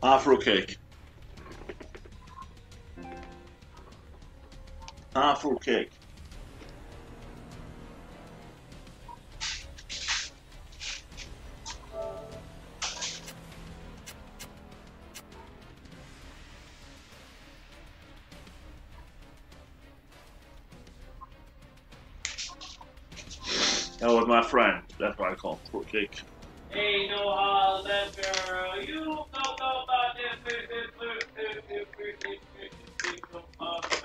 Afro cake. Afro cake. That was my friend. That's what I call him, fruitcake. Ain't no holiday, girl. You know about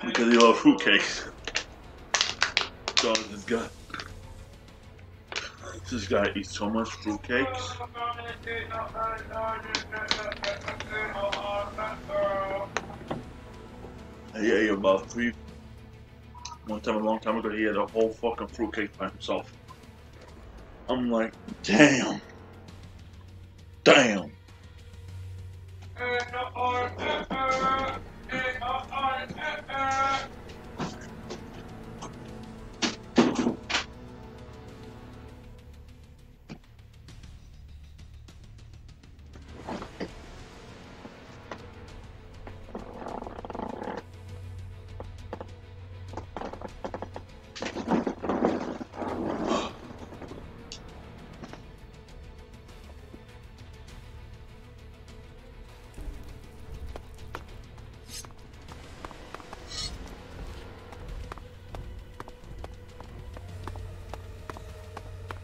Because he loves fruitcakes. So this guy eats so much fruitcakes. He ate about three. One time, a long time ago, he had a whole fucking fruitcake by himself. I'm like, damn. Damn.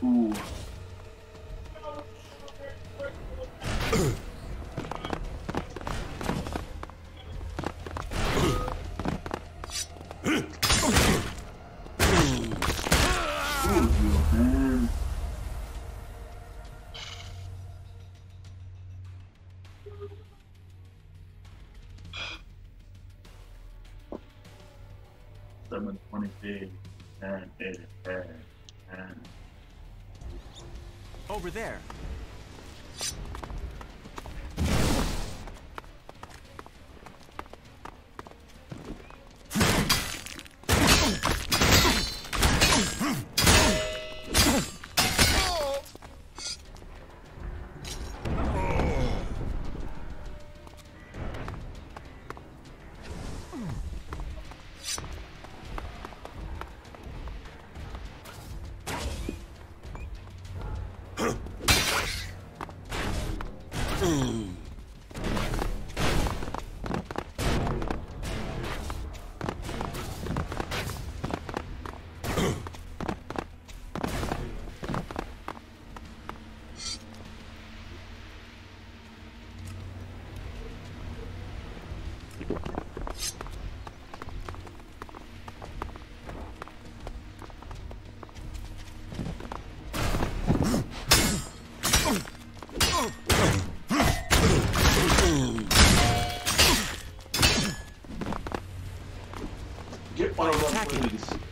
Ooh. Man. 720p and it and over there. get one of them, please.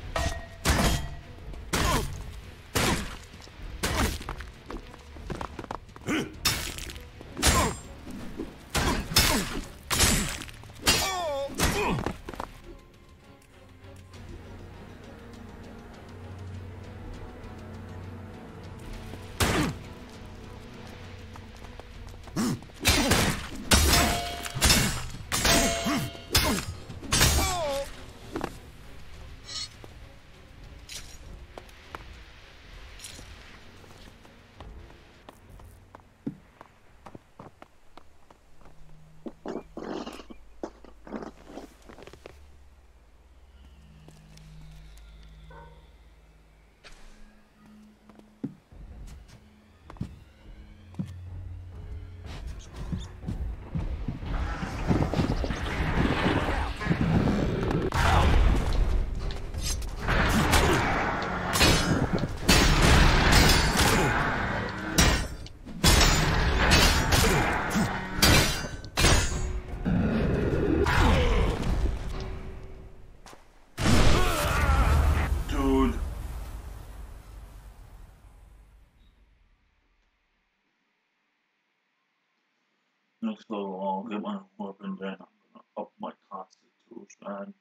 So I'll get my weapon, then I'm gonna up my constitution.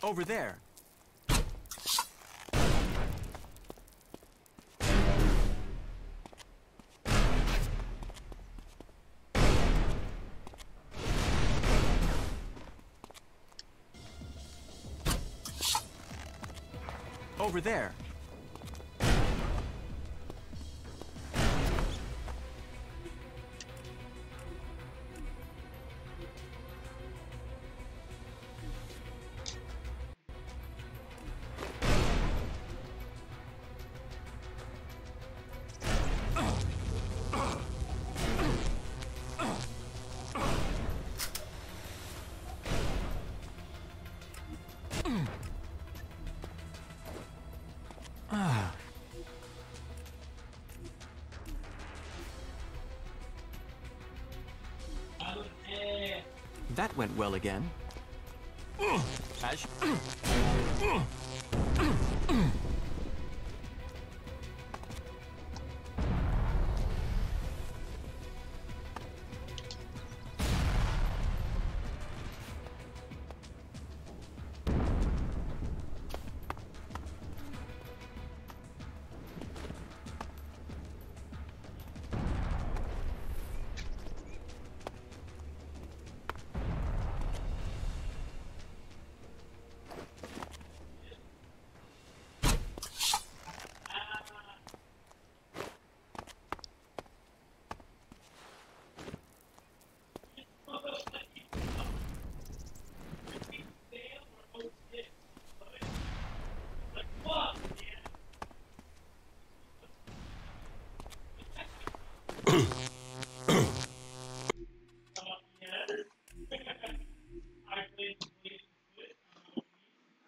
Over there. Over there. That went well again. As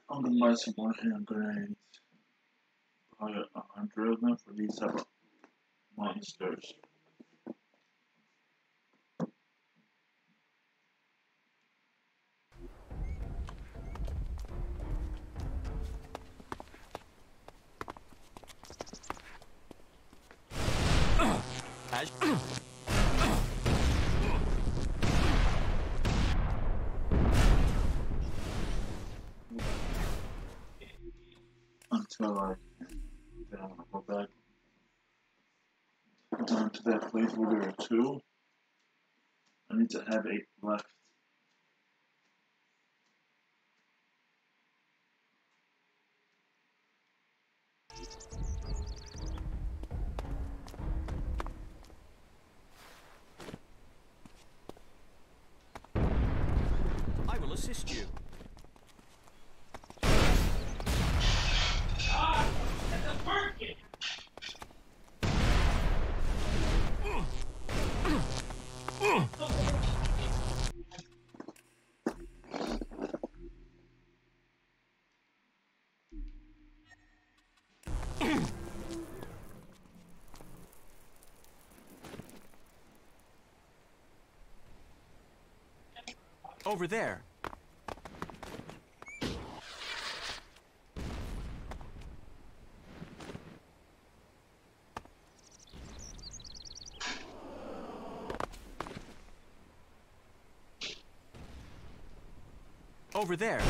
I'm gonna buy some more hand grenades. Probably 100 of them for these type of monsters. Until I then I'm gonna go back down to that place where there are two. I need to have 8 left. I will assist you. Over there. Over there.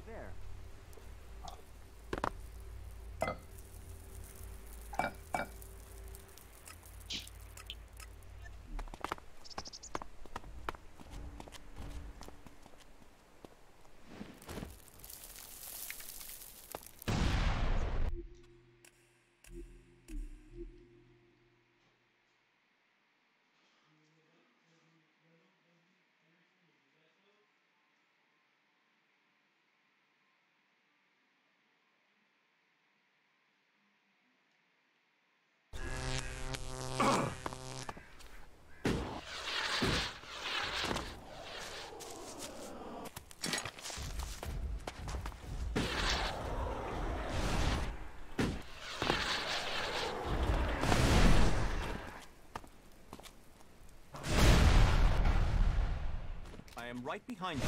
There. I am right behind you.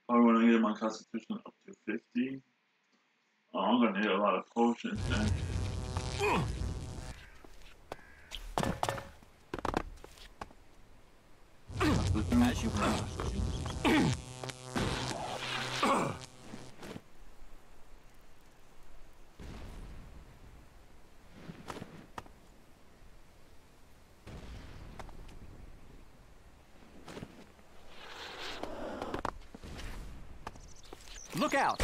I want to get my constitution up to 50. Oh, I'm gonna need a lot of potions then. As you wish. Look out!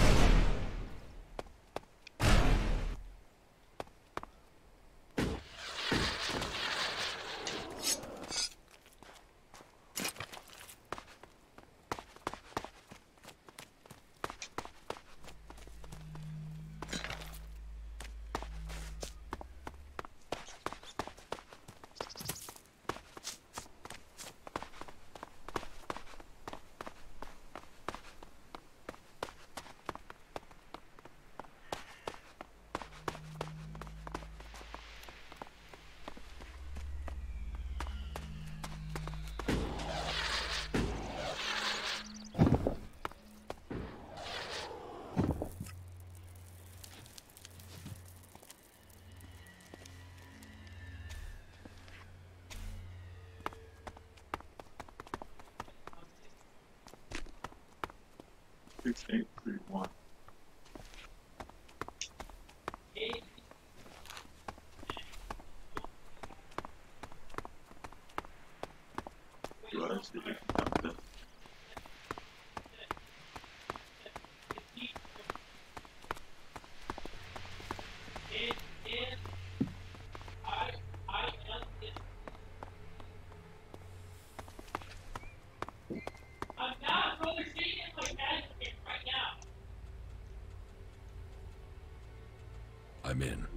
Six, 8, 3, 1. Do I see it? I'm not really seeing it like that right now. I'm in.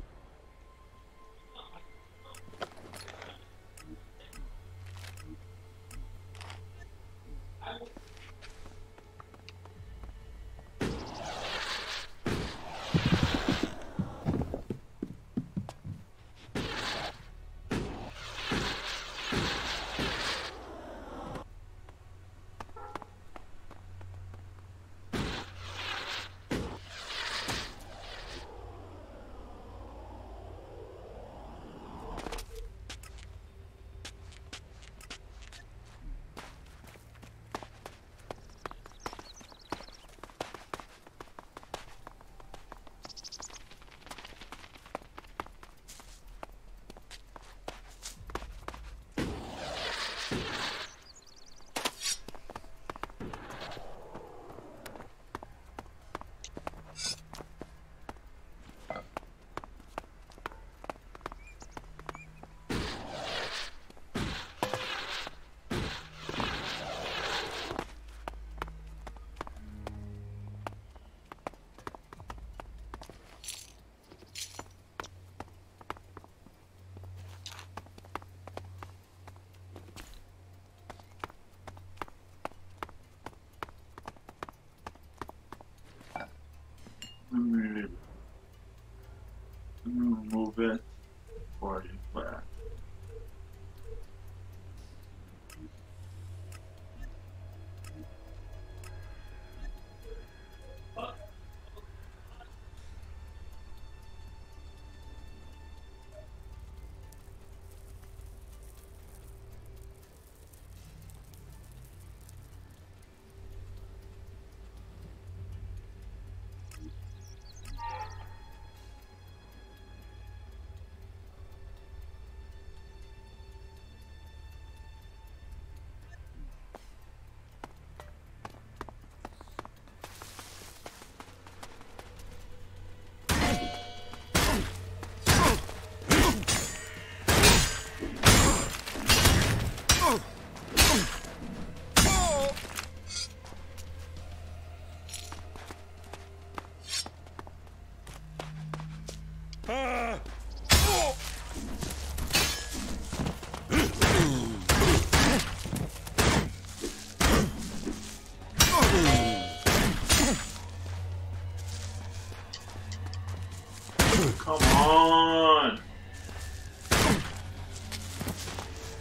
on.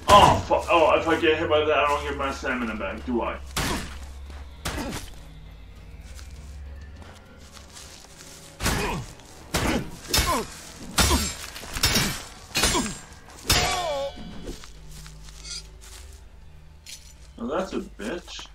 Oh, fuck. Oh, if I get hit by that, I don't get my stamina back, do I? Oh, that's a bitch.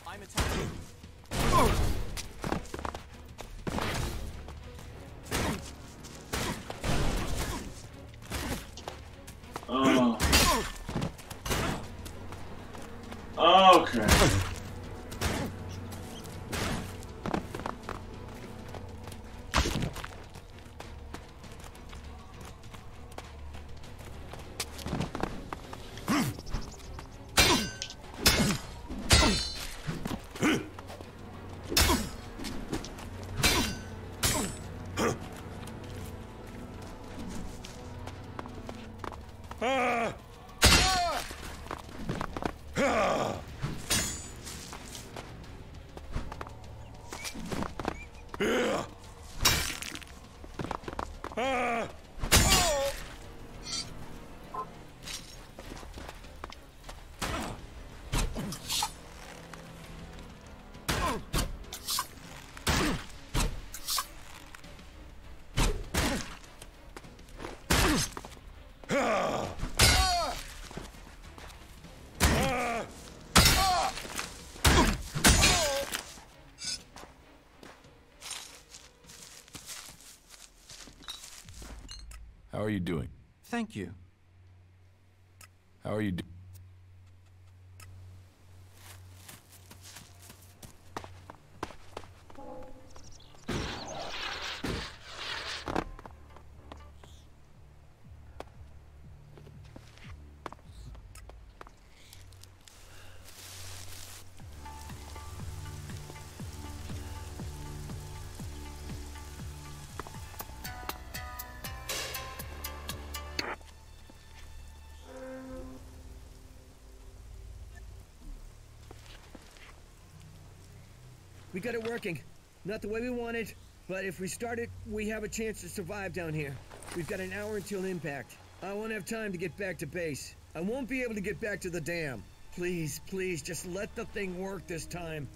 I'm attacking. Oh. Okay. How are you doing? Thank you. How are you doing? We got it working. Not the way we wanted, but if we start it, we have a chance to survive down here. We've got an hour until impact. I won't have time to get back to base. I won't be able to get back to the dam. Please, please, just let the thing work this time.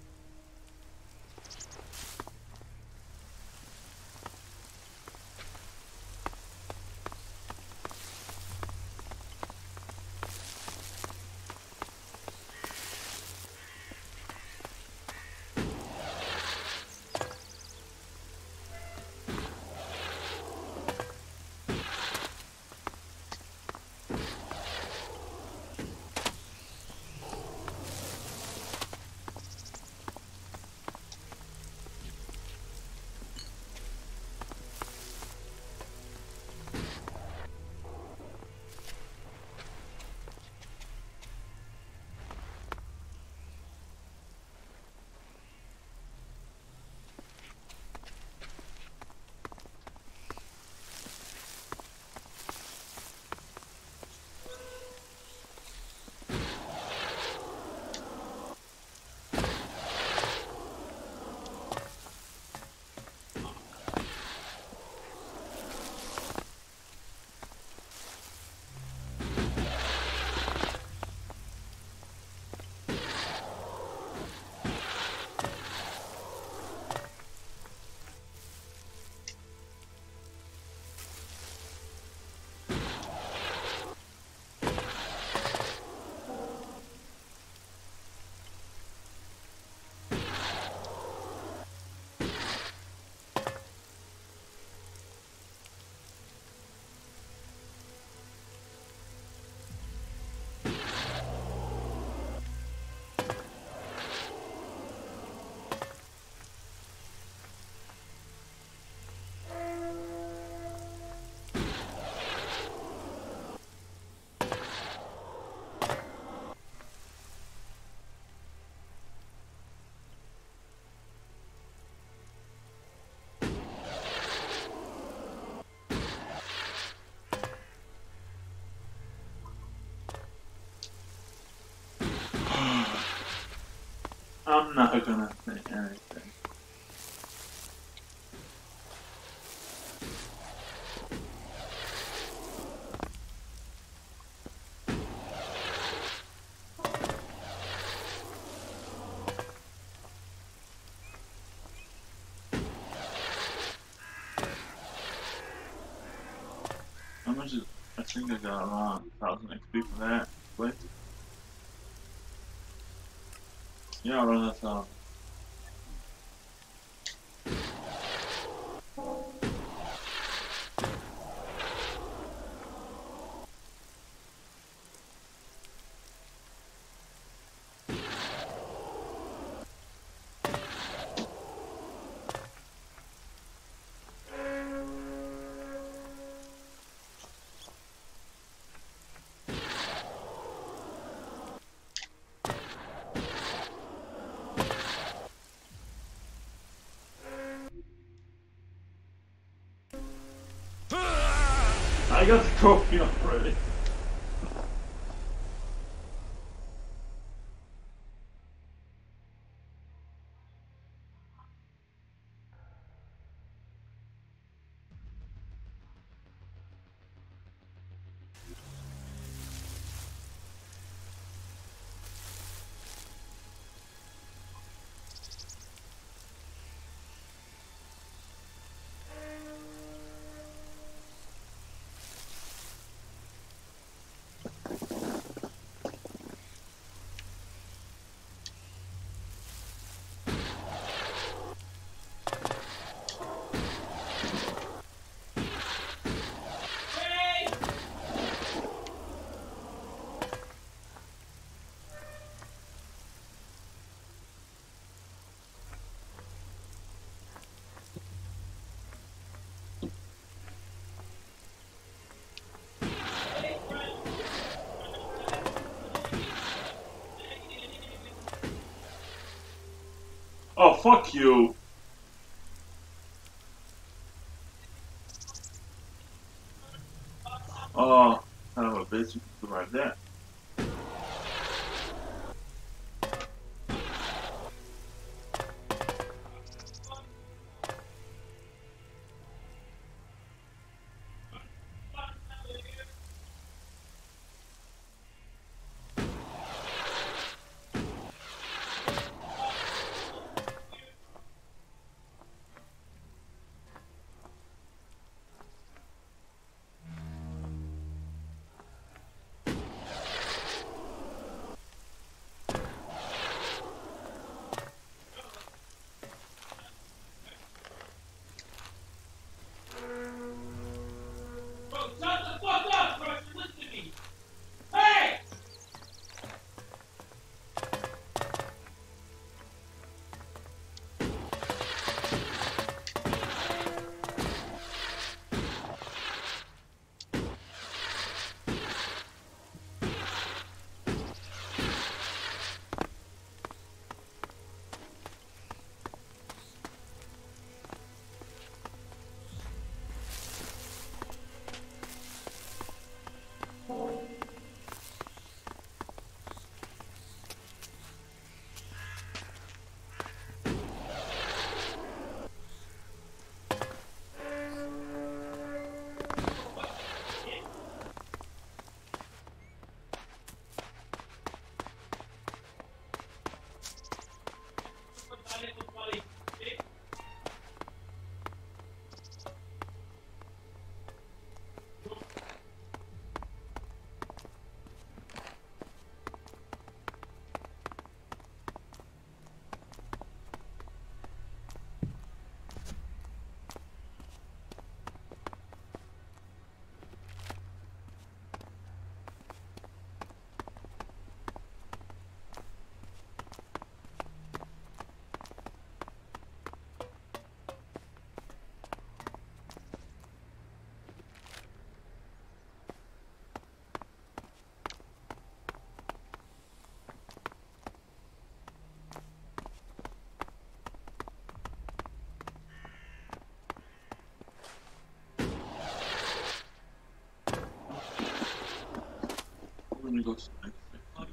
I'm not gonna say anything. How much is, I think I got around 1,000 XP for that. Wait. Yeah, around 1,000. I got the trophy already. Oh, fuck you. Oh, kind of a bitch. You can right there. Bro, shut the fuck up, bro. Listen to me. Hey! Let me go to the next thing.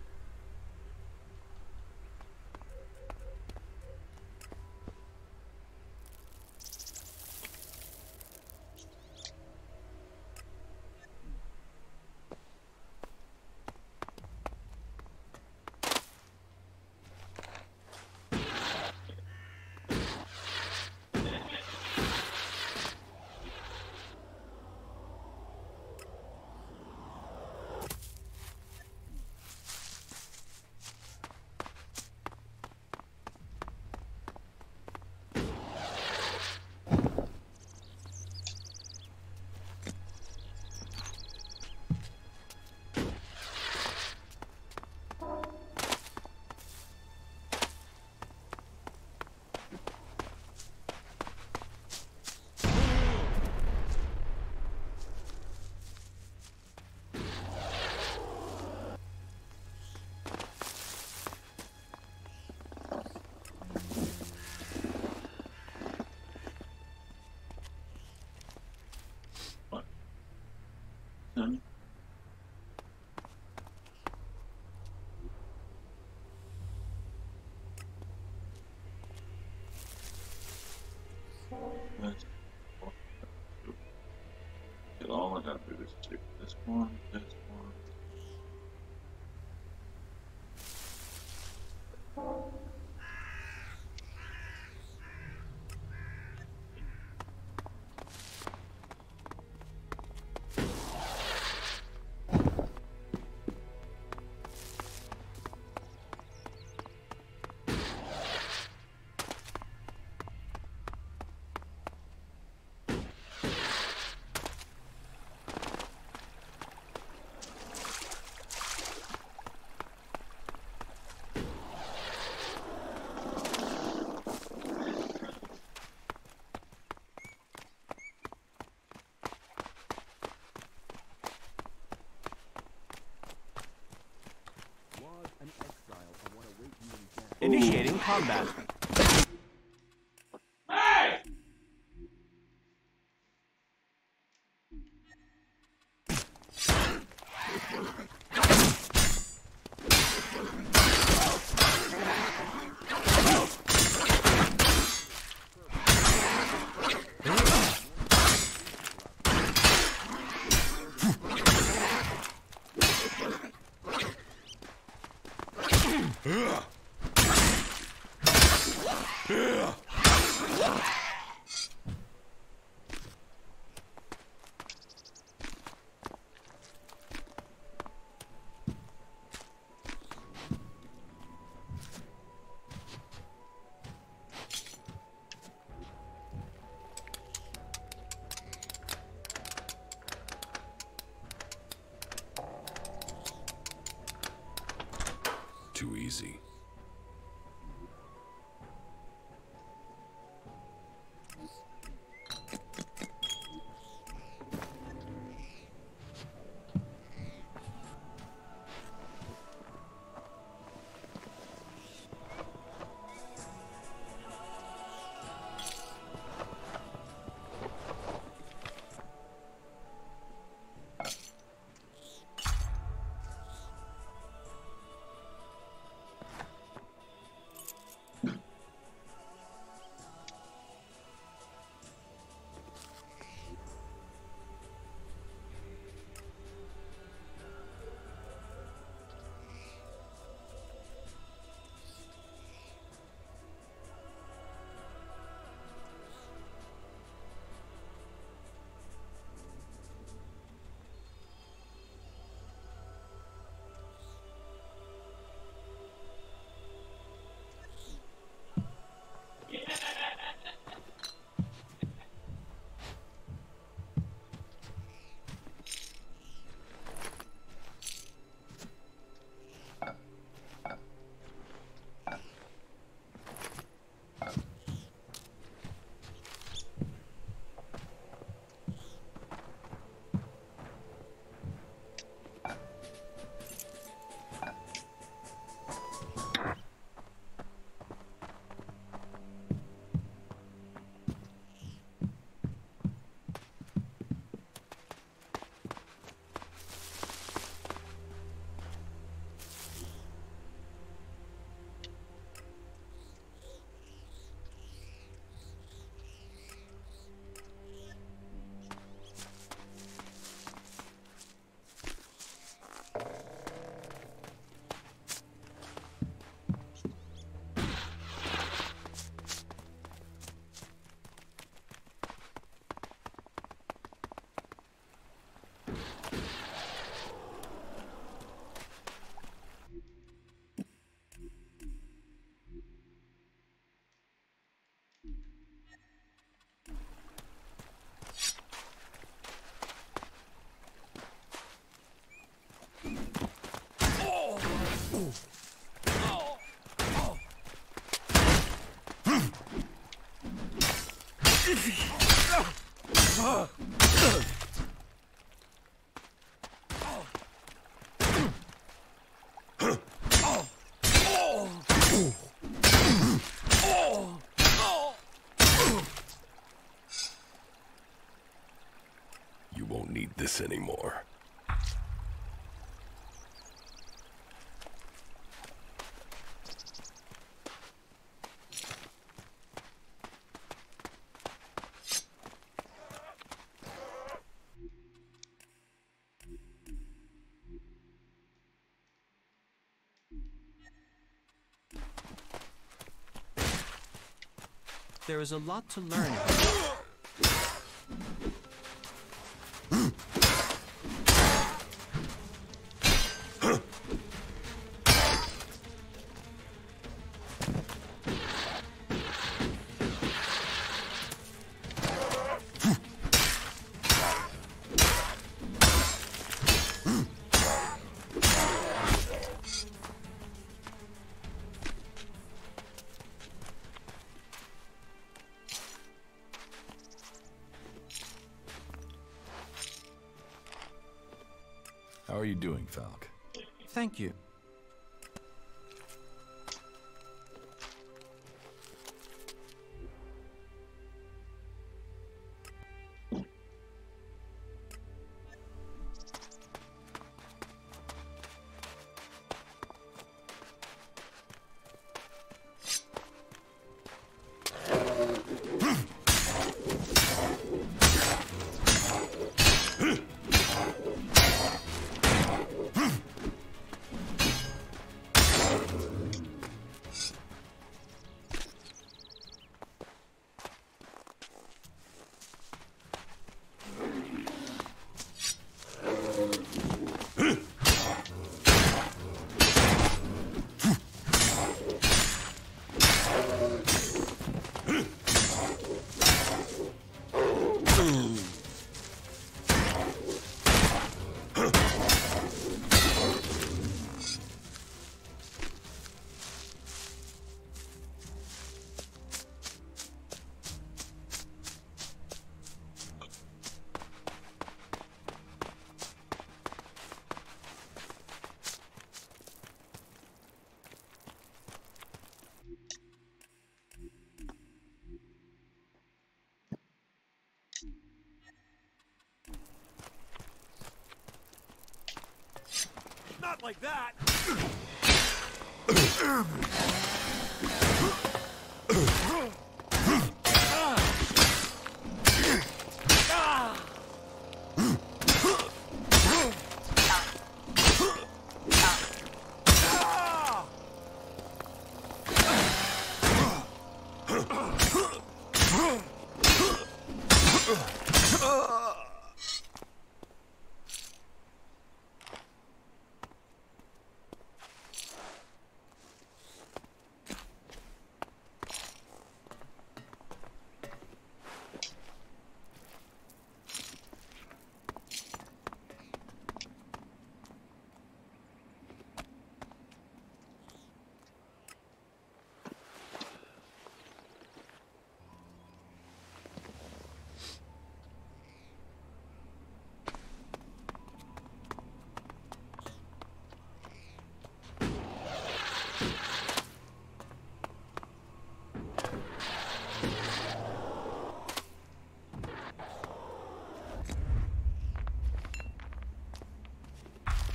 combat. Hey! Too easy. You won't need this anymore. There is a lot to learn. How are you doing, Falk? Thank you. Not like that!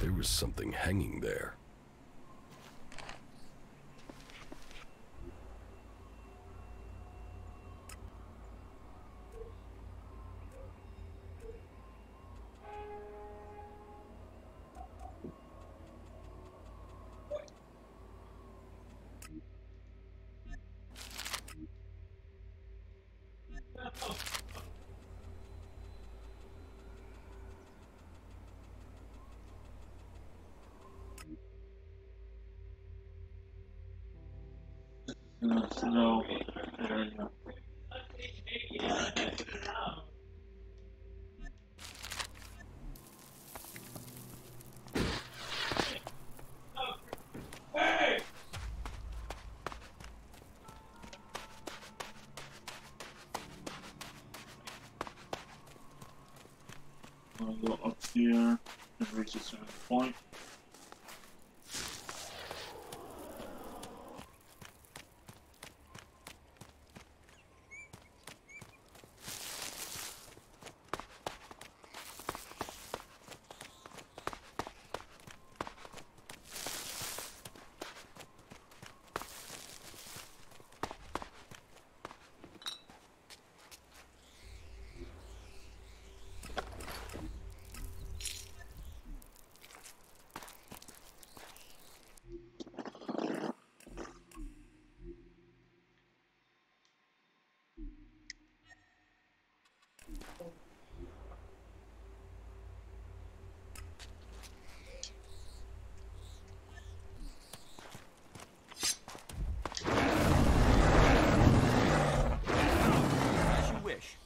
There was something hanging there. No. Yeah. Hey! I'll go up here and reach a certain point. As you wish.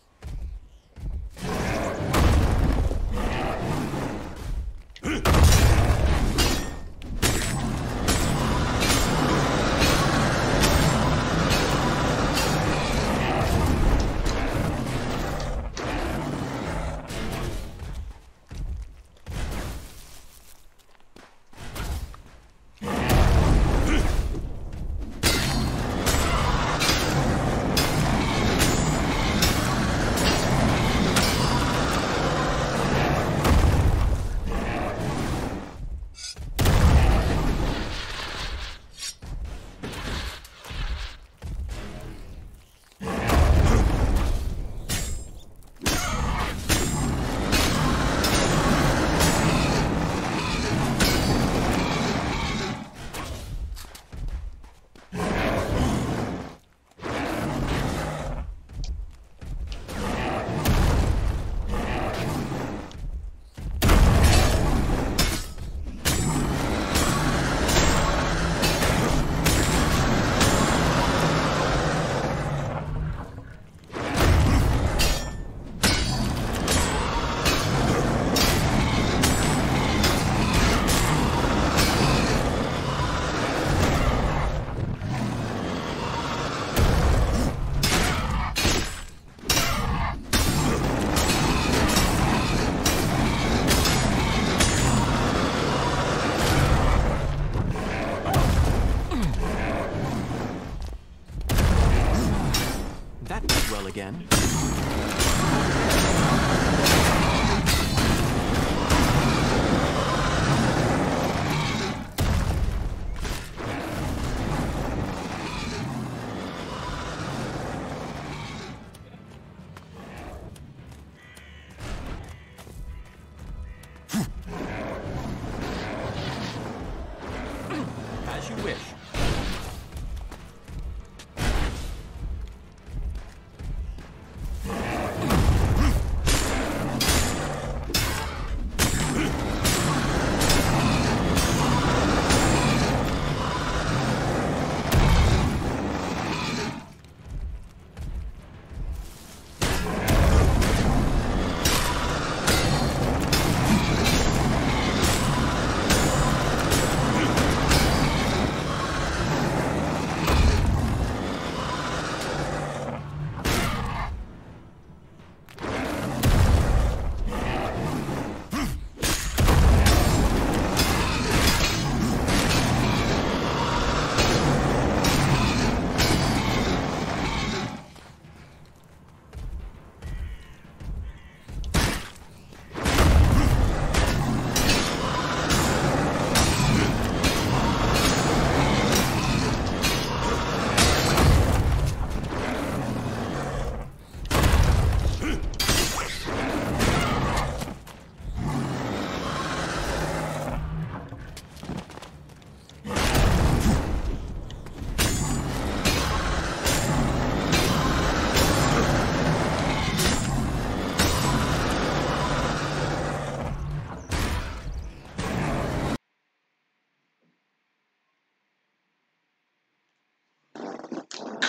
That went well again.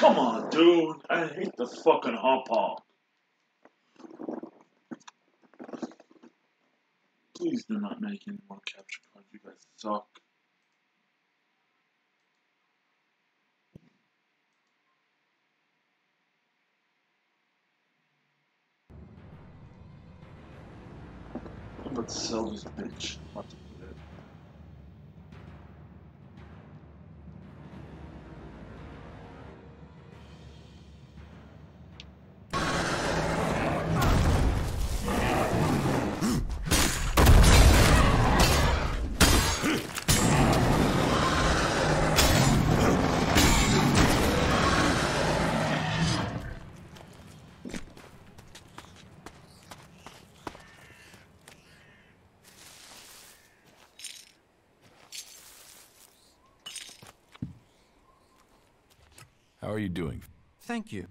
Come on, dude. I hate the fucking hot pot. Please do not make any more capture cards. You guys suck. Let's sell this bitch. Not to do that. How are you doing? Thank you.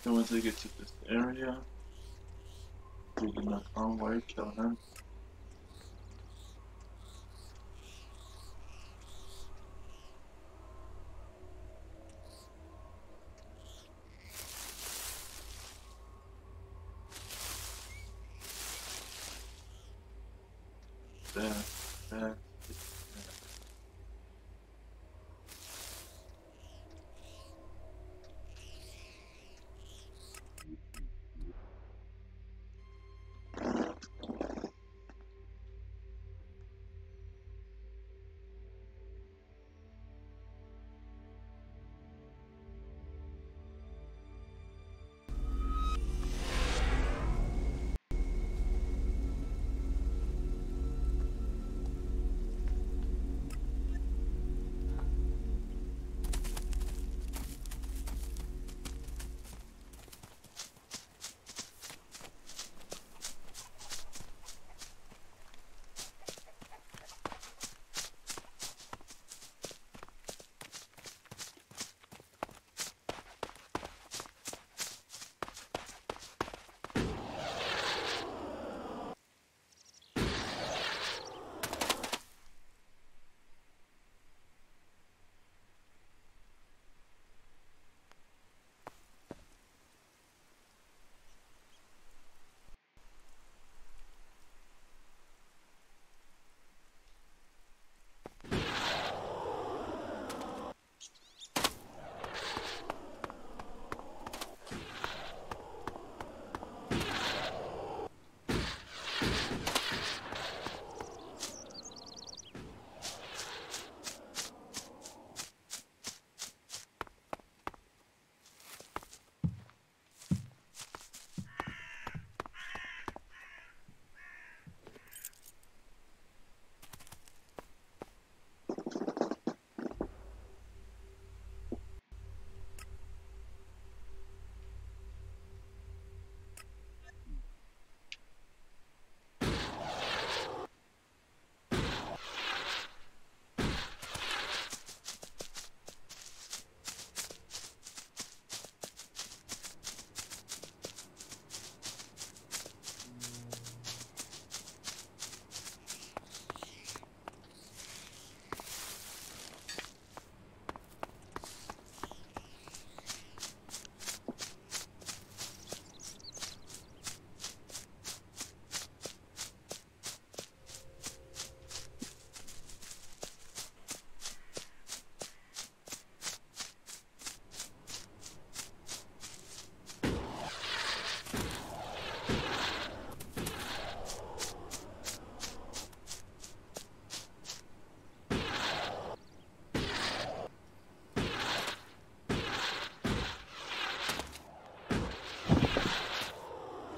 Then once I get to this area, we can knock on way, kill him. There, there.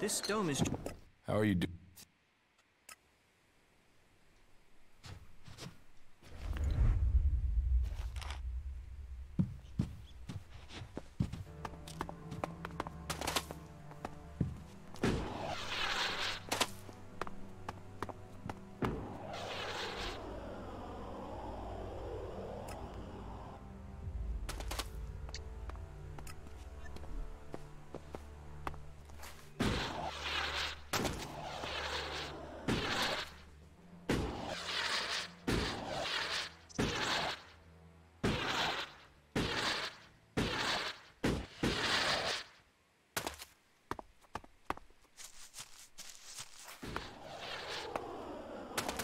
This dome is... How are you doing?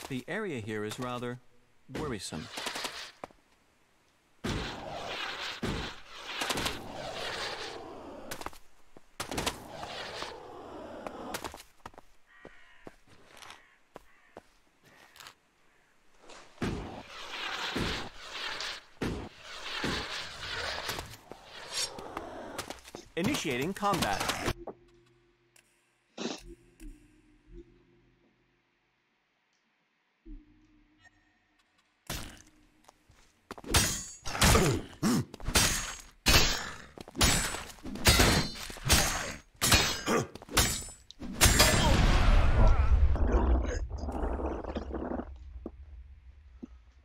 The area here is rather worrisome. Initiating combat.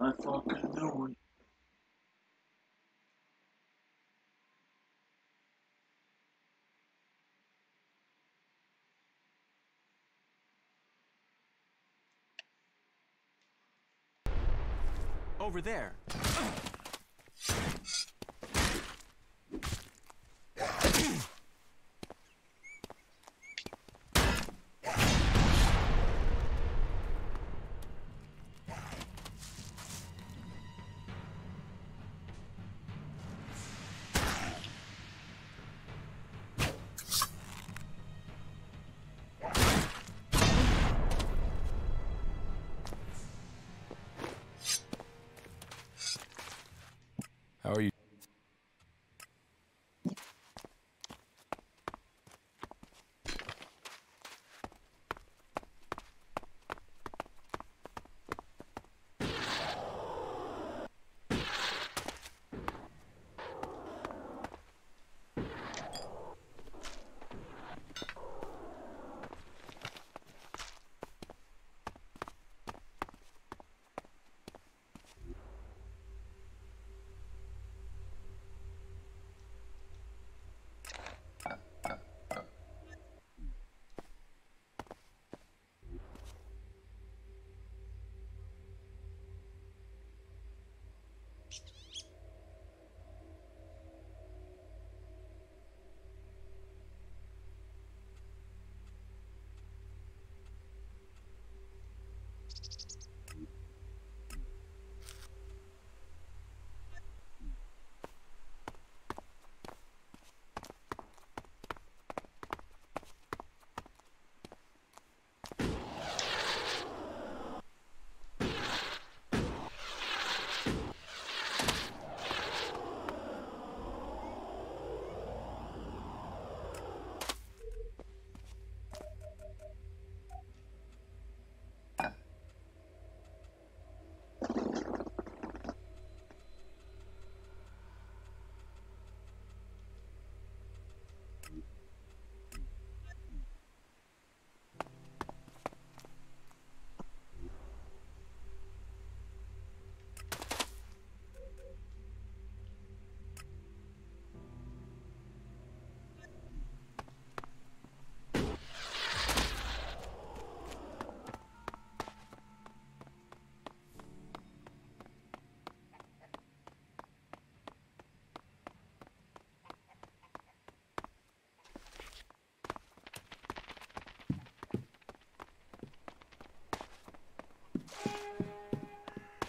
I fucking knew it. Over there. How are you?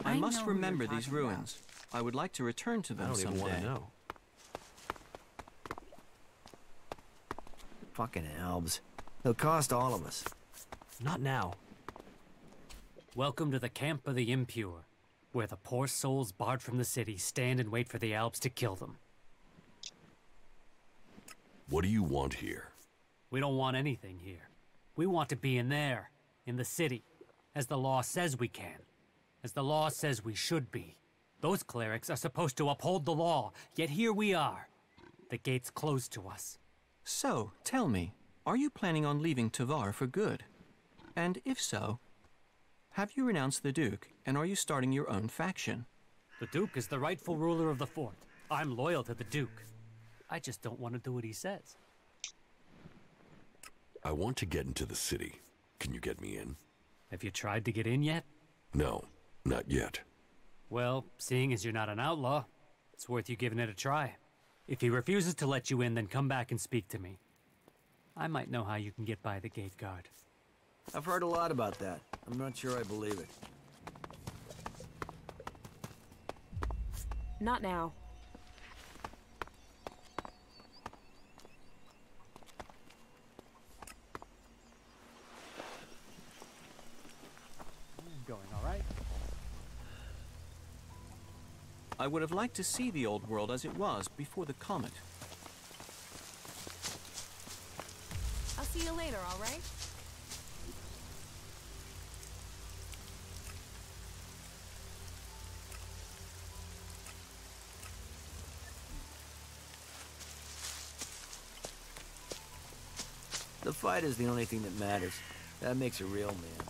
I must remember these ruins. I would like to return to them someday. I don't even want to know. Fucking elves. They'll cost all of us. Not now. Welcome to the camp of the impure, where the poor souls barred from the city stand and wait for the elves to kill them. What do you want here? We don't want anything here. We want to be in there, in the city, as the law says we can, as the law says we should be. Those clerics are supposed to uphold the law, yet here we are. The gate's closed to us. So, tell me, are you planning on leaving Tovar for good? And if so, have you renounced the Duke, and are you starting your own faction? The Duke is the rightful ruler of the fort. I'm loyal to the Duke. I just don't want to do what he says. I want to get into the city. Can you get me in? Have you tried to get in yet? No, not yet. Well, seeing as you're not an outlaw, it's worth you giving it a try. If he refuses to let you in, then come back and speak to me. I might know how you can get by the gate guard. I've heard a lot about that. I'm not sure I believe it. Not now. Going all right? I would have liked to see the old world as it was before the comet. I'll see you later, all right? The fight is the only thing that matters. That makes a real man.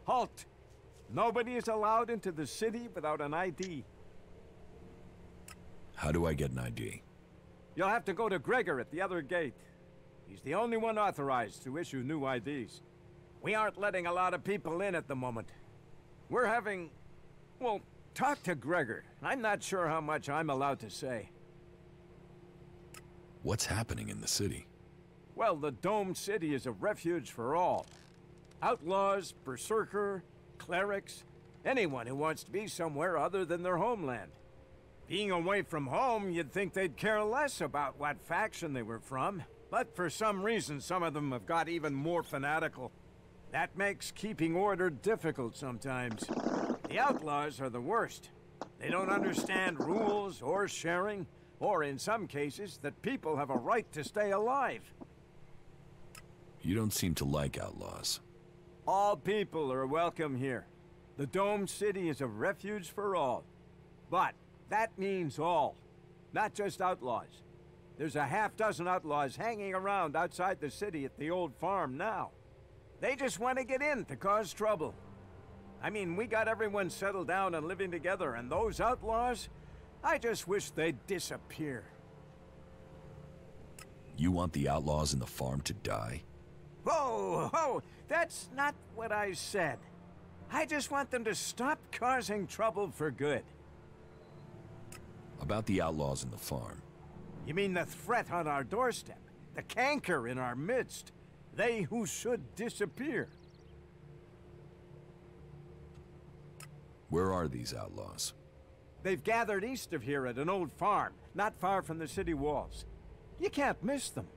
Halt! Nobody is allowed into the city without an ID. How do I get an ID? You'll have to go to Gregor at the other gate. He's the only one authorized to issue new IDs. We aren't letting a lot of people in at the moment. We're having... well, talk to Gregor. I'm not sure how much I'm allowed to say. What's happening in the city? Well, the Dome City is a refuge for all. Outlaws, berserker, clerics, anyone who wants to be somewhere other than their homeland. Being away from home, you'd think they'd care less about what faction they were from. But for some reason, some of them have got even more fanatical. That makes keeping order difficult sometimes. The outlaws are the worst. They don't understand rules or sharing, or in some cases, that people have a right to stay alive. You don't seem to like outlaws. All people are welcome here. The Dome City is a refuge for all. But that means all, not just outlaws. There's a half-dozen outlaws hanging around outside the city at the old farm now. They just want to get in to cause trouble. I mean, we got everyone settled down and living together, and those outlaws, I just wish they'd disappear. You want the outlaws in the farm to die? Whoa, whoa, that's not what I said. I just want them to stop causing trouble for good. About the outlaws in the farm. You mean the threat on our doorstep? The canker in our midst? They who should disappear? Where are these outlaws? They've gathered east of here at an old farm, not far from the city walls. You can't miss them.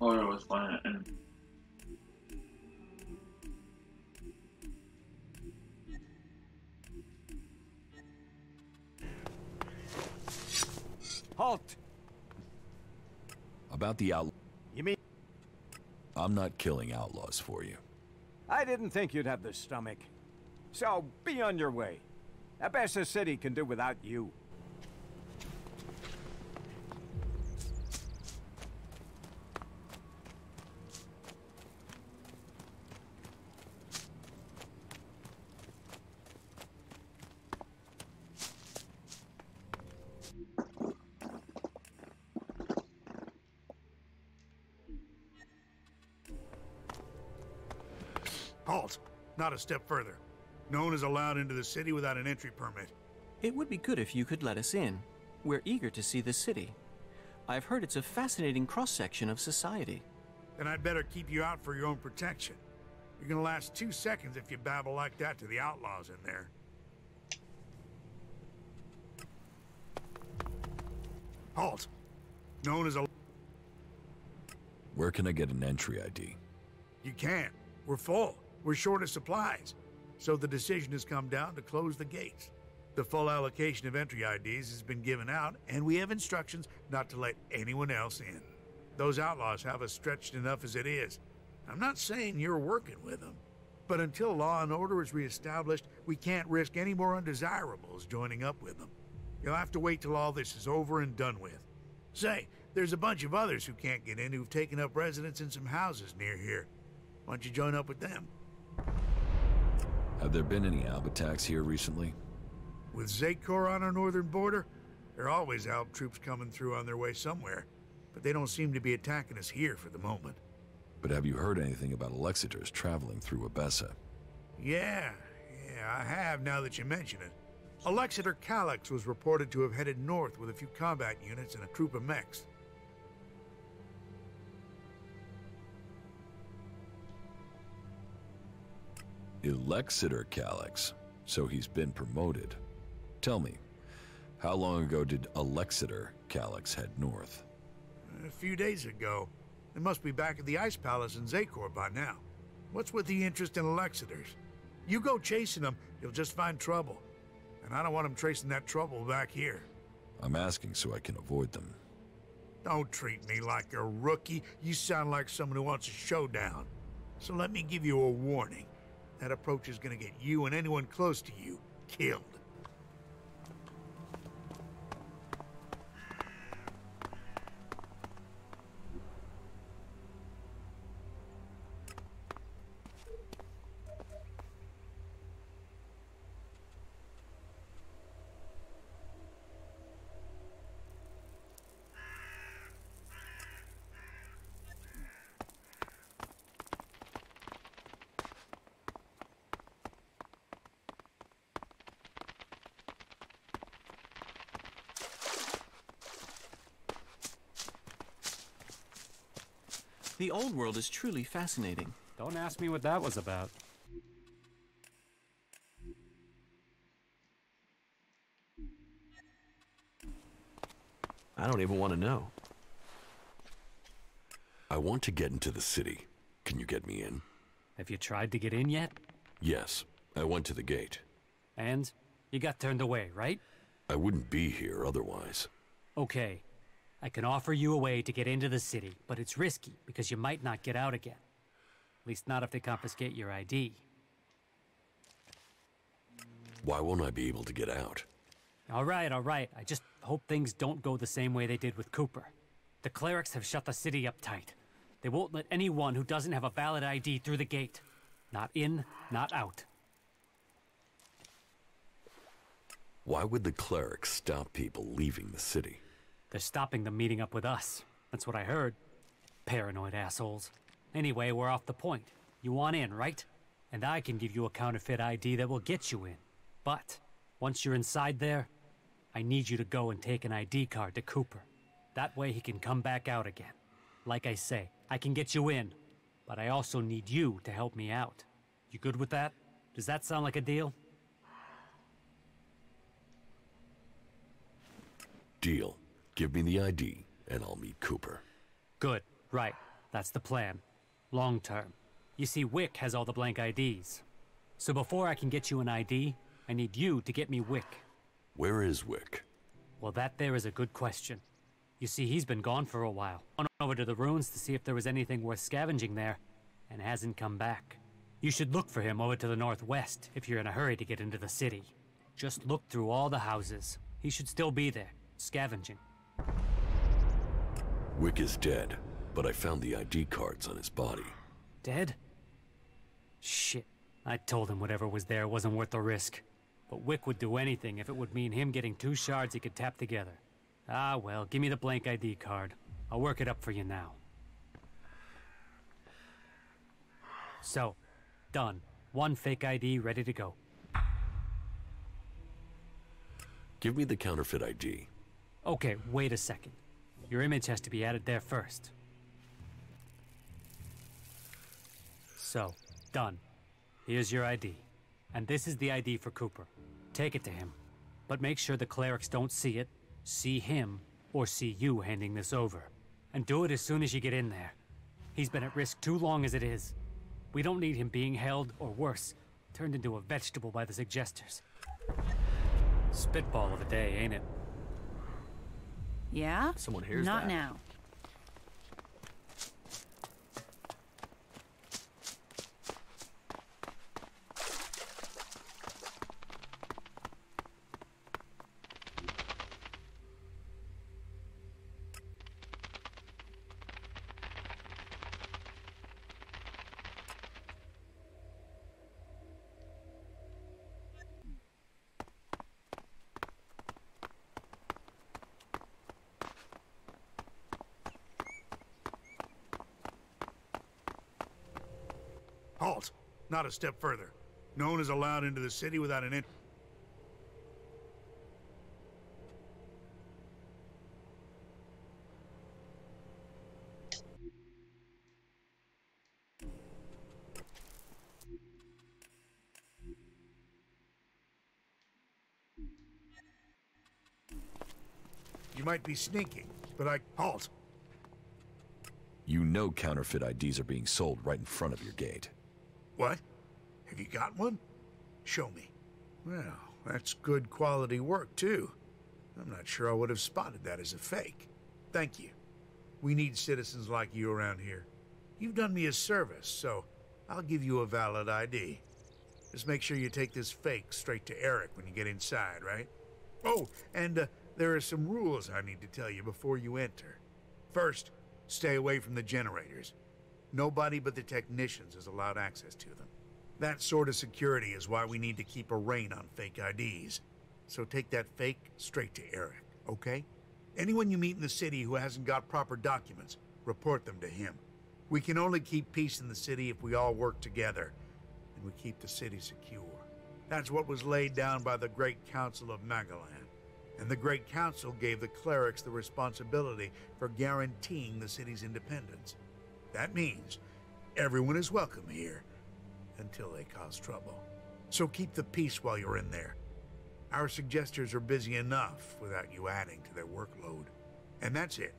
Oh, I was fine. And Halt! About the outlaws. You mean... I'm not killing outlaws for you. I didn't think you'd have the stomach. So, be on your way. Abessa City can do without you. Halt! Not a step further. No one is allowed into the city without an entry permit. It would be good if you could let us in. We're eager to see the city. I've heard it's a fascinating cross-section of society. Then I'd better keep you out for your own protection. You're gonna last 2 seconds if you babble like that to the outlaws in there. Halt! No one is allowed. Where can I get an entry ID? You can't. We're full. We're short of supplies. So the decision has come down to close the gates. The full allocation of entry IDs has been given out, and we have instructions not to let anyone else in. Those outlaws have us stretched enough as it is. I'm not saying you're working with them, but until law and order is reestablished, we can't risk any more undesirables joining up with them. You'll have to wait till all this is over and done with. Say, there's a bunch of others who can't get in who've taken up residence in some houses near here. Why don't you join up with them? Have there been any Alb attacks here recently? With Zakor on our northern border, there are always Alb troops coming through on their way somewhere, but they don't seem to be attacking us here for the moment. But have you heard anything about Alexiters traveling through Abessa? Yeah, I have now that you mention it. Alexiter Calyx was reported to have headed north with a few combat units and a troop of mechs. Alexiter Calyx, so he's been promoted. Tell me, how long ago did Alexiter Calyx head north? A few days ago. They must be back at the Ice Palace in Zakor by now. What's with the interest in Alexiters? You go chasing them, you'll just find trouble. And I don't want them tracing that trouble back here. I'm asking so I can avoid them. Don't treat me like a rookie. You sound like someone who wants a showdown. So let me give you a warning. That approach is gonna get you and anyone close to you killed. The old world is truly fascinating. Don't ask me what that was about. I don't even want to know. I want to get into the city. Can you get me in? Have you tried to get in yet? Yes. I went to the gate. And? You got turned away, right? I wouldn't be here otherwise. Okay. I can offer you a way to get into the city, but it's risky because you might not get out again. At least not if they confiscate your ID. Why won't I be able to get out? All right. I just hope things don't go the same way they did with Cooper. The clerics have shut the city up tight. They won't let anyone who doesn't have a valid ID through the gate. Not in, not out. Why would the clerics stop people leaving the city? They're stopping them meeting up with us. That's what I heard. Paranoid assholes. Anyway, we're off the point. You want in, right? And I can give you a counterfeit ID that will get you in. But, once you're inside there, I need you to go and take an ID card to Cooper. That way he can come back out again. Like I say, I can get you in, but I also need you to help me out. You good with that? Does that sound like a deal? Deal. Give me the ID, and I'll meet Cooper. Good. Right. That's the plan. Long term. You see, Wick has all the blank IDs. So before I can get you an ID, I need you to get me Wick. Where is Wick? Well, that there is a good question. You see, he's been gone for a while. Gone over to the ruins to see if there was anything worth scavenging there, and hasn't come back. You should look for him over to the northwest if you're in a hurry to get into the city. Just look through all the houses. He should still be there, scavenging. Wick is dead, but I found the ID cards on his body. Dead? Shit. I told him whatever was there wasn't worth the risk. But Wick would do anything if it would mean him getting 2 shards he could tap together. Ah, well, give me the blank ID card. I'll work it up for you now. So, done. 1 fake ID ready to go. Give me the counterfeit ID. Okay, wait a second. Your image has to be added there first. So, done. Here's your ID. And this is the ID for Cooper. Take it to him. But make sure the clerics don't see it, see him, or see you handing this over. And do it as soon as you get in there. He's been at risk too long as it is. We don't need him being held, or worse, turned into a vegetable by the suggesters. Spitball of a day, ain't it? Yeah? Someone hears Not that. now. Halt! Not a step further. No one is allowed into the city without an You might be sneaking, but Halt! You know counterfeit IDs are being sold right in front of your gate. What? Have you got one? Show me. Well, that's good quality work, too. I'm not sure I would have spotted that as a fake. Thank you. We need citizens like you around here. You've done me a service, so I'll give you a valid ID. Just make sure you take this fake straight to Eric when you get inside, right? Oh, and there are some rules I need to tell you before you enter. First, stay away from the generators. Nobody but the technicians is allowed access to them. That sort of security is why we need to keep a rein on fake IDs. So take that fake straight to Eric, okay? Anyone you meet in the city who hasn't got proper documents, report them to him. We can only keep peace in the city if we all work together, and we keep the city secure. That's what was laid down by the Great Council of Magalan. And the Great Council gave the clerics the responsibility for guaranteeing the city's independence. That means everyone is welcome here, until they cause trouble. So keep the peace while you're in there. Our suggesters are busy enough without you adding to their workload. And that's it.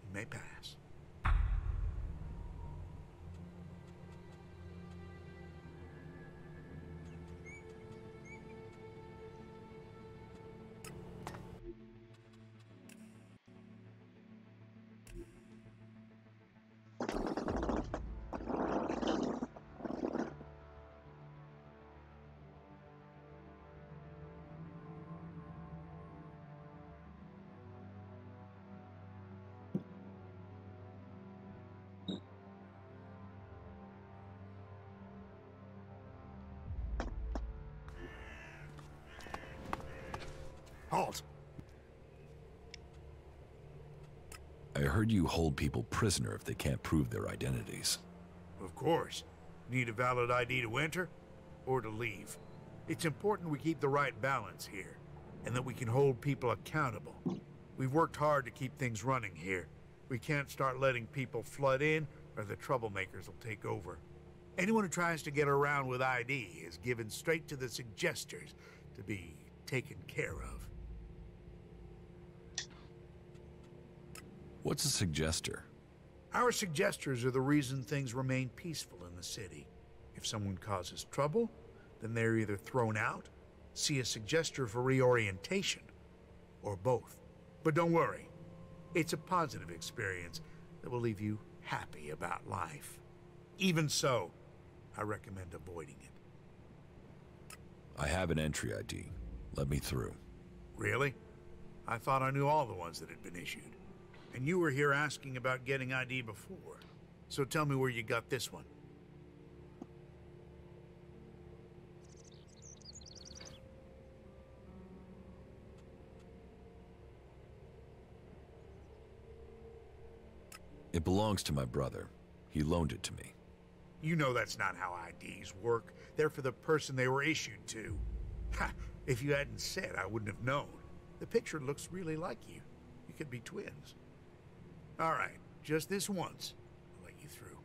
You may pass. Halt! I heard you hold people prisoner if they can't prove their identities. Of course. Need a valid ID to enter or to leave. It's important we keep the right balance here, and that we can hold people accountable. We've worked hard to keep things running here. We can't start letting people flood in, or the troublemakers will take over. Anyone who tries to get around with ID is given straight to the suggesters to be taken care of. What's a suggester? Our suggesters are the reason things remain peaceful in the city. If someone causes trouble, then they're either thrown out, see a suggester for reorientation, or both. But don't worry, it's a positive experience that will leave you happy about life. Even so, I recommend avoiding it. I have an entry ID. Let me through. Really? I thought I knew all the ones that had been issued. And you were here asking about getting ID before. So tell me where you got this one. It belongs to my brother. He loaned it to me. You know that's not how IDs work. They're for the person they were issued to. Ha! If you hadn't said, I wouldn't have known. The picture looks really like you. You could be twins. All right, just this once. I'll let you through.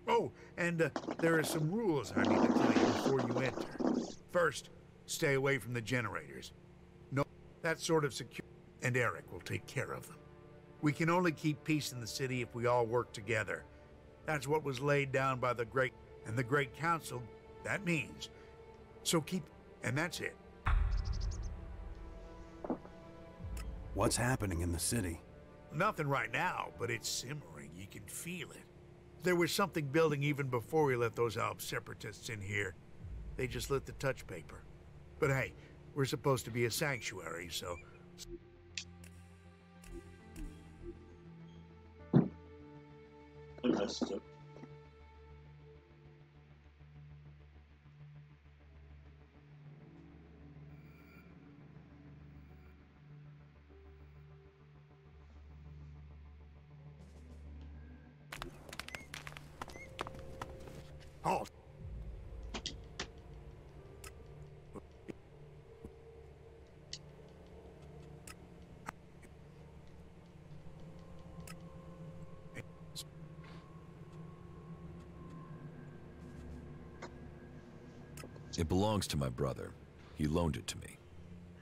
Oh, and there are some rules I need to tell you before you enter. First, stay away from the generators. No, that sort of secure, and Eric will take care of them. We can only keep peace in the city if we all work together. That's what was laid down by the Great Council. That means. So keep, and that's it. What's happening in the city? Nothing right now, but it's simmering. You can feel it. There was something building even before we let those Alp separatists in here. They just lit the touch paper. But hey, we're supposed to be a sanctuary, so... Halt! It belongs to my brother. He loaned it to me.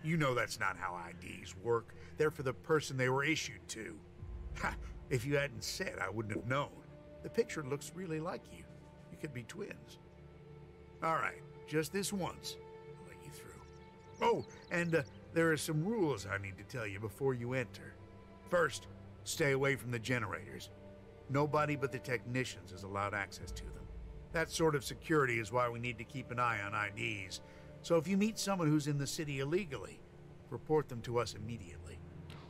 You know that's not how IDs work. They're for the person they were issued to. Ha! If you hadn't said, I wouldn't have known. The picture looks really like you. You could be twins. All right, just this once. I'll let you through. Oh, and there are some rules I need to tell you before you enter. First, stay away from the generators. Nobody but the technicians is allowed access to them. That sort of security is why we need to keep an eye on IDs. So if you meet someone who's in the city illegally, report them to us immediately.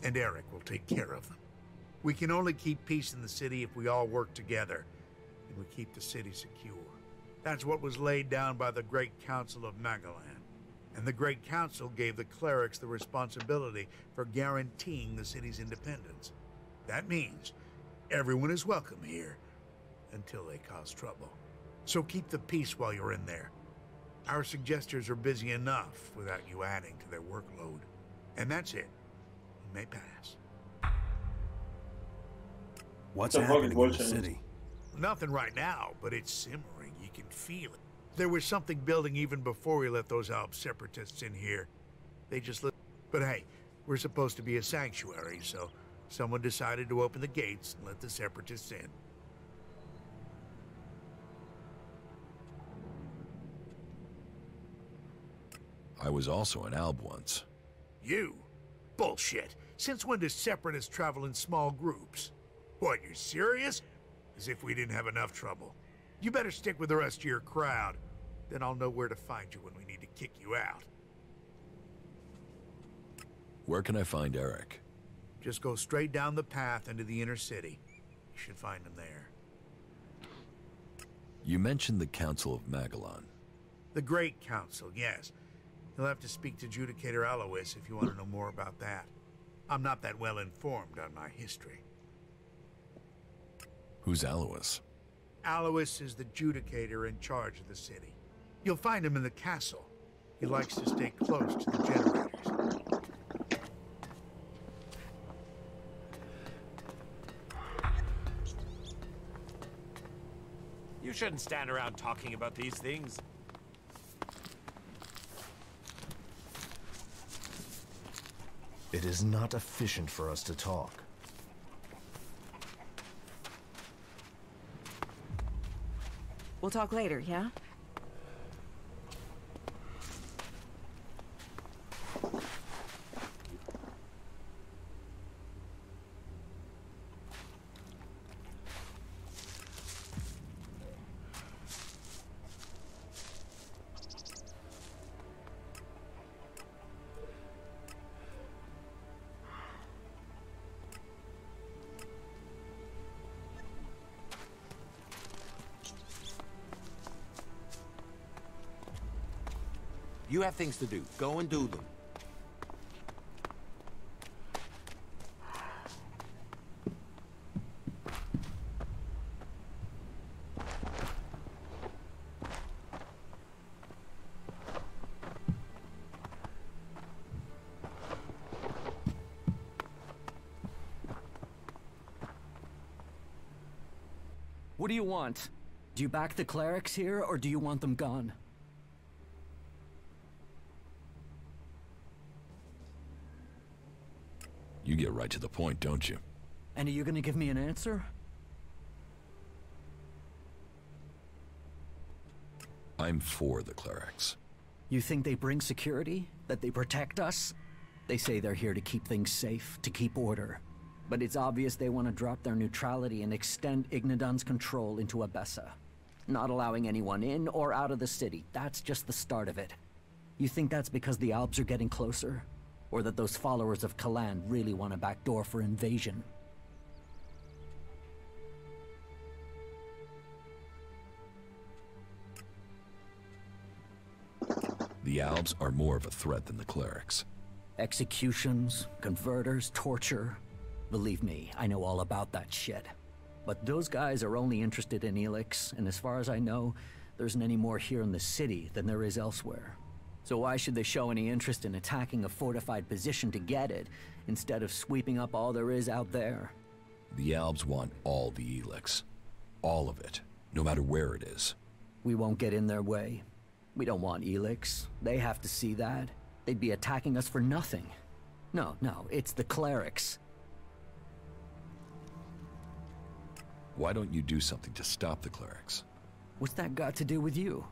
And Eric will take care of them. We can only keep peace in the city if we all work together, and we keep the city secure. That's what was laid down by the Great Council of Magalan. And the Great Council gave the clerics the responsibility for guaranteeing the city's independence. That means everyone is welcome here, until they cause trouble. So keep the peace while you're in there. Our suggesters are busy enough without you adding to their workload. And that's it. You may pass. What's happening in the city? Nothing right now, but it's simmering. You can feel it. There was something building even before we let those Alp separatists in here. They just lit... But hey, we're supposed to be a sanctuary, so someone decided to open the gates and let the separatists in. I was also an Alb once. You? Bullshit. Since when do separatists travel in small groups? What, you're serious? As if we didn't have enough trouble. You better stick with the rest of your crowd. Then I'll know where to find you when we need to kick you out. Where can I find Eric? Just go straight down the path into the inner city. You should find him there. You mentioned the Council of Magalan. The Great Council, yes. You'll have to speak to Judicator Alois if you want to know more about that. I'm not that well informed on my history. Who's Alois? Alois is the Judicator in charge of the city. You'll find him in the castle. He likes to stay close to the generators. You shouldn't stand around talking about these things. It is not efficient for us to talk. We'll talk later, yeah? You have things to do. Go and do them. What do you want? Do you back the clerics here, or do you want them gone? You get right to the point, don't you? And are you gonna give me an answer? I'm for the clerics. You think they bring security? That they protect us? They say they're here to keep things safe, to keep order. But it's obvious they want to drop their neutrality and extend Ignadon's control into Abessa. Not allowing anyone in or out of the city. That's just the start of it. You think that's because the Alps are getting closer? Or that those followers of Kalan really want a backdoor for invasion? The Albs are more of a threat than the clerics. Executions, converters, torture. Believe me, I know all about that shit. But those guys are only interested in ELEX, and as far as I know, there isn't any more here in the city than there is elsewhere. So why should they show any interest in attacking a fortified position to get it, instead of sweeping up all there is out there? The Albs want all the ELEX. All of it, no matter where it is. We won't get in their way. We don't want ELEX. They have to see that. They'd be attacking us for nothing. No, it's the clerics. Why don't you do something to stop the clerics? What's that got to do with you?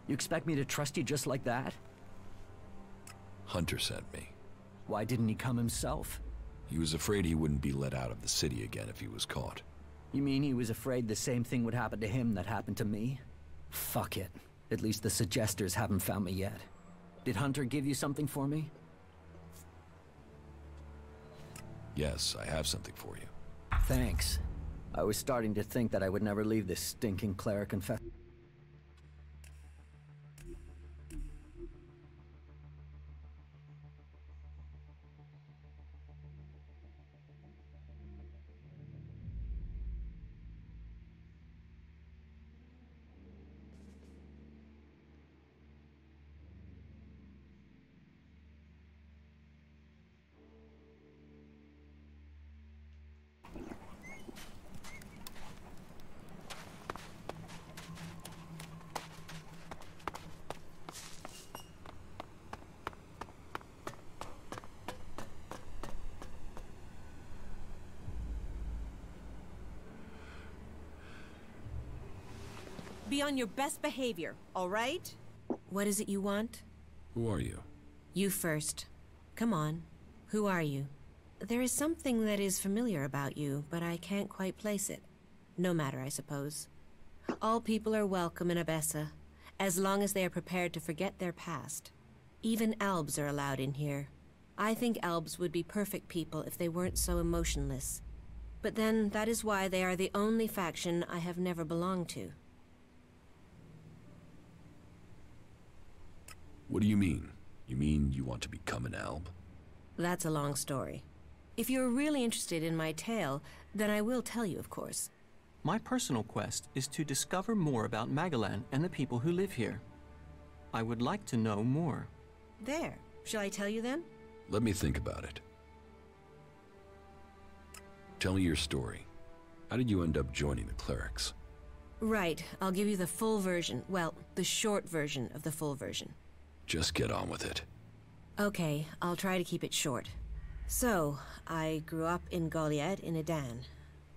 You expect me to trust you just like that? Hunter sent me. Why didn't he come himself? He was afraid he wouldn't be let out of the city again if he was caught. You mean he was afraid the same thing would happen to him that happened to me? Fuck it. At least the suggesters haven't found me yet. Did Hunter give you something for me? Yes, I have something for you. Thanks. I was starting to think that I would never leave this stinking cleric infest. Be on your best behavior, all right? What is it you want? Who are you? You first. Come on. Who are you? There is something that is familiar about you, but I can't quite place it. No matter, I suppose. All people are welcome in Abessa, as long as they are prepared to forget their past. Even Albs are allowed in here. I think Albs would be perfect people if they weren't so emotionless. But then, that is why they are the only faction I have never belonged to. What do you mean? You mean you want to become an alb? That's a long story. If you're really interested in my tale, then I will tell you, of course. My personal quest is to discover more about Magalan and the people who live here. I would like to know more. There. Shall I tell you then? Let me think about it. Tell me your story. How did you end up joining the clerics? Right. I'll give you the full version. Well, the short version of the full version. Just get on with it. Okay, I'll try to keep it short. So, I grew up in Goliad in Edan.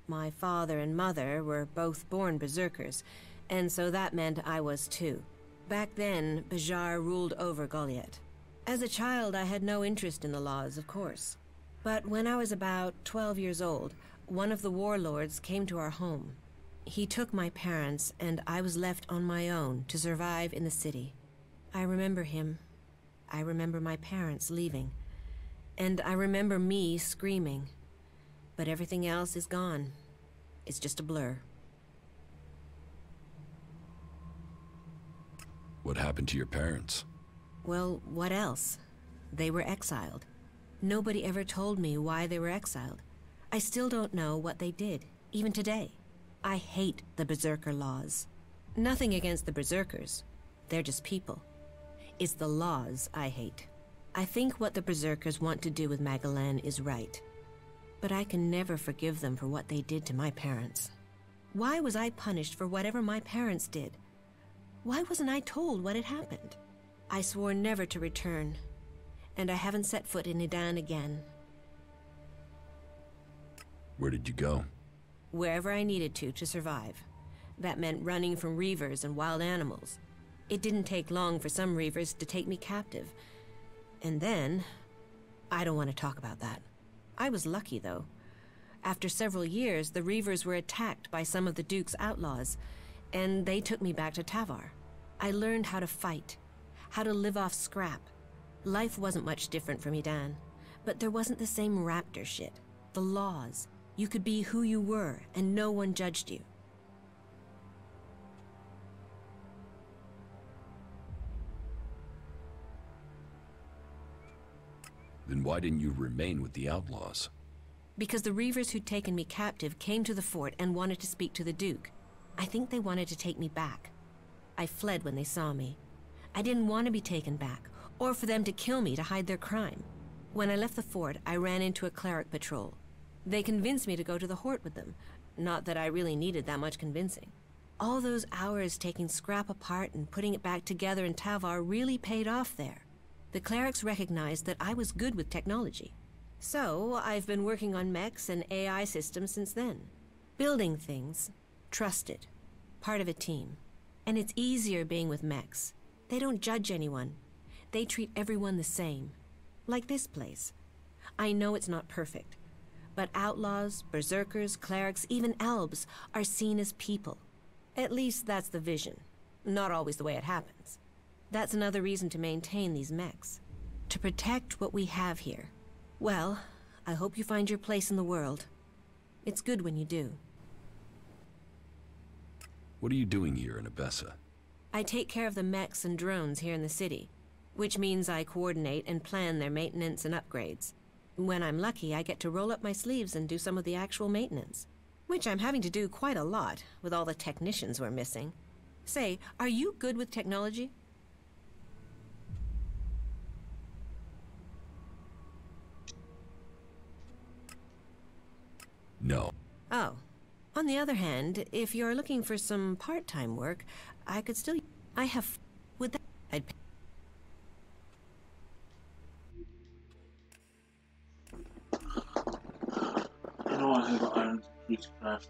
My father and mother were both born berserkers, and so that meant I was too. Back then, Bajar ruled over Goliad. As a child, I had no interest in the laws, of course. But when I was about 12 years old, one of the warlords came to our home. He took my parents, and I was left on my own to survive in the city. I remember him. I remember my parents leaving. And I remember me screaming. But everything else is gone. It's just a blur. What happened to your parents? Well, what else? They were exiled. Nobody ever told me why they were exiled. I still don't know what they did, even today. I hate the Berserker laws. Nothing against the Berserkers. They're just people. It's the laws I hate. I think what the Berserkers want to do with Magalan is right. But I can never forgive them for what they did to my parents. Why was I punished for whatever my parents did? Why wasn't I told what had happened? I swore never to return, and I haven't set foot in Edan again. Where did you go? Wherever I needed to survive. That meant running from reavers and wild animals. It didn't take long for some reavers to take me captive. And then, I don't want to talk about that. I was lucky, though. After several years, the reavers were attacked by some of the Duke's outlaws, and they took me back to Tavar. I learned how to fight, how to live off scrap. Life wasn't much different from Edan, but there wasn't the same raptor shit. The laws. You could be who you were, and no one judged you. Then why didn't you remain with the outlaws? Because the reavers who'd taken me captive came to the fort and wanted to speak to the Duke. I think they wanted to take me back. I fled when they saw me. I didn't want to be taken back, or for them to kill me to hide their crime. When I left the fort, I ran into a cleric patrol. They convinced me to go to the Hort with them. Not that I really needed that much convincing. All those hours taking scrap apart and putting it back together in Tavar really paid off there. The clerics recognized that I was good with technology. So, I've been working on mechs and AI systems since then. Building things. Trusted. Part of a team. And it's easier being with mechs. They don't judge anyone. They treat everyone the same. Like this place. I know it's not perfect. But outlaws, berserkers, clerics, even elves are seen as people. At least that's the vision. Not always the way it happens. That's another reason to maintain these mechs. To protect what we have here. Well, I hope you find your place in the world. It's good when you do. What are you doing here in Abessa? I take care of the mechs and drones here in the city, which means I coordinate and plan their maintenance and upgrades. When I'm lucky, I get to roll up my sleeves and do some of the actual maintenance. Which I'm having to do quite a lot, with all the technicians we're missing. Say, are you good with technology? No. Oh. On the other hand, if you're looking for some part-time work, I could still... I have... Would that... I'd pay... You know I have an iron priestcraft.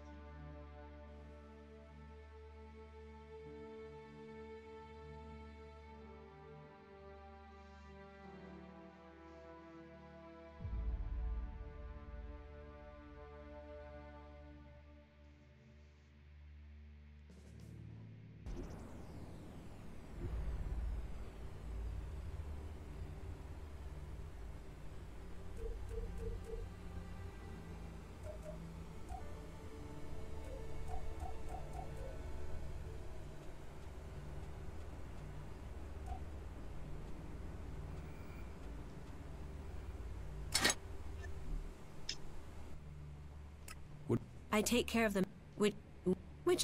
I take care of them, which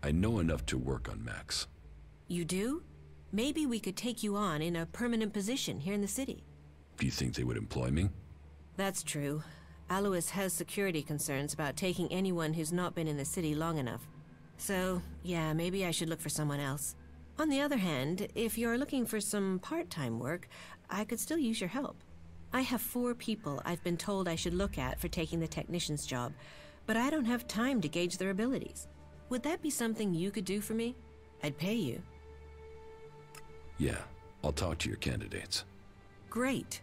I know enough to work on Max. You do? Maybe we could take you on in a permanent position here in the city. Do you think they would employ me? That's true. Alois has security concerns about taking anyone who's not been in the city long enough. So, yeah, maybe I should look for someone else. On the other hand, if you're looking for some part-time work, I could still use your help. I have 4 people I've been told I should look at for taking the technician's job, but I don't have time to gauge their abilities. Would that be something you could do for me? I'd pay you. Yeah, I'll talk to your candidates. Great.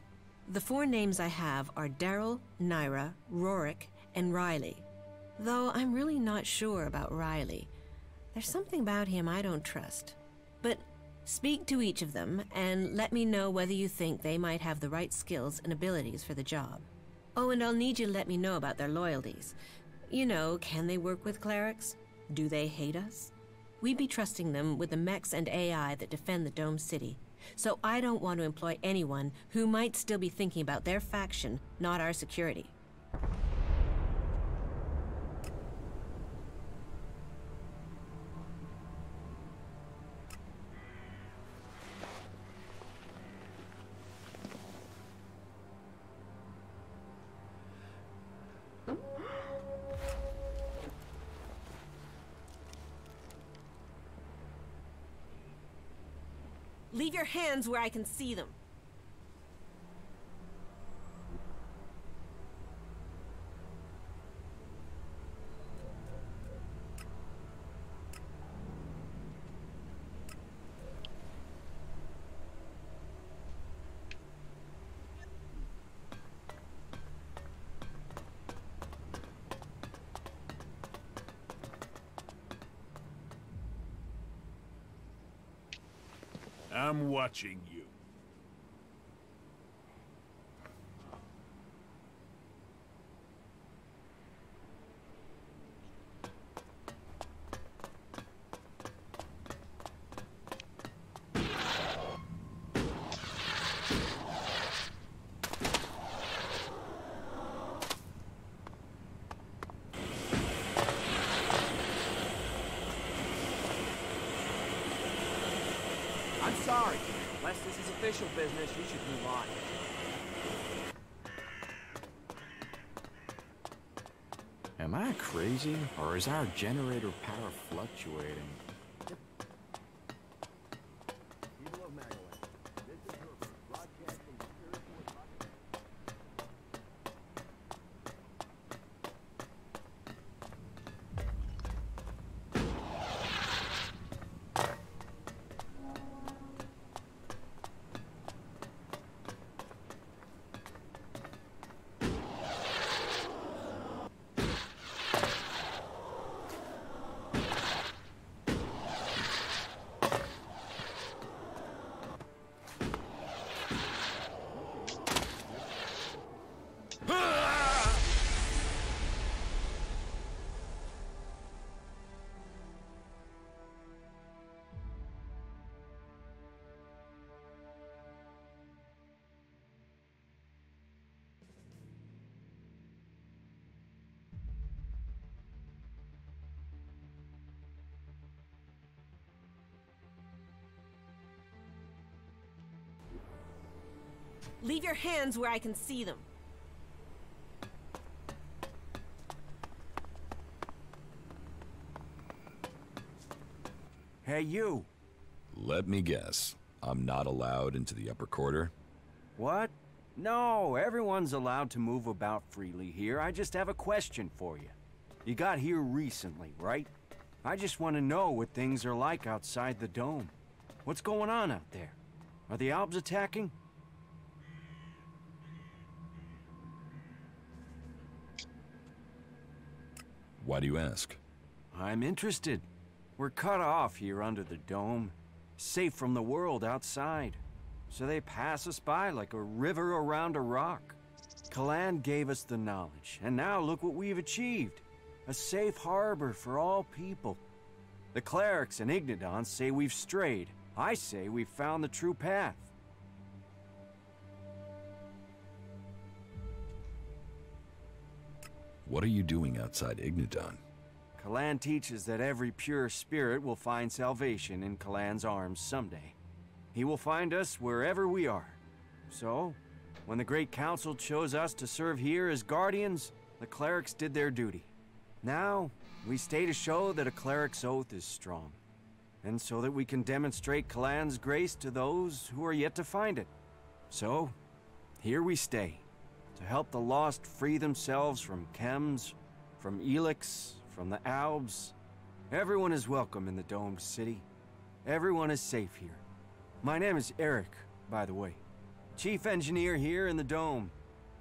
The 4 names I have are Daryl, Naira, Rorik, and Riley. Though I'm really not sure about Riley. There's something about him I don't trust. But speak to each of them and let me know whether you think they might have the right skills and abilities for the job. Oh, and I'll need you to let me know about their loyalties. You know, can they work with clerics? Do they hate us? We'd be trusting them with the mechs and AI that defend the Dome City. So I don't want to employ anyone who might still be thinking about their faction, not our security. Leave your hands where I can see them. I'm watching you. I'm sorry. Unless this is official business, you should move on. Am I crazy, or is our generator power fluctuating? Leave your hands where I can see them. Hey, you. Let me guess. I'm not allowed into the upper quarter? What? No, everyone's allowed to move about freely here. I just have a question for you. You got here recently, right? I just want to know what things are like outside the dome. What's going on out there? Are the Albs attacking? Why do you ask? I'm interested. We're cut off here under the dome, safe from the world outside. So they pass us by like a river around a rock. Kalan gave us the knowledge, and now look what we've achieved. A safe harbor for all people. The clerics and Ignidons say we've strayed. I say we've found the true path. What are you doing outside Ignadon? Kalan teaches that every pure spirit will find salvation in Kalan's arms someday. He will find us wherever we are. So, when the Great Council chose us to serve here as guardians, the clerics did their duty. Now, we stay to show that a cleric's oath is strong, and so that we can demonstrate Kalan's grace to those who are yet to find it. So, here we stay, to help the lost free themselves from chems, from ELEX, from the Albs. Everyone is welcome in the domed city. Everyone is safe here. My name is Eric, by the way. Chief engineer here in the dome.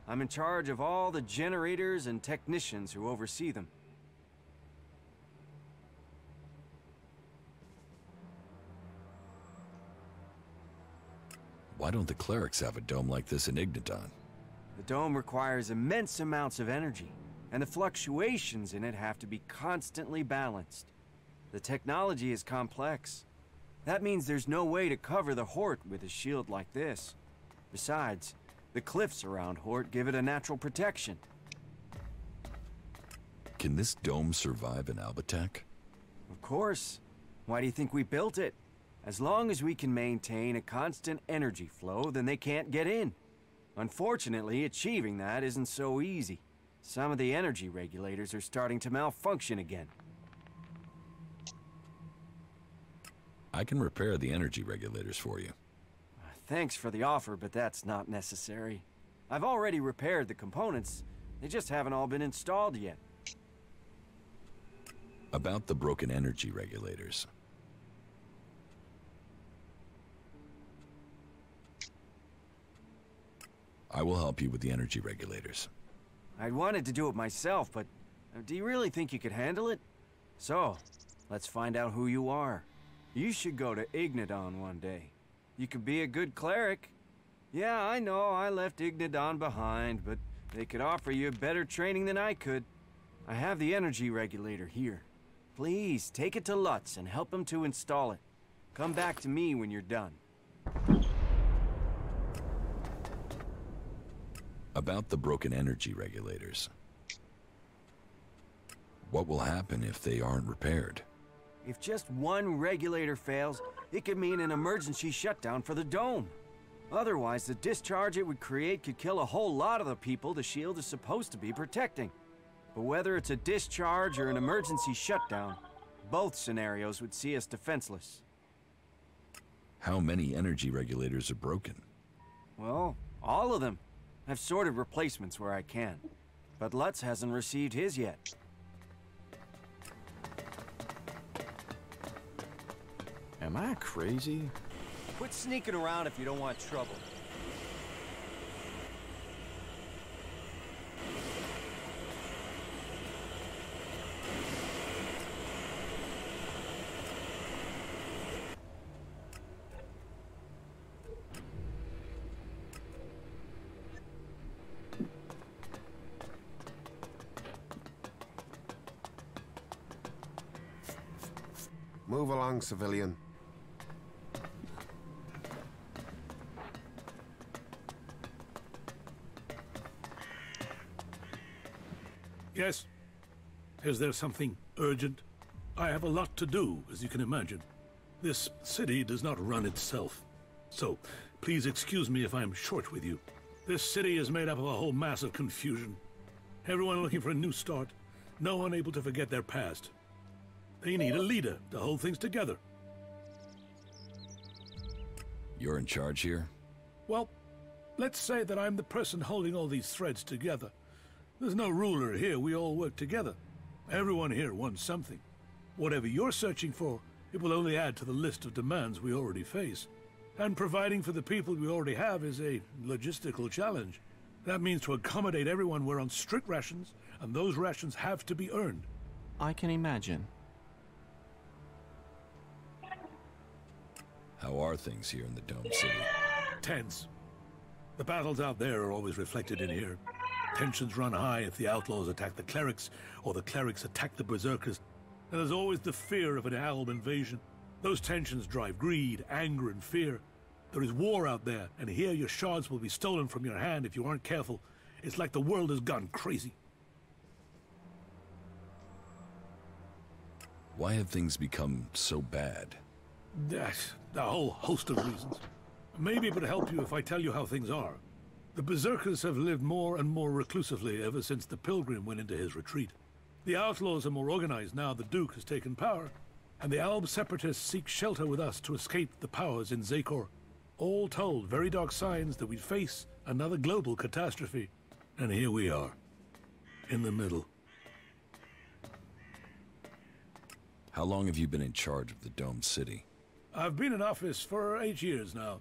I'm in charge of all the generators and technicians who oversee them. Why don't the clerics have a dome like this in Ignadon? The dome requires immense amounts of energy, and the fluctuations in it have to be constantly balanced. The technology is complex. That means there's no way to cover the Hort with a shield like this. Besides, the cliffs around Hort give it a natural protection. Can this dome survive an alb attack? Of course. Why do you think we built it? As long as we can maintain a constant energy flow, then they can't get in. Unfortunately, achieving that isn't so easy. Some of the energy regulators are starting to malfunction again. I can repair the energy regulators for you. Thanks for the offer, but that's not necessary. I've already repaired the components. They just haven't all been installed yet. About the broken energy regulators. I will help you with the energy regulators. I'd wanted to do it myself, but do you really think you could handle it? So, let's find out who you are. You should go to Ignadon one day. You could be a good cleric. Yeah, I know, I left Ignadon behind, but they could offer you better training than I could. I have the energy regulator here. Please, take it to Lutz and help him to install it. Come back to me when you're done. About the broken energy regulators. What will happen if they aren't repaired? If just one regulator fails, it could mean an emergency shutdown for the dome. Otherwise, the discharge it would create could kill a whole lot of the people the shield is supposed to be protecting. But whether it's a discharge or an emergency shutdown, both scenarios would see us defenseless. How many energy regulators are broken? Well, all of them. I've sorted replacements where I can, but Lutz hasn't received his yet. Am I crazy? Quit sneaking around if you don't want trouble. Move along, civilian. Yes? Is there something urgent? I have a lot to do, as you can imagine. This city does not run itself. So, please excuse me if I'm short with you. This city is made up of a whole mass of confusion. Everyone looking for a new start. No one able to forget their past. They need a leader to hold things together. You're in charge here? Well, let's say that I'm the person holding all these threads together. There's no ruler here, we all work together. Everyone here wants something. Whatever you're searching for, it will only add to the list of demands we already face. And providing for the people we already have is a logistical challenge. That means to accommodate everyone we're on strict rations, and those rations have to be earned. I can imagine. How are things here in the Dome City? Tense. The battles out there are always reflected in here. Tensions run high if the outlaws attack the clerics, or the clerics attack the berserkers. And there's always the fear of an alb invasion. Those tensions drive greed, anger, and fear. There is war out there, and here your shards will be stolen from your hand if you aren't careful. It's like the world has gone crazy. Why have things become so bad? That's a whole host of reasons. Maybe it would help you if I tell you how things are. The Berserkers have lived more and more reclusively ever since the Pilgrim went into his retreat. The outlaws are more organized now the Duke has taken power, and the Alb separatists seek shelter with us to escape the powers in Zakor. All told, very dark signs that we'd face another global catastrophe. And here we are, in the middle. How long have you been in charge of the Domed City? I've been in office for 8 years now,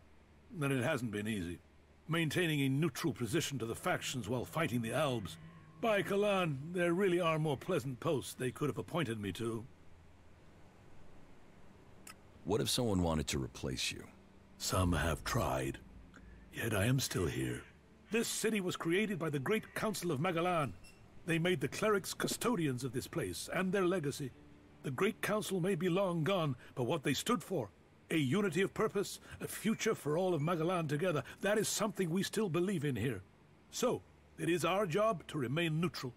and it hasn't been easy. Maintaining a neutral position to the factions while fighting the Albs. By Kalan, there really are more pleasant posts they could have appointed me to. What if someone wanted to replace you? Some have tried. Yet I am still here. This city was created by the Great Council of Magalan. They made the clerics custodians of this place and their legacy. The Great Council may be long gone, but what they stood for, a unity of purpose, a future for all of Magalan together, that is something we still believe in here. So, it is our job to remain neutral.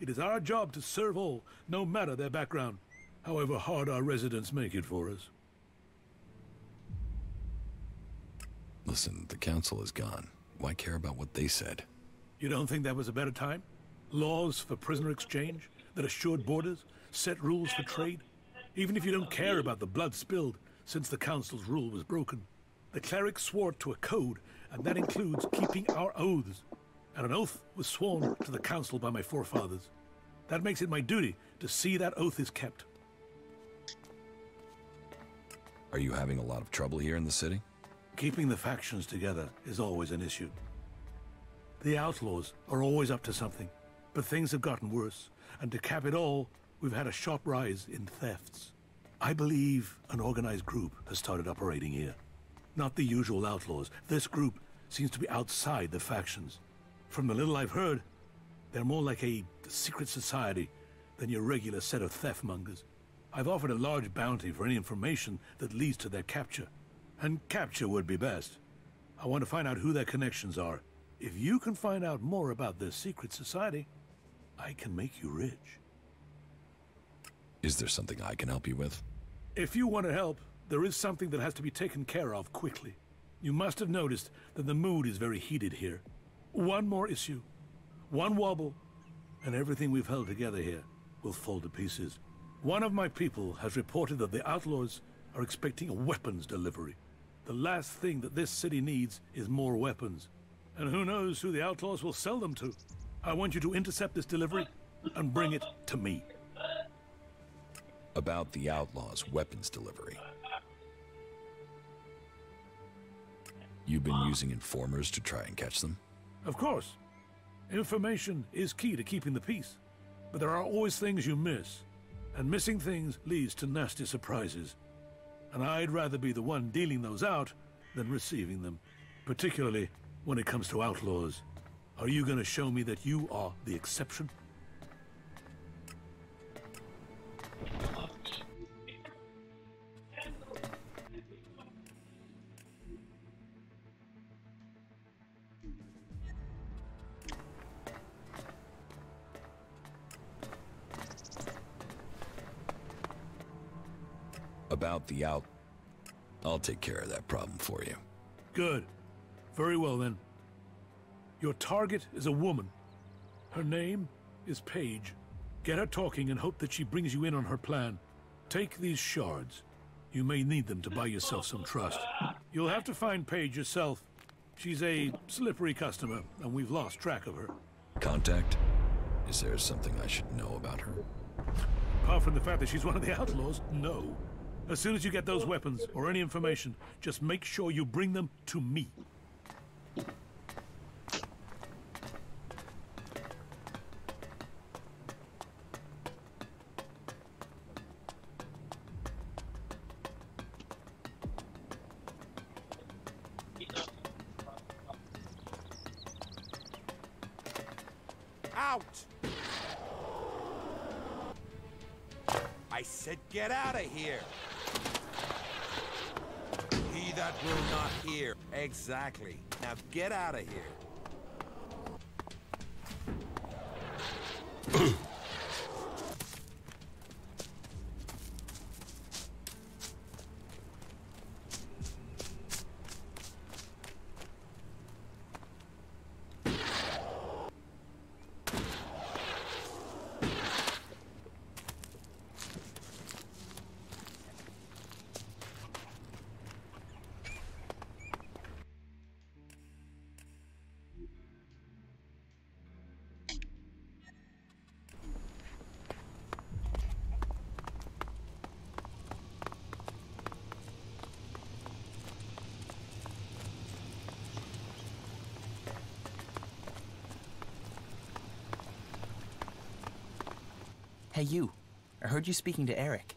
It is our job to serve all, no matter their background, however hard our residents make it for us. Listen, the council is gone. Why care about what they said? You don't think that was a better time? Laws for prisoner exchange that assured borders, set rules for trade. Even if you don't care about the blood spilled since the council's rule was broken, the clerics swore to a code, and that includes keeping our oaths. And an oath was sworn to the council by my forefathers. That makes it my duty to see that oath is kept. Are you having a lot of trouble here in the city? Keeping the factions together is always an issue. The outlaws are always up to something, but things have gotten worse, and to cap it all, we've had a sharp rise in thefts. I believe an organized group has started operating here. Not the usual outlaws. This group seems to be outside the factions. From the little I've heard, they're more like a secret society than your regular set of theft mongers. I've offered a large bounty for any information that leads to their capture. And capture would be best. I want to find out who their connections are. If you can find out more about this secret society, I can make you rich. Is there something I can help you with? If you want to help, there is something that has to be taken care of quickly. You must have noticed that the mood is very heated here. One more issue, one wobble, and everything we've held together here will fall to pieces. One of my people has reported that the outlaws are expecting a weapons delivery. The last thing that this city needs is more weapons. And who knows who the outlaws will sell them to. I want you to intercept this delivery and bring it to me. About the outlaws' weapons delivery. You've been using informers to try and catch them? Of course. Information is key to keeping the peace. But there are always things you miss. And missing things leads to nasty surprises. And I'd rather be the one dealing those out than receiving them. Particularly when it comes to outlaws. Are you going to show me that you are the exception? About the out... I'll take care of that problem for you. Good. Very well, then. Your target is a woman. Her name is Paige. Get her talking and hope that she brings you in on her plan. Take these shards. You may need them to buy yourself some trust. You'll have to find Paige yourself. She's a slippery customer, and we've lost track of her. Contact? Is there something I should know about her? Apart from the fact that she's one of the outlaws, no. As soon as you get those weapons, or any information, just make sure you bring them to me. Out! I said get out of here! He that will not hear. Exactly. Now get out of here. Hey, you. I heard you speaking to Eric.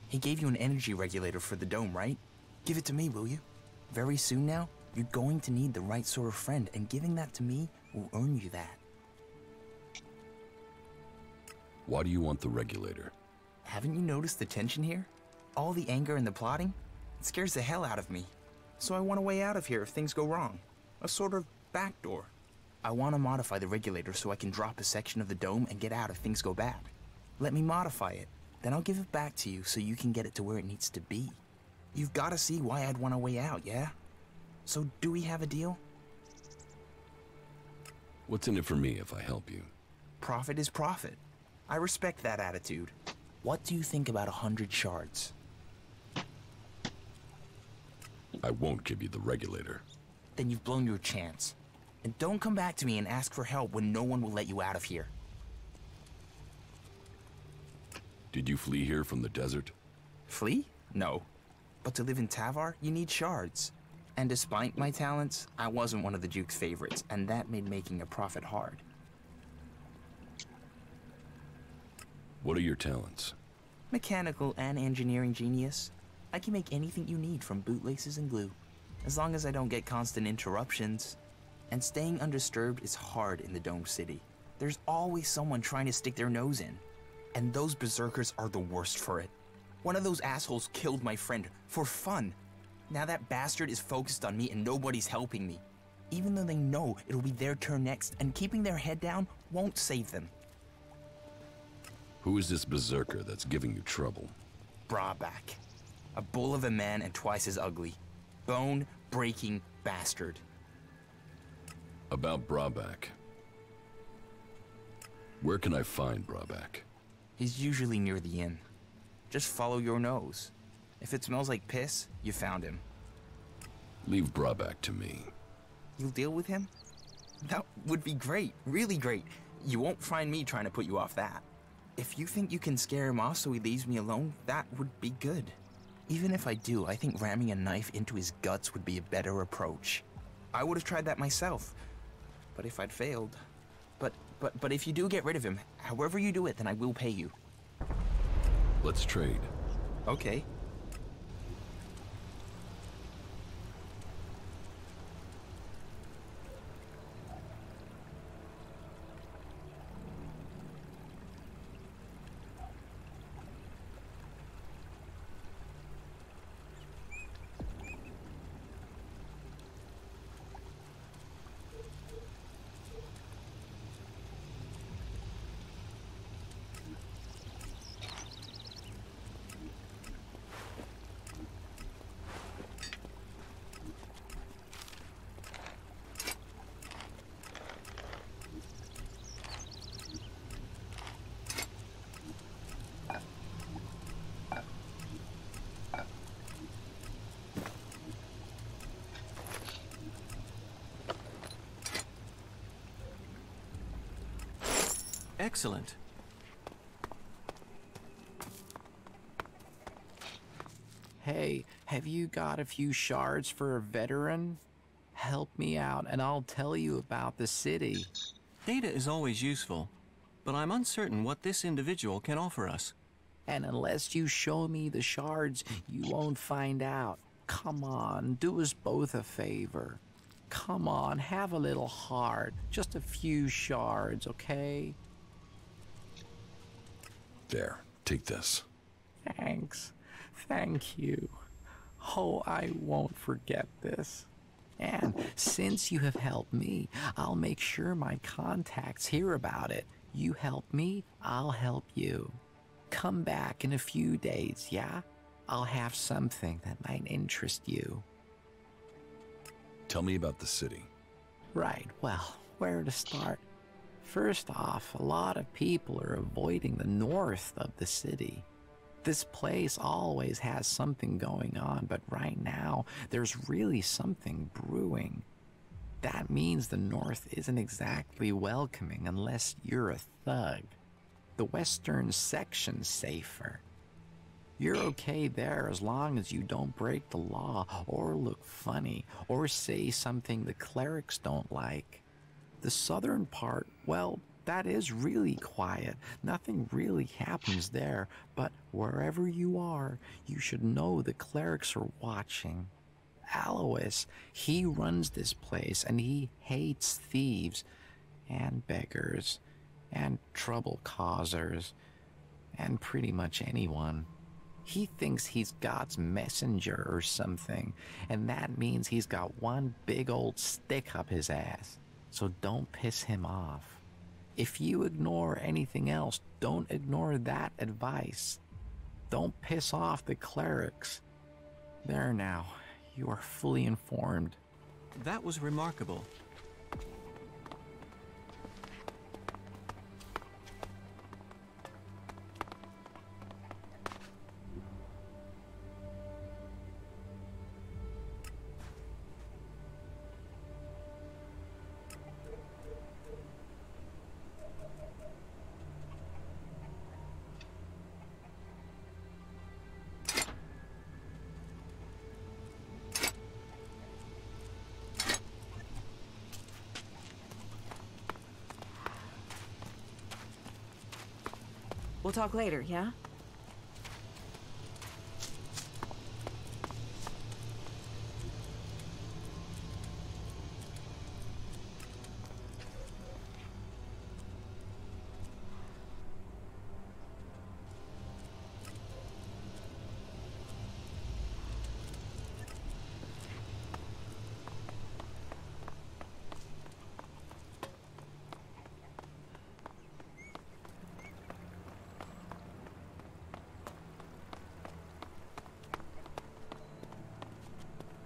He gave you an energy regulator for the dome, right? Give it to me, will you? Very soon now, you're going to need the right sort of friend, and giving that to me will earn you that. Why do you want the regulator? Haven't you noticed the tension here? All the anger and the plotting? It scares the hell out of me. So I want a way out of here if things go wrong. A sort of backdoor. I want to modify the regulator so I can drop a section of the dome and get out if things go bad. Let me modify it. Then I'll give it back to you so you can get it to where it needs to be. You've got to see why I'd want a way out, yeah? So do we have a deal? What's in it for me if I help you? Profit is profit. I respect that attitude. What do you think about 100 shards? I won't give you the regulator. Then you've blown your chance. And don't come back to me and ask for help when no one will let you out of here. Did you flee here from the desert? Flee? No. But to live in Tavar, you need shards. And despite my talents, I wasn't one of the Duke's favorites, and that made making a profit hard. What are your talents? Mechanical and engineering genius. I can make anything you need from bootlaces and glue, as long as I don't get constant interruptions. And staying undisturbed is hard in the Dome City. There's always someone trying to stick their nose in. And those berserkers are the worst for it. One of those assholes killed my friend for fun. Now that bastard is focused on me and nobody's helping me. Even though they know it'll be their turn next, and keeping their head down won't save them. Who is this berserker that's giving you trouble? Braback. A bull of a man and twice as ugly. Bone-breaking bastard. About Braback. Where can I find Braback? He's usually near the inn. Just follow your nose. If it smells like piss, you found him. Leave Braback to me. You'll deal with him? That would be great, really great. You won't find me trying to put you off that. If you think you can scare him off so he leaves me alone, that would be good. Even if I do, I think ramming a knife into his guts would be a better approach. I would have tried that myself. But if I'd failed... But if you do get rid of him, however you do it, then I will pay you. Let's trade. Okay. Excellent. Hey, have you got a few shards for a veteran? Help me out and I'll tell you about the city. Data is always useful, but I'm uncertain what this individual can offer us. And unless you show me the shards, you won't find out. Come on, do us both a favor. Come on, have a little heart. Just a few shards, okay? There, take this. Thanks. Thank you. Oh, I won't forget this. And since you have helped me, I'll make sure my contacts hear about it. You help me, I'll help you. Come back in a few days, yeah? I'll have something that might interest you. Tell me about the city. Right, well, where to start? First off, a lot of people are avoiding the north of the city. This place always has something going on, but right now, there's really something brewing. That means the north isn't exactly welcoming unless you're a thug. The western section's safer. You're okay there as long as you don't break the law or look funny or say something the clerics don't like. The southern part, well, That is really quiet. Nothing really happens there, but wherever you are, you should know the clerics are watching. Alois, he runs this place, and he hates thieves and beggars and trouble causers and pretty much anyone. He thinks he's God's messenger or something, and that means he's got one big old stick up his ass. So don't piss him off. If you ignore anything else, don't ignore that advice. Don't piss off the clerics. There now, you are fully informed. That was remarkable. We'll talk later, yeah?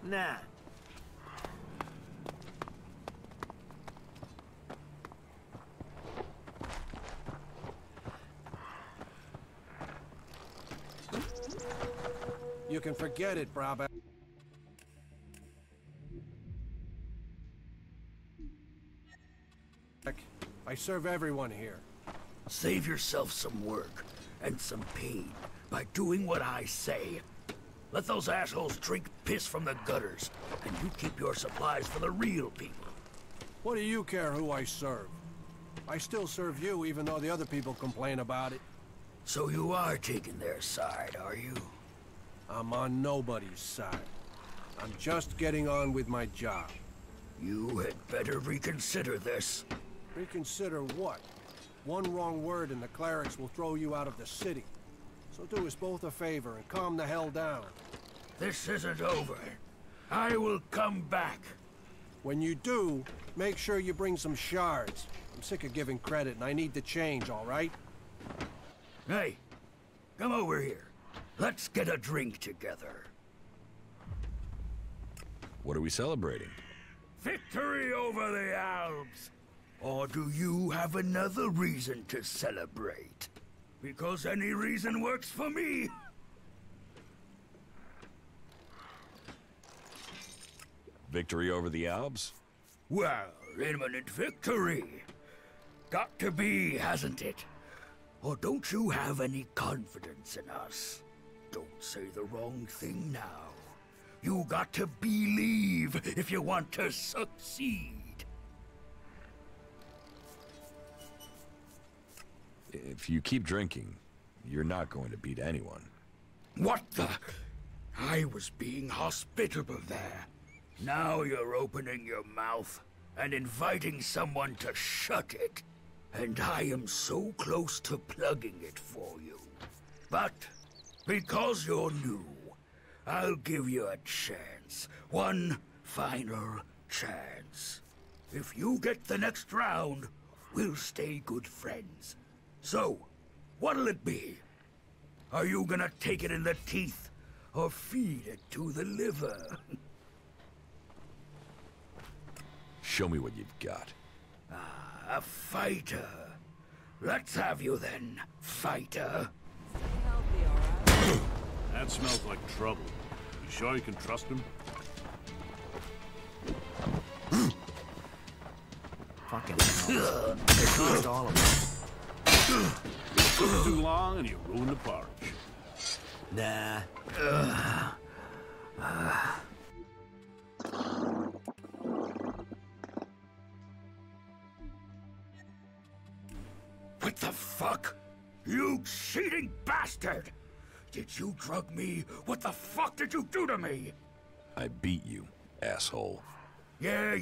Nah. You can forget it, Brabant. I serve everyone here. Save yourself some work and some pain by doing what I say. Let those assholes drink piss from the gutters, and you keep your supplies for the real people. What do you care who I serve? I still serve you, even though the other people complain about it. So you are taking their side, are you? I'm on nobody's side. I'm just getting on with my job. You had better reconsider this. Reconsider what? One wrong word and the clerics will throw you out of the city. So do us both a favor and calm the hell down. This isn't over. I will come back. When you do, make sure you bring some shards. I'm sick of giving credit and I need the change, all right? Hey, come over here. Let's get a drink together. What are we celebrating? Victory over the Alps! Or do you have another reason to celebrate? Because any reason works for me. Victory over the Alps? Well, imminent victory. Got to be, hasn't it? Or don't you have any confidence in us? Don't say the wrong thing now. You got to believe if you want to succeed. If you keep drinking, you're not going to beat anyone. What the? I was being hospitable there. Now you're opening your mouth and inviting someone to shut it. And I am so close to plugging it for you. But because you're new, I'll give you a chance. One final chance. If you get the next round, we'll stay good friends. So, what'll it be? Are you gonna take it in the teeth, or feed it to the liver? Show me what you've got. Ah, a fighter. Let's have you then, fighter. That smells like trouble. You sure you can trust him? Fucking hell. They trust all of them. Took too long and you ruined the porridge. Nah. What the fuck? You cheating bastard! Did you drug me? What the fuck did you do to me? I beat you, asshole. Yeah,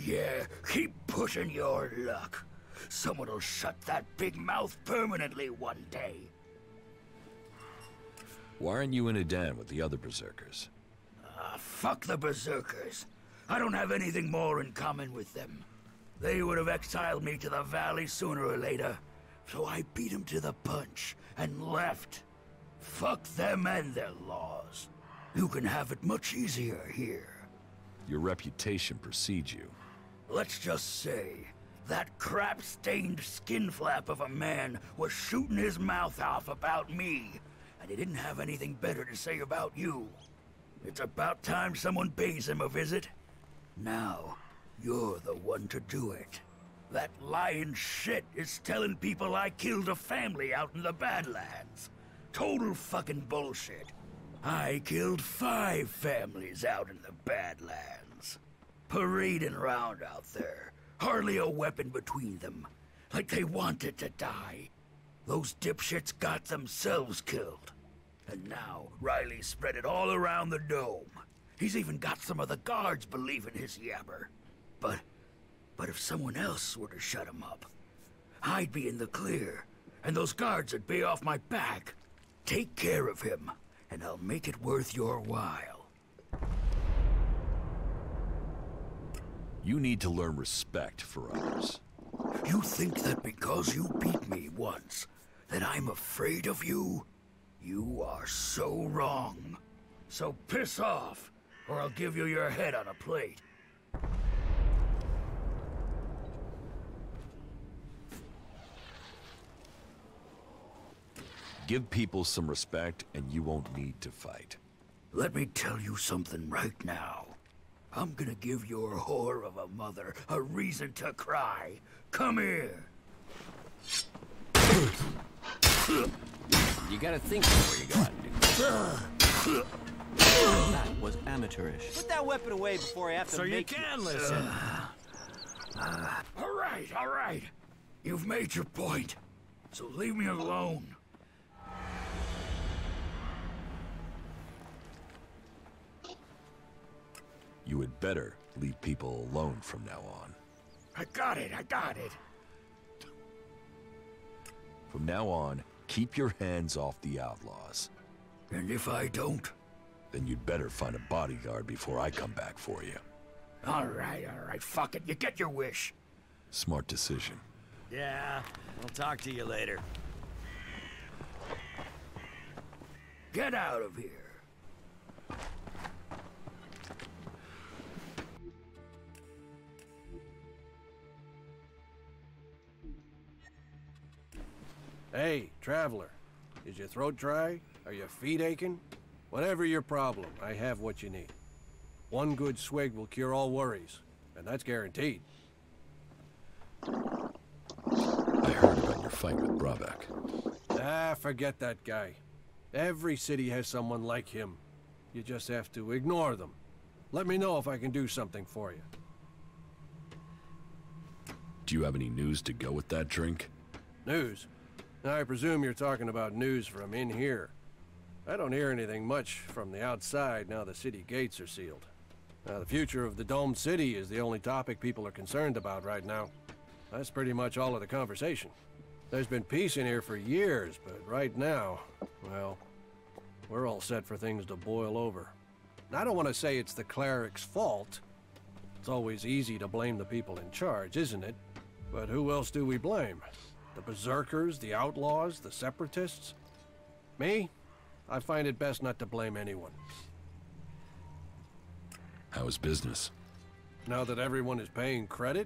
keep pushing your luck. Someone will shut that big mouth permanently one day. Why aren't you in a den with the other berserkers? Fuck the berserkers. I don't have anything more in common with them. They would have exiled me to the valley sooner or later, so I beat them to the punch and left. Fuck them and their laws. You can have it much easier here. Your reputation precedes you. Let's just say, that crap-stained skinflap of a man was shooting his mouth off about me, and he didn't have anything better to say about you. It's about time someone pays him a visit. Now, you're the one to do it. That lying shit is telling people I killed a family out in the Badlands. Total fucking bullshit. I killed 5 families out in the Badlands. Parading around out there. Hardly a weapon between them. Like they wanted to die. Those dipshits got themselves killed. And now, Riley spread it all around the dome. He's even got some of the guards believing his yabber. But if someone else were to shut him up, I'd be in the clear, and those guards would be off my back. Take care of him, and I'll make it worth your while. You need to learn respect for others. You think that because you beat me once, that I'm afraid of you? You are so wrong. So piss off, or I'll give you your head on a plate. Give people some respect, and you won't need to fight. Let me tell you something right now. I'm gonna give your whore of a mother a reason to cry. Come here. You gotta think before you go out and do that. That was amateurish. Put that weapon away before I have to so make you can listen. All right. You've made your point. So leave me alone. You had better leave people alone from now on. I got it. From now on, keep your hands off the outlaws. And if I don't? Then you'd better find a bodyguard before I come back for you. All right. Fuck it. You get your wish. Smart decision. Yeah, I'll talk to you later. Get out of here. Hey, traveler. Is your throat dry? Are your feet aching? Whatever your problem, I have what you need. One good swig will cure all worries, and that's guaranteed. I heard about your fight with Brabeck. Forget that guy. Every city has someone like him. You just have to ignore them. Let me know if I can do something for you. Do you have any news to go with that drink? News? I presume you're talking about news from in here. I don't hear anything much from the outside now the city gates are sealed. The future of the domed city is the only topic people are concerned about right now. That's pretty much all of the conversation. There's been peace in here for years, but right now, well, we're all set for things to boil over. I don't want to say it's the cleric's fault. It's always easy to blame the people in charge, isn't it? But who else do we blame? The berserkers, the outlaws, the separatists? Me? I find it best not to blame anyone. How is business? Now that everyone is paying credit?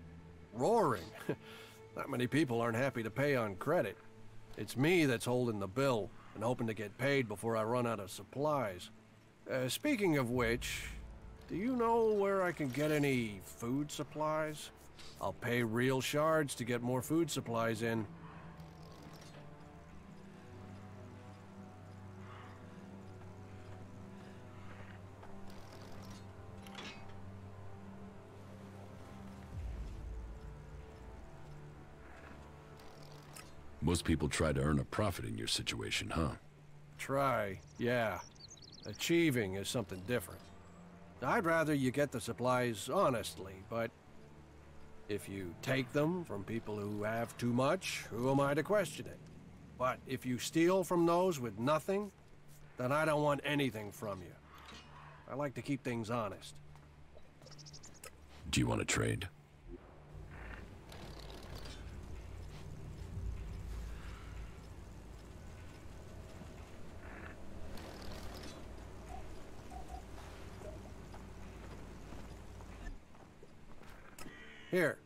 Roaring. Not many people aren't happy to pay on credit. It's me that's holding the bill and hoping to get paid before I run out of supplies. Speaking of which, do you know where I can get any food supplies? I'll pay real shards to get more food supplies in. Most people try to earn a profit in your situation, huh? Try, yeah. Achieving is something different. I'd rather you get the supplies honestly, but if you take them from people who have too much, who am I to question it? But if you steal from those with nothing, then I don't want anything from you. I like to keep things honest. Do you want to trade? Here,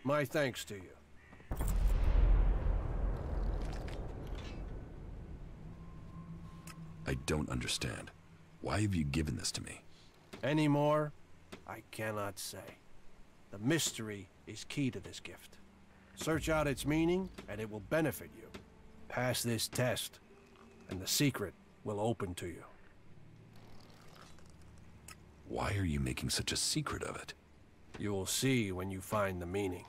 my thanks to you. I don't understand. Why have you given this to me? Any more? I cannot say. The mystery is key to this gift. Search out its meaning, and it will benefit you. Pass this test, and the secret will open to you. Why are you making such a secret of it? You will see when you find the meaning.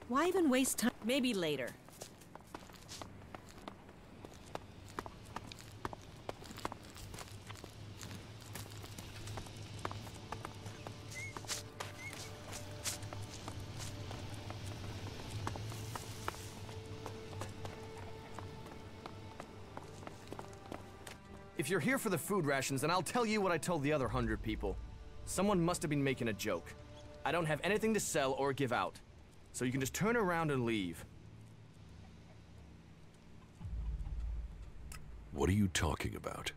Why even waste time? Maybe later. If you're here for the food rations, then I'll tell you what I told the other 100 people. Someone must have been making a joke. I don't have anything to sell or give out, so you can just turn around and leave. What are you talking about?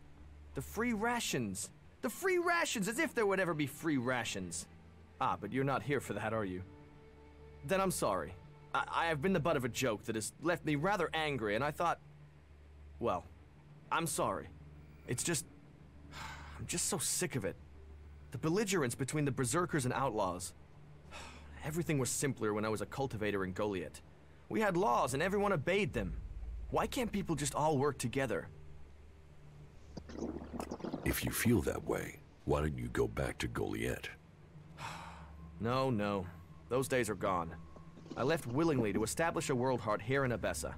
The free rations. The free rations, as if there would ever be free rations. Ah, but you're not here for that, are you? Then I'm sorry. I have been the butt of a joke that has left me rather angry, and I thought... Well, I'm sorry. It's just... I'm just so sick of it. The belligerence between the berserkers and outlaws. Everything was simpler when I was a cultivator in Goliath. We had laws and everyone obeyed them. Why can't people just all work together? If you feel that way, why don't you go back to Goliath? No. Those days are gone. I left willingly to establish a world heart here in Abessa.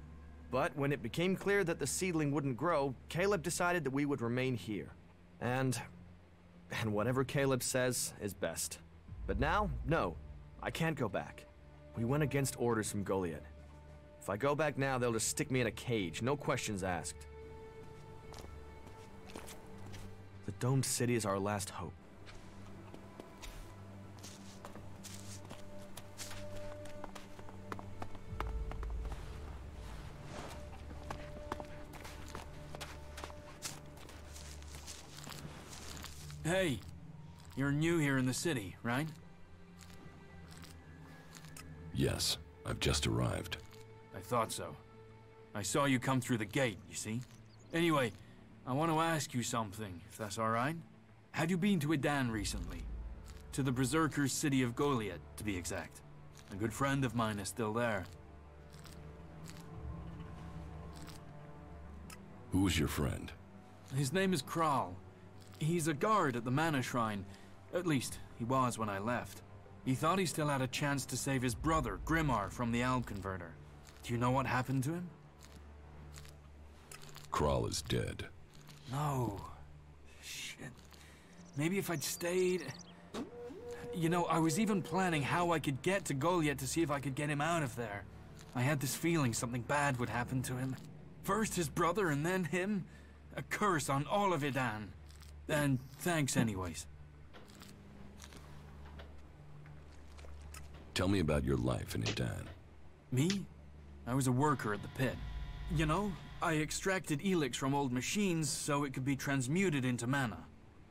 But when it became clear that the seedling wouldn't grow, Caleb decided that we would remain here. And whatever Caleb says is best. But now, no. I can't go back. We went against orders from Goliath. If I go back now, they'll just stick me in a cage, no questions asked. The domed city is our last hope. Hey, you're new here in the city, right? Yes, I've just arrived. I thought so. I saw you come through the gate, you see? Anyway, I want to ask you something, if that's alright. Have you been to Edan recently? To the Berserker's city of Goliath, to be exact. A good friend of mine is still there. Who's your friend? His name is Kral. He's a guard at the Mana Shrine. At least, he was when I left. He thought he still had a chance to save his brother, Grimar, from the Alb Converter. Do you know what happened to him? Kral is dead. No. Shit. Maybe if I'd stayed... You know, I was even planning how I could get to Goliath to see if I could get him out of there. I had this feeling something bad would happen to him. First his brother and then him. A curse on all of Edan. And thanks anyways. Tell me about your life in Edan. Me? I was a worker at the pit. You know, I extracted ELEX from old machines so it could be transmuted into mana.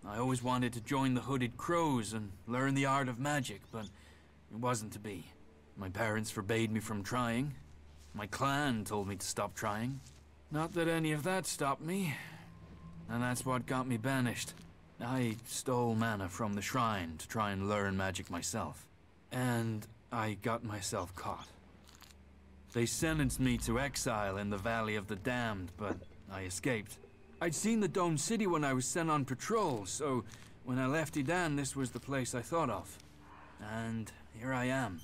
I always wanted to join the Hooded Crows and learn the art of magic, but it wasn't to be. My parents forbade me from trying. My clan told me to stop trying. Not that any of that stopped me. And that's what got me banished. I stole mana from the shrine to try and learn magic myself. And I got myself caught. They sentenced me to exile in the Valley of the Damned, but I escaped. I'd seen the Dome City when I was sent on patrol, so when I left Edan, this was the place I thought of. And here I am.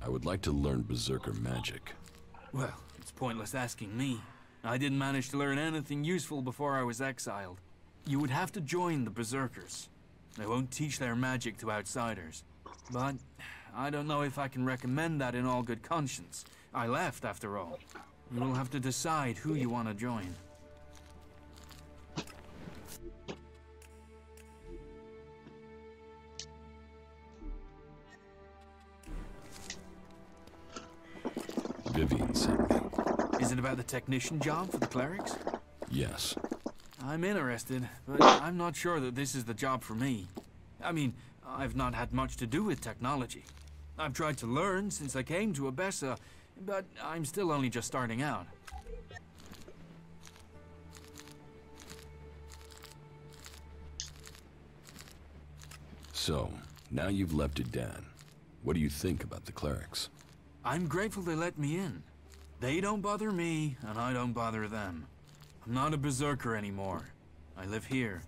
I would like to learn Berserker magic. Well, it's pointless asking me. I didn't manage to learn anything useful before I was exiled. You would have to join the Berserkers. They won't teach their magic to outsiders. But I don't know if I can recommend that in all good conscience. I left, after all. You will have to decide who you want to join. Vivian sent me. Is it about the technician job for the clerics? Yes. I'm interested, but I'm not sure that this is the job for me. I mean, I've not had much to do with technology. I've tried to learn since I came to Abessa, but I'm still only just starting out. So, now you've left Edan. What do you think about the clerics? I'm grateful they let me in. They don't bother me, and I don't bother them. I'm not a berserker anymore. I live here.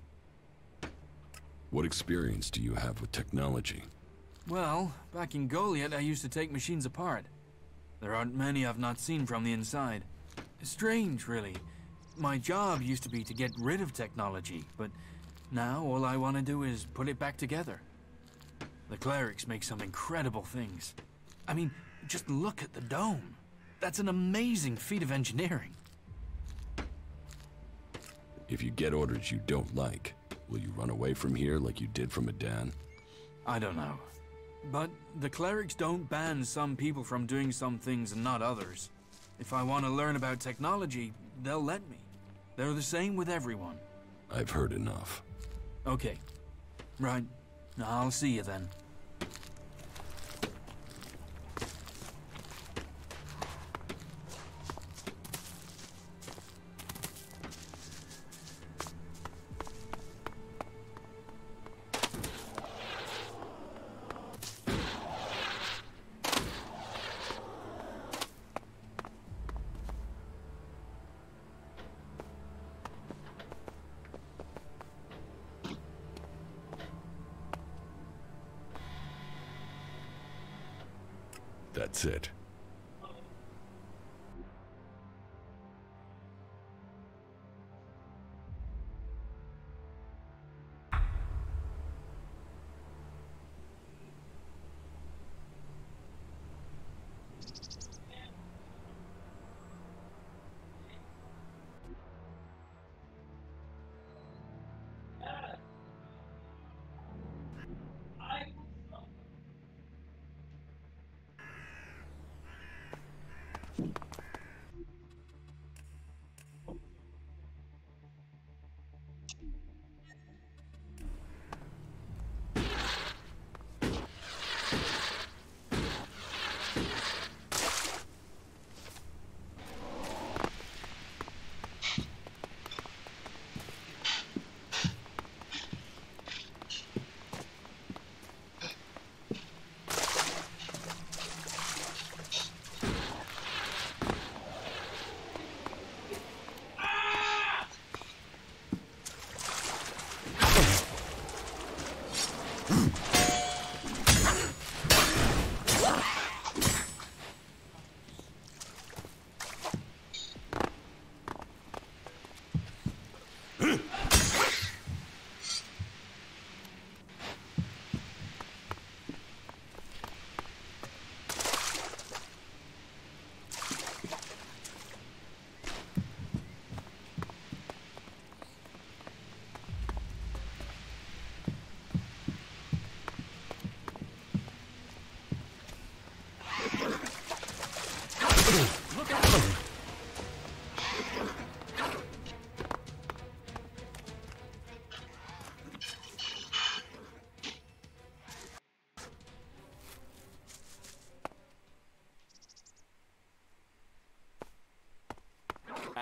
What experience do you have with technology? Well, back in Goliath, I used to take machines apart. There aren't many I've not seen from the inside. Strange, really. My job used to be to get rid of technology, but now all I want to do is put it back together. The clerics make some incredible things. I mean, just look at the dome. That's an amazing feat of engineering. If you get orders you don't like, will you run away from here like you did from Edan? I don't know. But the clerics don't ban some people from doing some things and not others. If I want to learn about technology, they'll let me. They're the same with everyone. I've heard enough. Okay. Right. I'll see you then. That's it.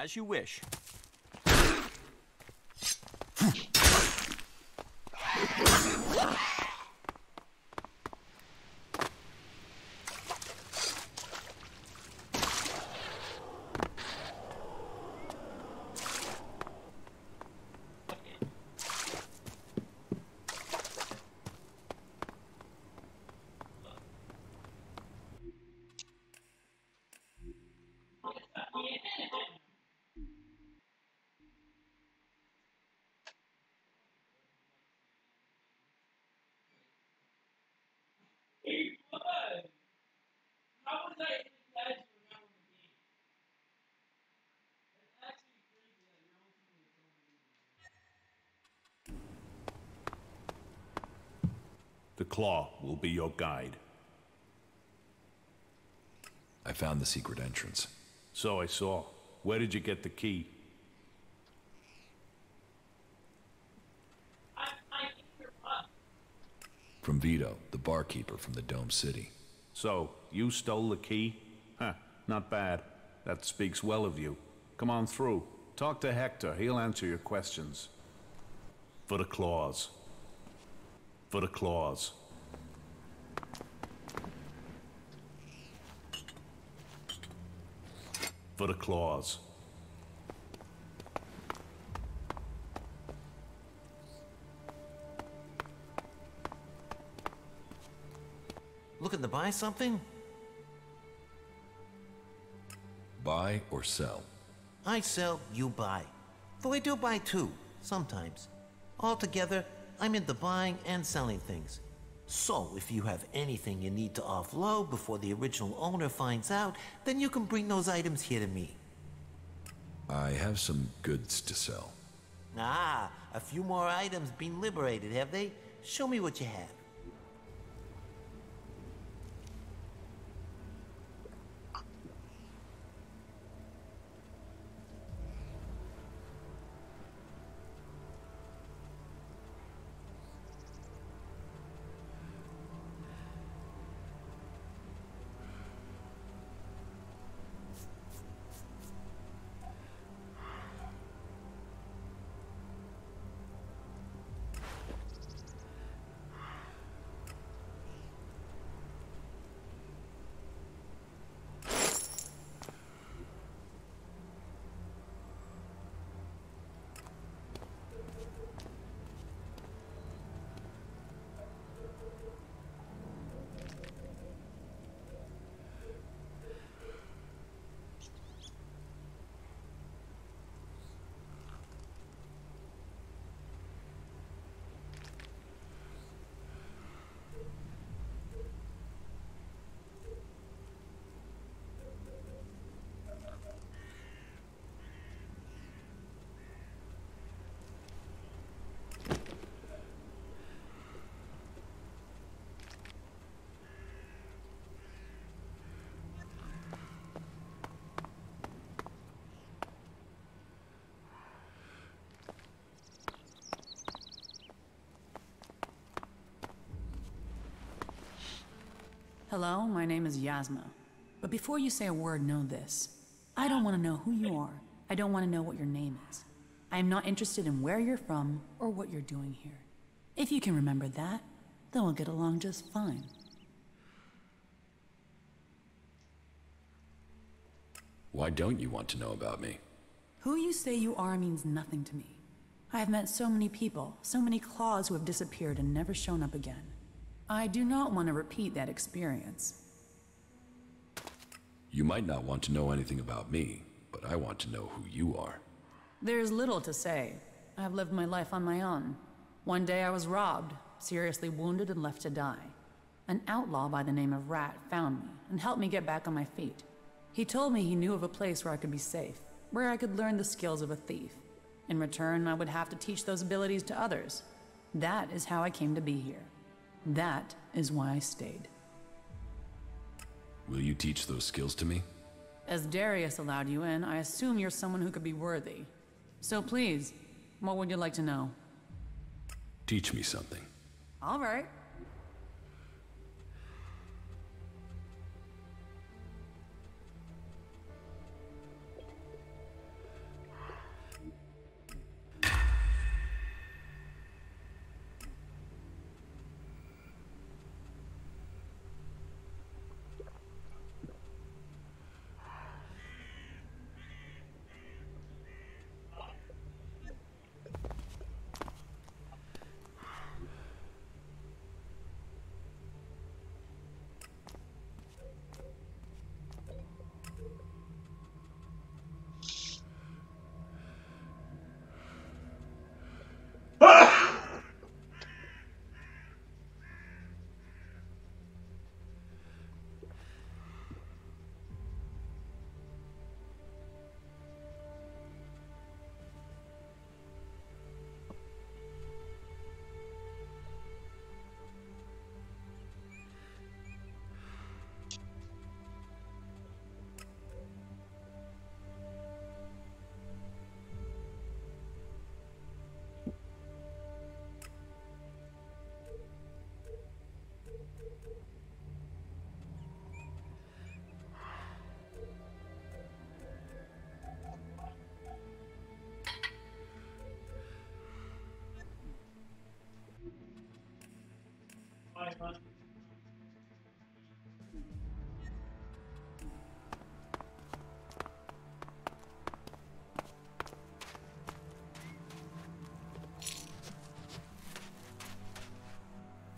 As you wish. The Claw will be your guide. I found the secret entrance. So I saw. Where did you get the key? From Vito, the barkeeper from the Dome City. So, you stole the key? Huh, not bad. That speaks well of you. Come on through. Talk to Hector. He'll answer your questions. For the claws. For the claws. For the claws. Looking to buy something? Buy or sell? I sell, you buy. Though I do buy too, sometimes. Altogether, I'm into buying and selling things. So, if you have anything you need to offload before the original owner finds out, then you can bring those items here to me. I have some goods to sell. Ah, a few more items been liberated, have they? Show me what you have. Hello, my name is Yasma. But before you say a word, know this. I don't want to know who you are. I don't want to know what your name is. I am not interested in where you're from or what you're doing here. If you can remember that, then we'll get along just fine. Why don't you want to know about me? Who you say you are means nothing to me. I have met so many people, so many claws who have disappeared and never shown up again. I do not want to repeat that experience. You might not want to know anything about me, but I want to know who you are. There's little to say. I've lived my life on my own. One day I was robbed, seriously wounded and left to die. An outlaw by the name of Rat found me and helped me get back on my feet. He told me he knew of a place where I could be safe, where I could learn the skills of a thief. In return, I would have to teach those abilities to others. That is how I came to be here. That is why I stayed. Will you teach those skills to me? As Darius allowed you in, I assume you're someone who could be worthy. So please, what would you like to know? Teach me something. All right.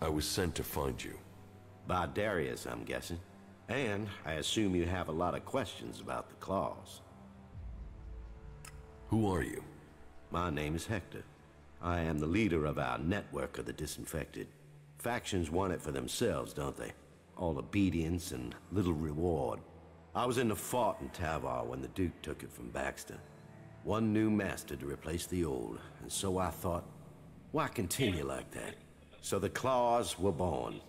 I was sent to find you. By Darius, I'm guessing. And I assume you have a lot of questions about the claws. Who are you? My name is Hector. I am the leader of our network of the disinfected. Factions want it for themselves, don't they? All obedience and little reward. I was in the fort in Tavar when the Duke took it from Baxter. One new master to replace the old, and so I thought, why continue like that? So the Claws were born.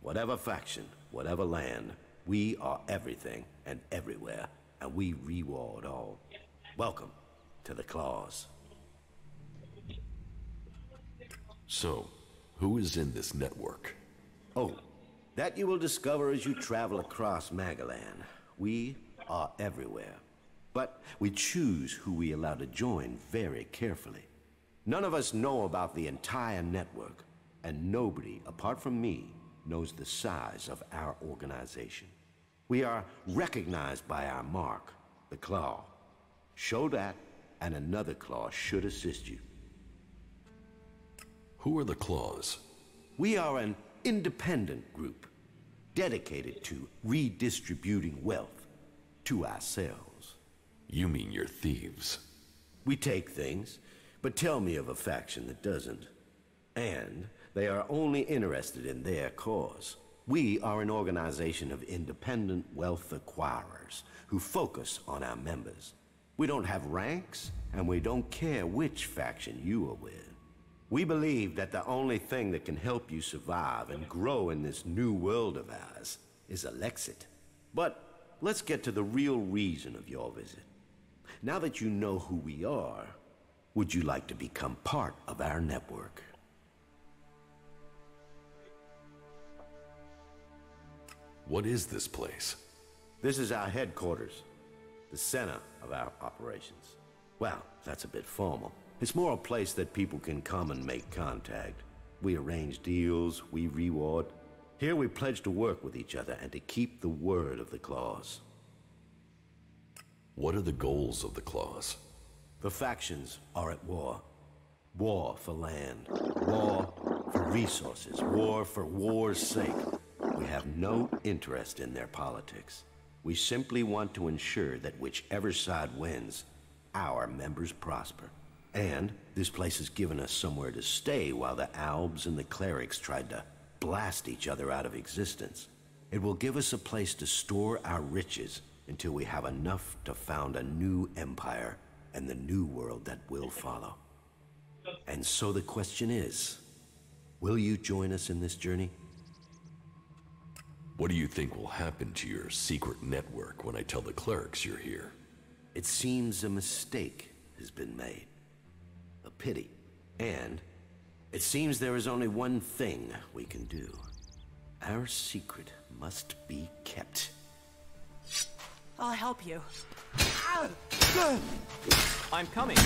Whatever faction, whatever land, we are everything and everywhere, and we reward all. Welcome to the Claws. So, who is in this network? Oh, that you will discover as you travel across Magaland. We are everywhere. But we choose who we allow to join very carefully. None of us know about the entire network, and nobody, apart from me, knows the size of our organization. We are recognized by our mark, the Claw. Show that, and another Claw should assist you. Who are the Claws? We are an independent group, dedicated to redistributing wealth to ourselves. You mean you're thieves? We take things, but tell me of a faction that doesn't. And they are only interested in their cause. We are an organization of independent wealth acquirers who focus on our members. We don't have ranks, and we don't care which faction you are with. We believe that the only thing that can help you survive and grow in this new world of ours is ELEX. But let's get to the real reason of your visit. Now that you know who we are, would you like to become part of our network? What is this place? This is our headquarters, the center of our operations. Well, that's a bit formal. It's more a place that people can come and make contact. We arrange deals, we reward. Here we pledge to work with each other and to keep the word of the Claws. What are the goals of the Claws? The factions are at war. War for land. War for resources. War for war's sake. We have no interest in their politics. We simply want to ensure that whichever side wins, our members prosper. And this place has given us somewhere to stay while the Albs and the clerics tried to blast each other out of existence. It will give us a place to store our riches until we have enough to found a new empire and the new world that will follow. And so the question is, will you join us in this journey? What do you think will happen to your secret network when I tell the clerics you're here? It seems a mistake has been made. A pity. And it seems there is only one thing we can do. Our secret must be kept. I'll help you. I'm coming.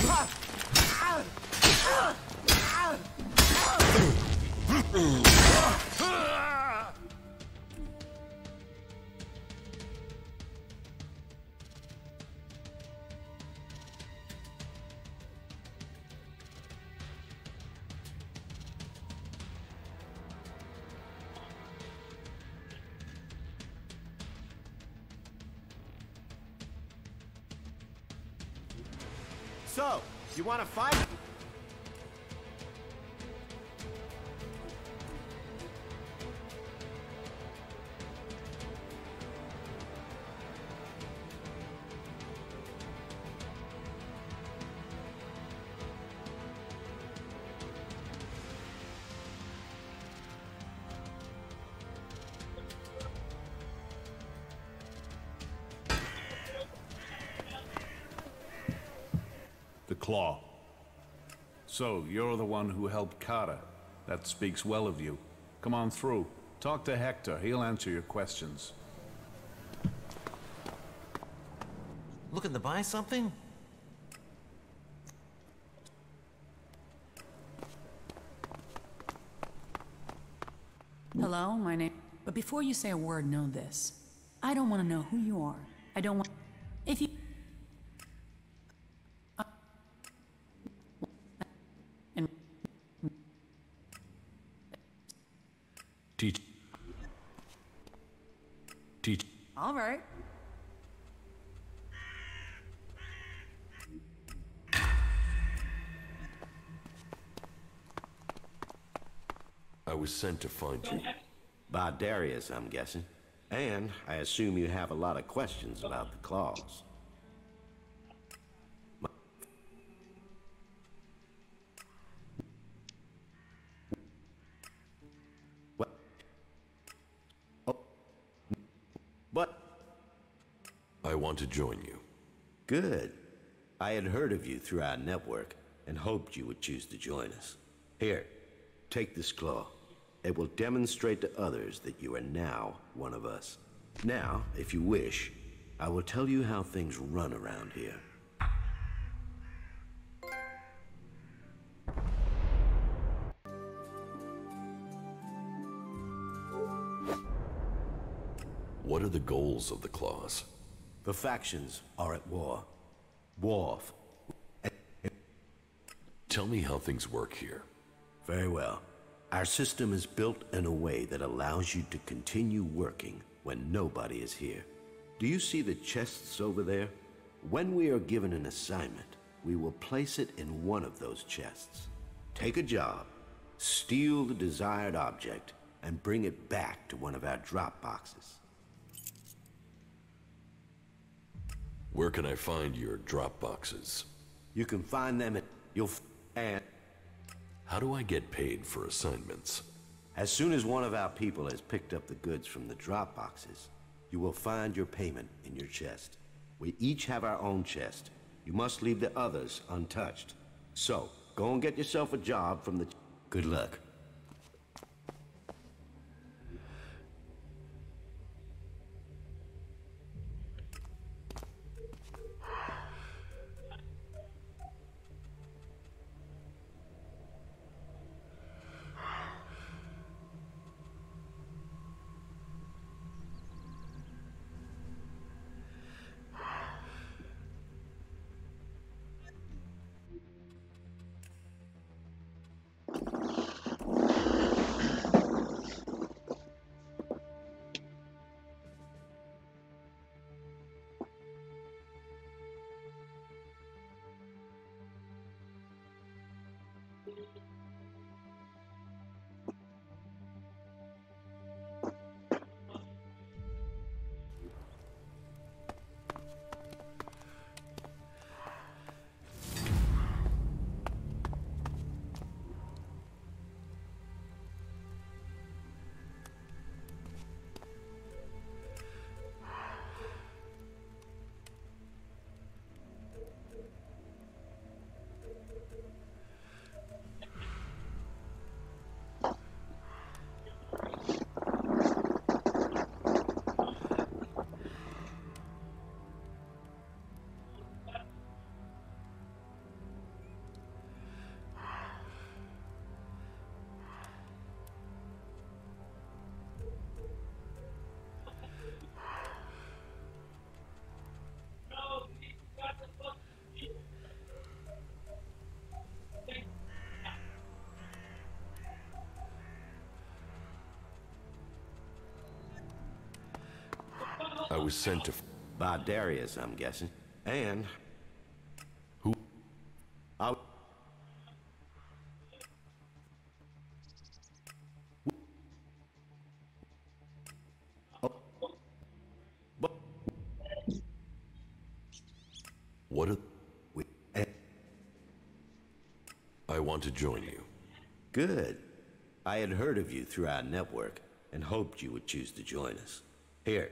So, you want to fight? The Claw. So, you're the one who helped Carter. That speaks well of you. Come on through. Talk to Hector. He'll answer your questions. Looking to buy something? Hello, my name. But before you say a word, know this. I don't want to know who you are. I don't want. If you. All right. I was sent to find you. By Darius, I'm guessing. And I assume you have a lot of questions about the claws. But I want to join you. Good. I had heard of you through our network and hoped you would choose to join us. Here, take this claw. It will demonstrate to others that you are now one of us. Now, if you wish, I will tell you how things run around here. What are the goals of the claws? The factions are at war. War. Tell me how things work here. Very well. Our system is built in a way that allows you to continue working when nobody is here. Do you see the chests over there? When we are given an assignment, we will place it in one of those chests. Take a job, steal the desired object, and bring it back to one of our drop boxes. Where can I find your drop boxes? You can find them at and how do I get paid for assignments? As soon as one of our people has picked up the goods from the drop boxes, you will find your payment in your chest. We each have our own chest. You must leave the others untouched. So, go and get yourself a job from the... Good luck. I was sent to... By Darius, I'm guessing. And... Who? Out. What are... I want to join you. Good. I had heard of you through our network and hoped you would choose to join us. Here,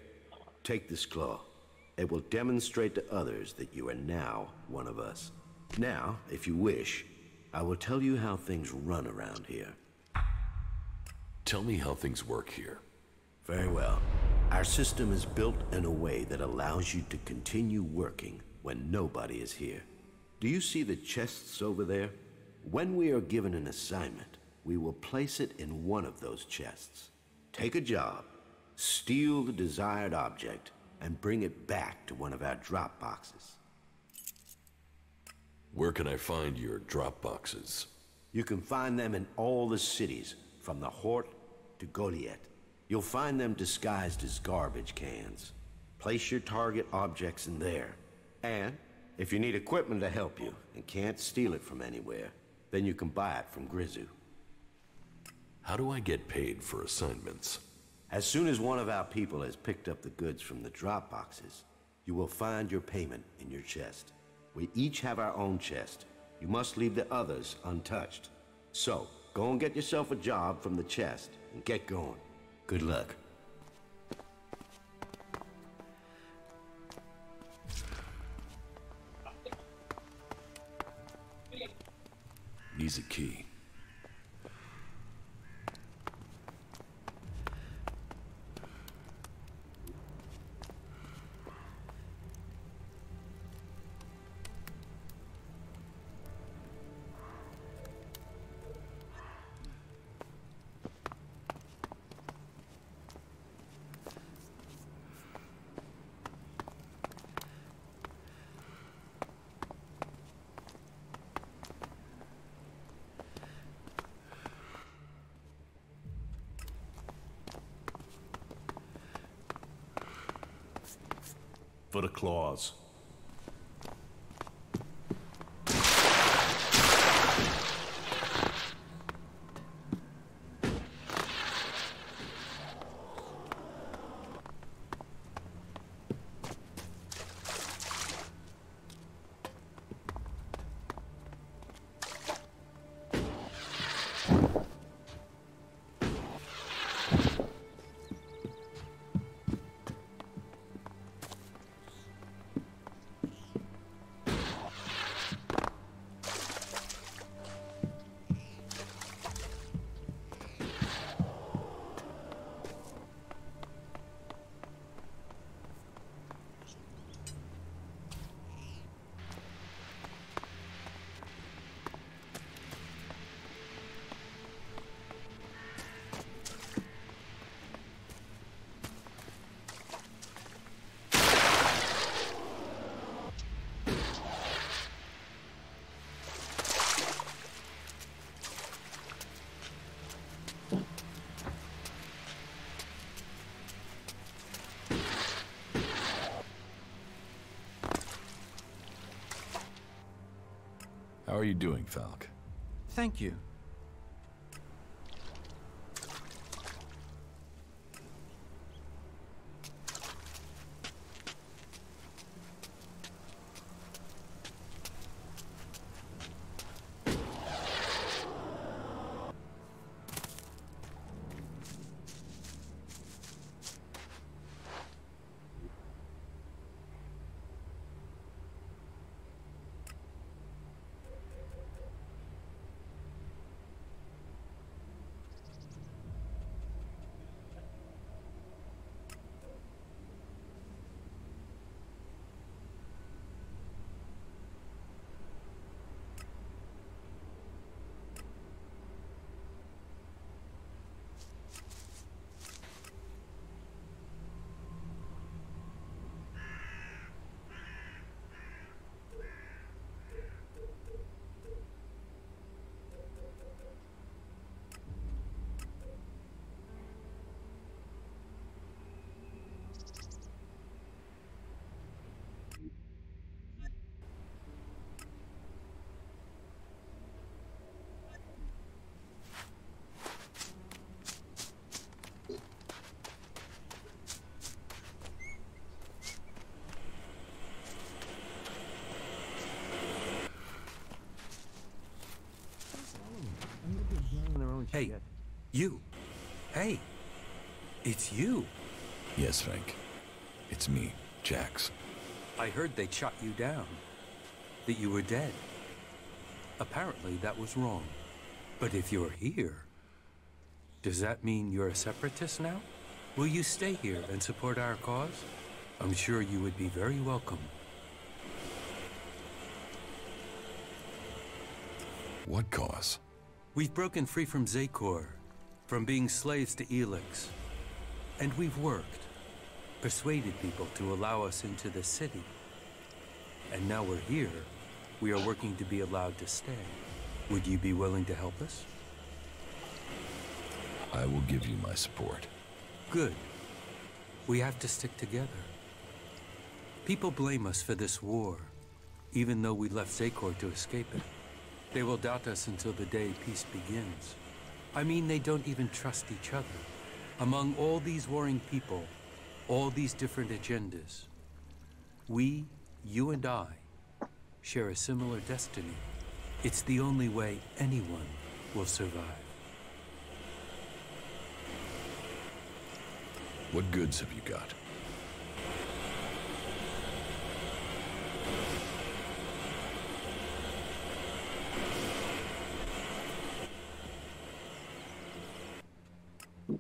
take this claw. It will demonstrate to others that you are now one of us. Now, if you wish, I will tell you how things run around here. Tell me how things work here. Very well. Our system is built in a way that allows you to continue working when nobody is here. Do you see the chests over there? When we are given an assignment, we will place it in one of those chests. Take a job, steal the desired object, and bring it back to one of our drop boxes. Where can I find your drop boxes? You can find them in all the cities, from the Hort to Goliath. You'll find them disguised as garbage cans. Place your target objects in there. And if you need equipment to help you and can't steal it from anywhere, then you can buy it from Grizu. How do I get paid for assignments? As soon as one of our people has picked up the goods from the drop boxes, you will find your payment in your chest. We each have our own chest. You must leave the others untouched. So, go and get yourself a job from the chest and get going. Good luck. Needs a key. For the claws. How are you doing, Falk? Thank you. Hey, you. Hey, it's you. Yes, Frank. It's me, Jax. I heard they shot you down. That you were dead. Apparently that was wrong. But if you're here, does that mean you're a separatist now? Will you stay here and support our cause? I'm sure you would be very welcome. What cause? We've broken free from Zakor, from being slaves to ELEX. And we've worked, persuaded people to allow us into the city. And now we're here, we are working to be allowed to stay. Would you be willing to help us? I will give you my support. Good. We have to stick together. People blame us for this war, even though we left Zakor to escape it. They will doubt us until the day peace begins. I mean, they don't even trust each other. Among all these warring people, all these different agendas, we, you and I, share a similar destiny. It's the only way anyone will survive. What goods have you got?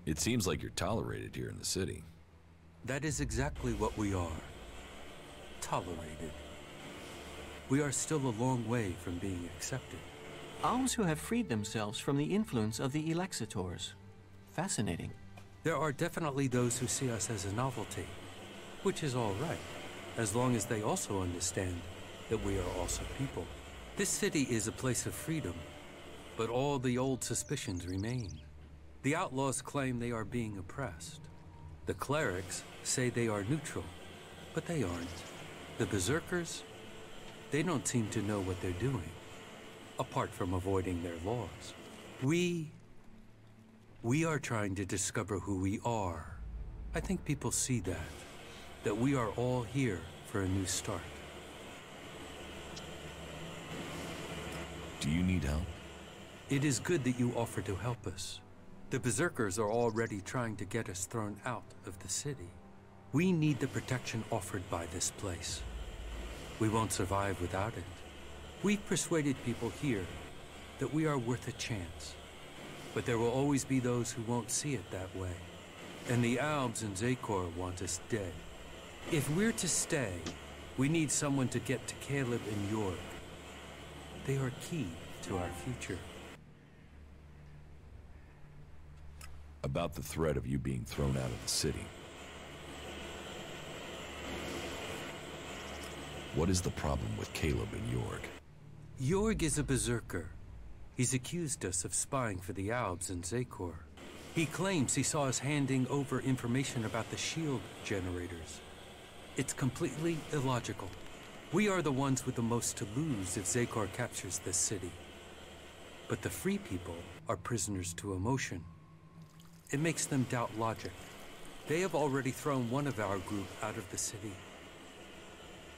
It seems like you're tolerated here in the city. That is exactly what we are. Tolerated. We are still a long way from being accepted. Alms who have freed themselves from the influence of the Elexitors. Fascinating. There are definitely those who see us as a novelty, which is all right, as long as they also understand that we are also people. This city is a place of freedom, but all the old suspicions remain. The outlaws claim they are being oppressed. The clerics say they are neutral, but they aren't. The berserkers, they don't seem to know what they're doing, apart from avoiding their laws. We are trying to discover who we are. I think people see that we are all here for a new start. Do you need help? It is good that you offer to help us. The berserkers are already trying to get us thrown out of the city. We need the protection offered by this place. We won't survive without it. We've persuaded people here that we are worth a chance. But there will always be those who won't see it that way. And the Albs and Zakor want us dead. If we're to stay, we need someone to get to Caleb and York. They are key to our future. About the threat of you being thrown out of the city. What is the problem with Caleb and York? York is a berserker. He's accused us of spying for the Albs and Zakor. He claims he saw us handing over information about the shield generators. It's completely illogical. We are the ones with the most to lose if Zakor captures this city. But the free people are prisoners to emotion. It makes them doubt logic. They have already thrown one of our group out of the city.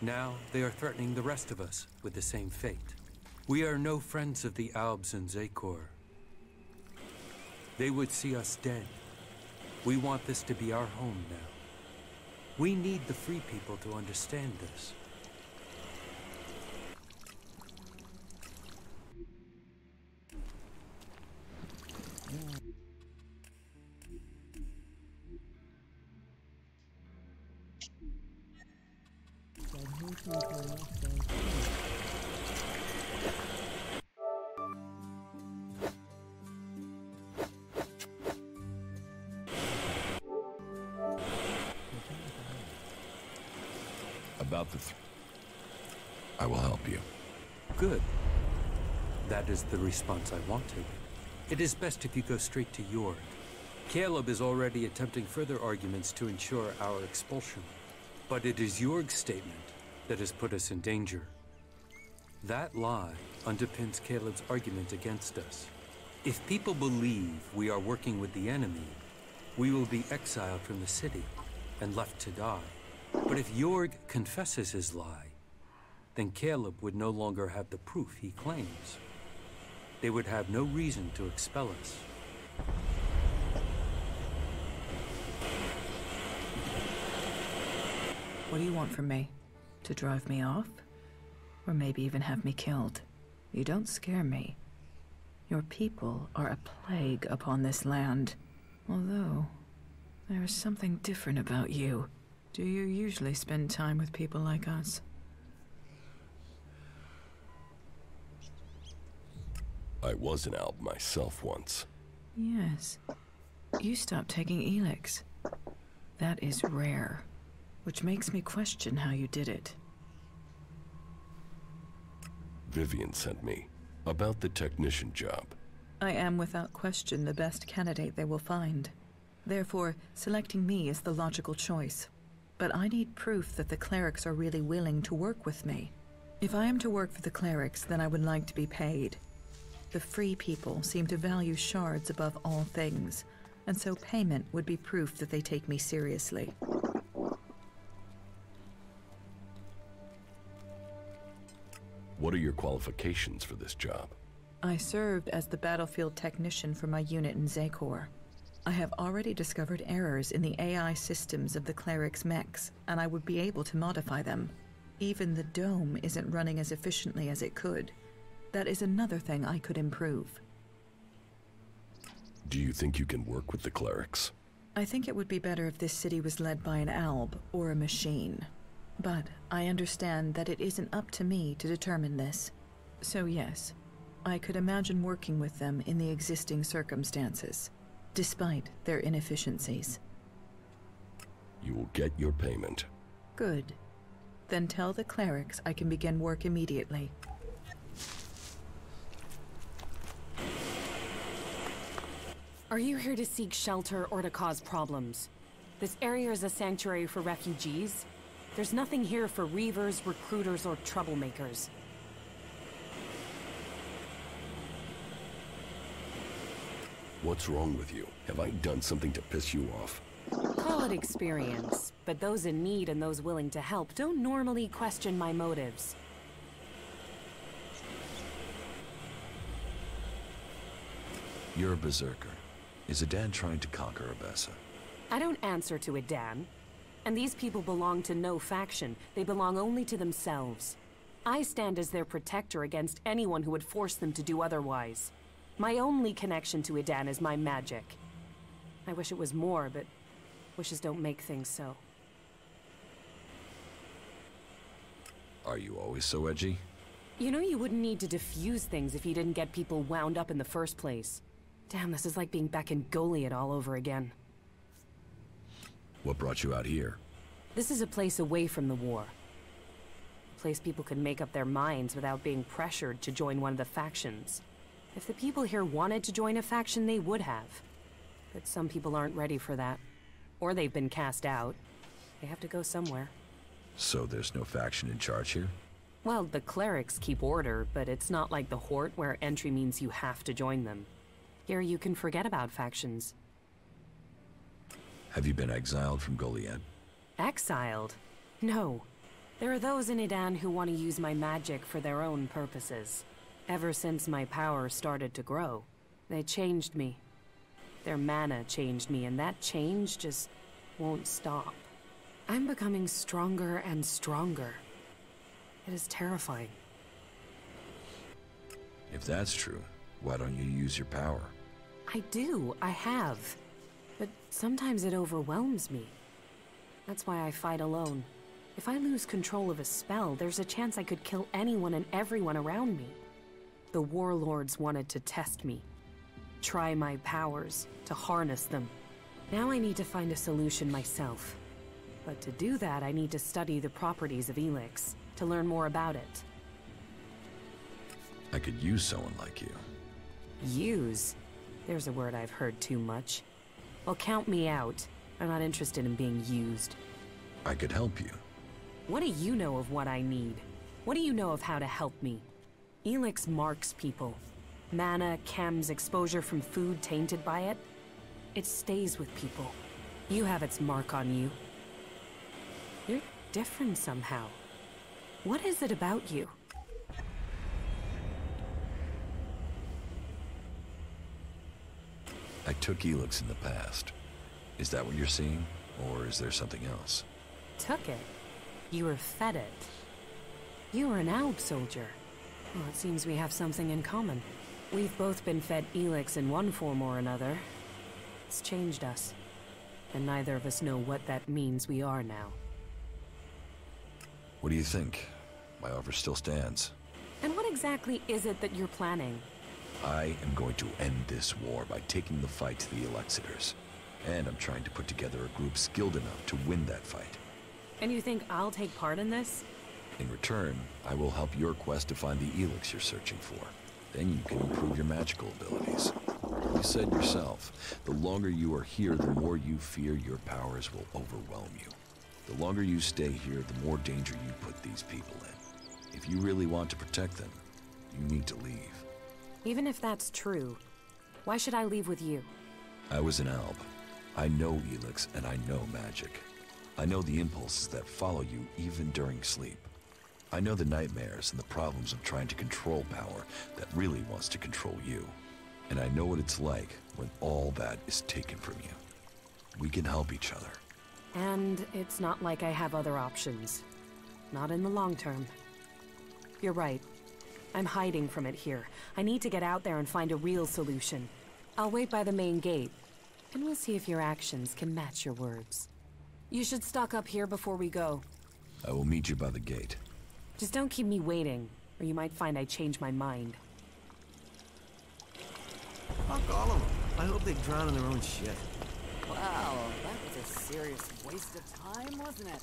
Now they are threatening the rest of us with the same fate. We are no friends of the Albs and Zakor. They would see us dead. We want this to be our home now. We need the free people to understand this. About I will help you. Good. That is the response I wanted. It is best if you go straight to York. Caleb is already attempting further arguments to ensure our expulsion. But it is York's statement that has put us in danger. That lie underpins Caleb's argument against us. If people believe we are working with the enemy, we will be exiled from the city and left to die. But if York confesses his lie, then Caleb would no longer have the proof he claims. They would have no reason to expel us. What do you want from me? To drive me off? Or maybe even have me killed? You don't scare me. Your people are a plague upon this land. Although, there is something different about you. Do you usually spend time with people like us? I was an Alb myself once. Yes. You stopped taking ELEX. That is rare. Which makes me question how you did it. Vivian sent me about the technician job. I am without question the best candidate they will find. Therefore, selecting me is the logical choice. But I need proof that the clerics are really willing to work with me. If I am to work for the clerics, then I would like to be paid. The free people seem to value shards above all things, and so payment would be proof that they take me seriously. What are your qualifications for this job? I served as the battlefield technician for my unit in Zakor. I have already discovered errors in the AI systems of the clerics' mechs, and I would be able to modify them. Even the dome isn't running as efficiently as it could. That is another thing I could improve. Do you think you can work with the clerics? I think it would be better if this city was led by an alb or a machine. But I understand that it isn't up to me to determine this. So yes, I could imagine working with them in the existing circumstances, despite their inefficiencies. You will get your payment. Good. Then tell the clerics I can begin work immediately. Are you here to seek shelter or to cause problems? This area is a sanctuary for refugees. There's nothing here for reavers, recruiters, or troublemakers. What's wrong with you? Have I done something to piss you off? Call it experience, but those in need and those willing to help don't normally question my motives. You're a berserker. Is Adan trying to conquer Abessa? I don't answer to Adan. And these people belong to no faction. They belong only to themselves. I stand as their protector against anyone who would force them to do otherwise. My only connection to Adan is my magic. I wish it was more, but wishes don't make things so. Are you always so edgy? You know you wouldn't need to diffuse things if you didn't get people wound up in the first place. Damn, this is like being back in Goliath all over again. What brought you out here? This is a place away from the war. A place people can make up their minds without being pressured to join one of the factions. If the people here wanted to join a faction, they would have. But some people aren't ready for that. Or they've been cast out. They have to go somewhere. So there's no faction in charge here? Well, the clerics keep order, but it's not like the Hort where entry means you have to join them. Here you can forget about factions. Have you been exiled from Goliath? Exiled? No. There are those in Adan who want to use my magic for their own purposes. Ever since my power started to grow, they changed me. Their mana changed me, and that change just won't stop. I'm becoming stronger and stronger. It is terrifying. If that's true, why don't you use your power? I do, I have. But sometimes it overwhelms me. That's why I fight alone. If I lose control of a spell, there's a chance I could kill anyone and everyone around me. The warlords wanted to test me. Try my powers, to harness them. Now I need to find a solution myself. But to do that, I need to study the properties of ELEX, to learn more about it. I could use someone like you. Use? There's a word I've heard too much. Well, count me out. I'm not interested in being used. I could help you. What do you know of what I need? What do you know of how to help me? ELEX marks people. Mana, chems, exposure from food tainted by it. It stays with people. You have its mark on you. You're different somehow. What is it about you? I took ELEX in the past. Is that what you're seeing? Or is there something else? Took it? You were fed it. You were an Alb soldier. Well, it seems we have something in common. We've both been fed ELEX in one form or another. It's changed us. And neither of us know what that means we are now. What do you think? My offer still stands. And what exactly is it that you're planning? I am going to end this war by taking the fight to the Elexitors. And I'm trying to put together a group skilled enough to win that fight. And you think I'll take part in this? In return, I will help your quest to find the ELEX you're searching for. Then you can improve your magical abilities. You said yourself, the longer you are here, the more you fear your powers will overwhelm you. The longer you stay here, the more danger you put these people in. If you really want to protect them, you need to leave. Even if that's true, why should I leave with you? I was an alb. I know ELEX and I know magic. I know the impulses that follow you even during sleep. I know the nightmares and the problems of trying to control power that really wants to control you. And I know what it's like when all that is taken from you. We can help each other. And it's not like I have other options. Not in the long term. You're right. I'm hiding from it here. I need to get out there and find a real solution. I'll wait by the main gate, and we'll see if your actions can match your words. You should stock up here before we go. I will meet you by the gate. Just don't keep me waiting, or you might find I change my mind. Fuck all of them. I hope they drown in their own shit. Wow, that was a serious waste of time, wasn't it?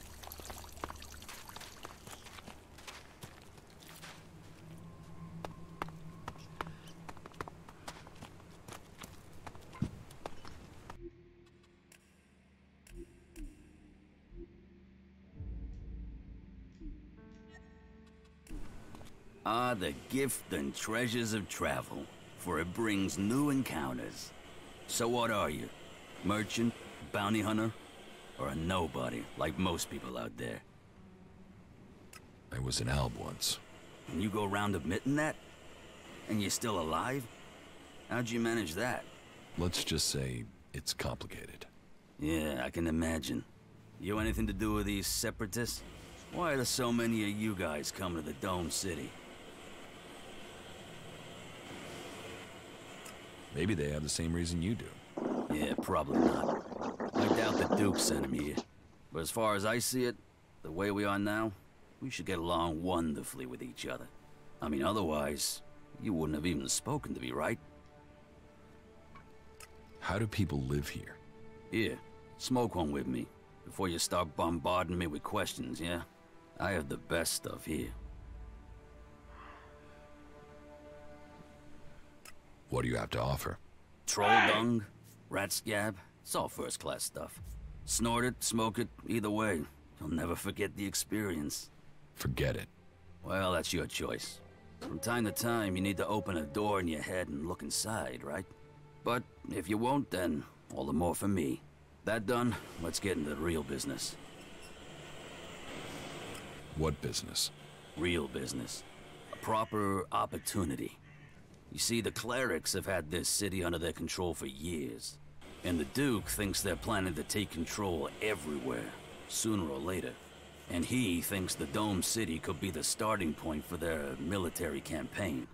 Ah, the gift and treasures of travel, for it brings new encounters. So what are you? Merchant? Bounty hunter? Or a nobody, like most people out there? I was an alb once. And you go around admitting that? And you're still alive? How'd you manage that? Let's just say it's complicated. Yeah, I can imagine. You anything to do with these separatists? Why are there so many of you guys coming to the Dome City? Maybe they have the same reason you do. Yeah, probably not. I doubt the Duke sent him here. But as far as I see it, the way we are now, we should get along wonderfully with each other. I mean, otherwise, you wouldn't have even spoken to me, right? How do people live here? Here, smoke one with me, before you start bombarding me with questions, yeah? I have the best stuff here. What do you have to offer? Troll dung, rat scab, it's all first-class stuff. Snort it, smoke it, either way. You'll never forget the experience. Forget it. Well, that's your choice. From time to time, you need to open a door in your head and look inside, right? But if you won't, then all the more for me. That done, let's get into the real business. What business? Real business. A proper opportunity. You see, the clerics have had this city under their control for years. And the Duke thinks they're planning to take control everywhere, sooner or later. And he thinks the Dome City could be the starting point for their military campaign.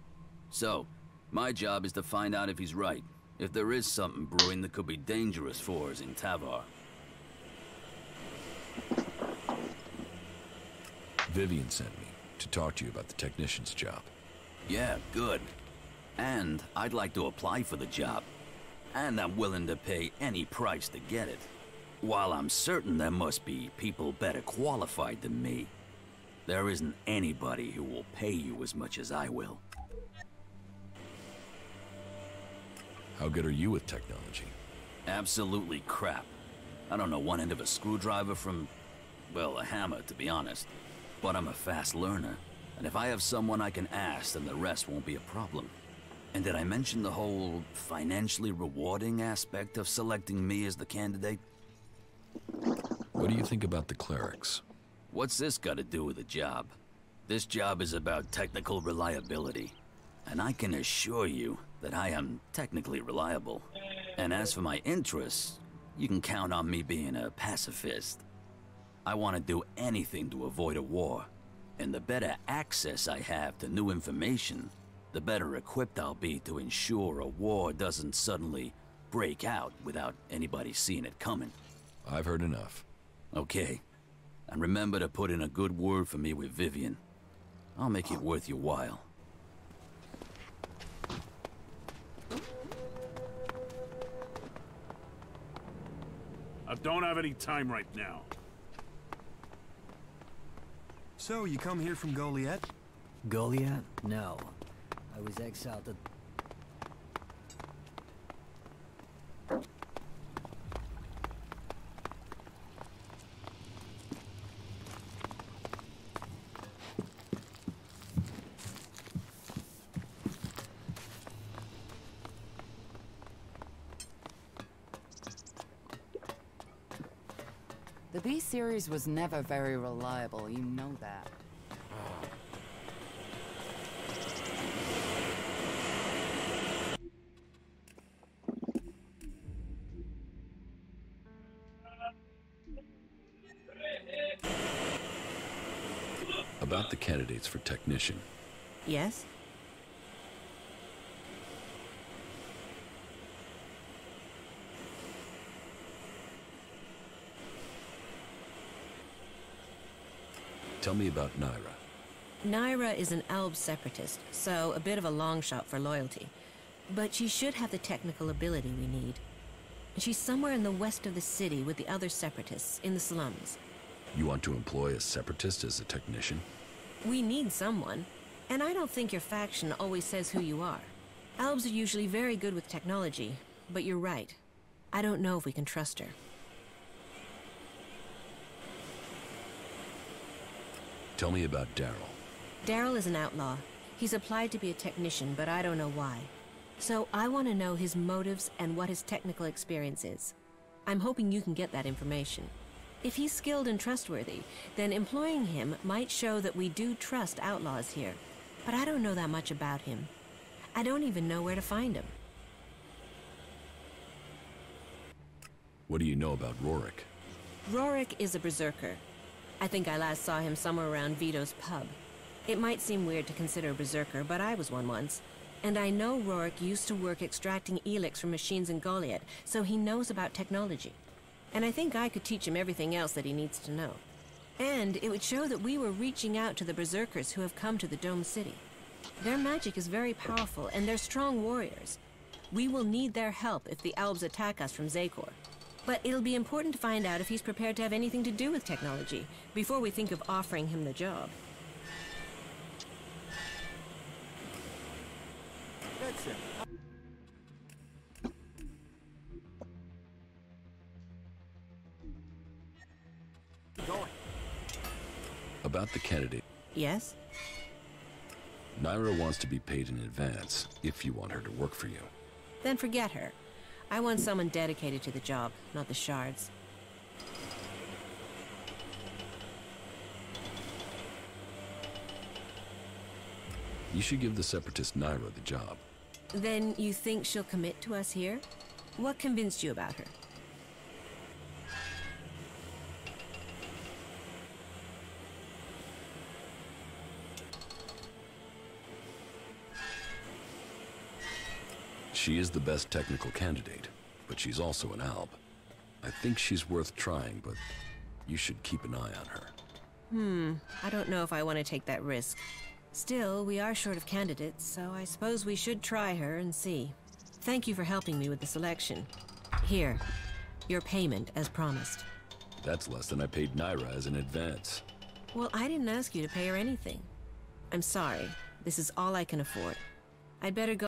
So, my job is to find out if he's right. If there is something brewing that could be dangerous for us in Tavar. Vivian sent me to talk to you about the technician's job. Yeah, good. And I'd like to apply for the job. And I'm willing to pay any price to get it. While I'm certain there must be people better qualified than me, there isn't anybody who will pay you as much as I will. How good are you with technology? Absolutely crap. I don't know one end of a screwdriver from, well, a hammer, to be honest. But I'm a fast learner, and if I have someone I can ask, then the rest won't be a problem. And did I mention the whole financially rewarding aspect of selecting me as the candidate? What do you think about the clerics? What's this got to do with the job? This job is about technical reliability. And I can assure you that I am technically reliable. And as for my interests, you can count on me being a pacifist. I want to do anything to avoid a war. And the better access I have to new information, the better equipped I'll be to ensure a war doesn't suddenly break out without anybody seeing it coming. I've heard enough. Okay. And remember to put in a good word for me with Vivian. I'll make it worth your while. I don't have any time right now. So, you come here from Goliath? Goliath? No. I was exiled to... The B-series was never very reliable, you know that. About the candidates for technician. Yes? Tell me about Naira. Naira is an Alb separatist, so a bit of a long shot for loyalty. But she should have the technical ability we need. She's somewhere in the west of the city with the other separatists, in the slums. You want to employ a separatist as a technician? We need someone, and I don't think your faction always says who you are. Albs are usually very good with technology, but you're right. I don't know if we can trust her. Tell me about Daryl. Daryl is an outlaw. He's applied to be a technician, but I don't know why. So I want to know his motives and what his technical experience is. I'm hoping you can get that information. If he's skilled and trustworthy, then employing him might show that we do trust outlaws here. But I don't know that much about him. I don't even know where to find him. What do you know about Rorik? Rorik is a berserker. I think I last saw him somewhere around Vito's pub. It might seem weird to consider a berserker, but I was one once. And I know Rorik used to work extracting ELEX from machines in Goliath, so he knows about technology. And I think I could teach him everything else that he needs to know. And it would show that we were reaching out to the berserkers who have come to the Dome City. Their magic is very powerful, and they're strong warriors. We will need their help if the Albs attack us from Zakor. But it'll be important to find out if he's prepared to have anything to do with technology, before we think of offering him the job. That's it. Going. About the candidate. Yes? Naira wants to be paid in advance, if you want her to work for you. Then forget her. I want someone dedicated to the job, not the shards. You should give the separatist Naira the job. Then you think she'll commit to us here? What convinced you about her? She is the best technical candidate, but she's also an Alb. I think she's worth trying, but you should keep an eye on her. I don't know if I want to take that risk. Still, we are short of candidates, so I suppose we should try her and see. Thank you for helping me with the selection. Here, your payment as promised. That's less than I paid Naira as an advance. Well, I didn't ask you to pay her anything. I'm sorry. This is all I can afford. I'd better go.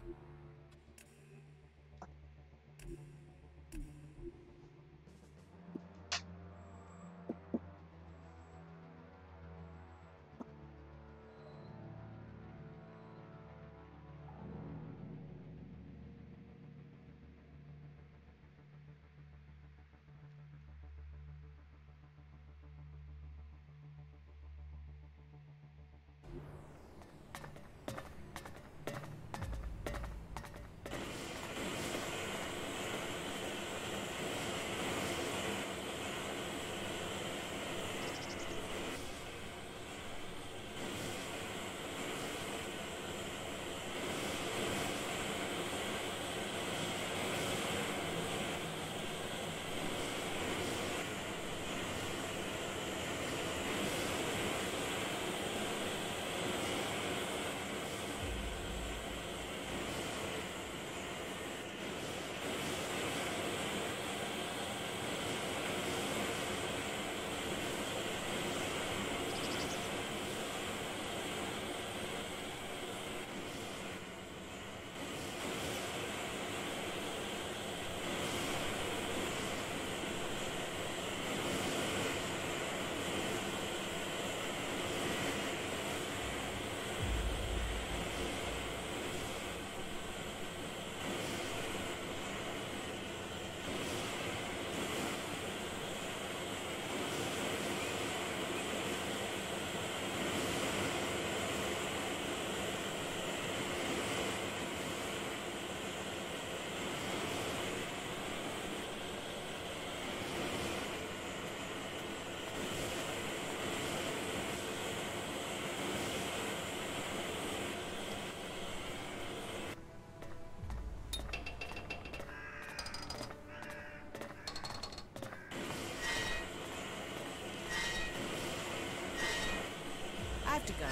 I have to go.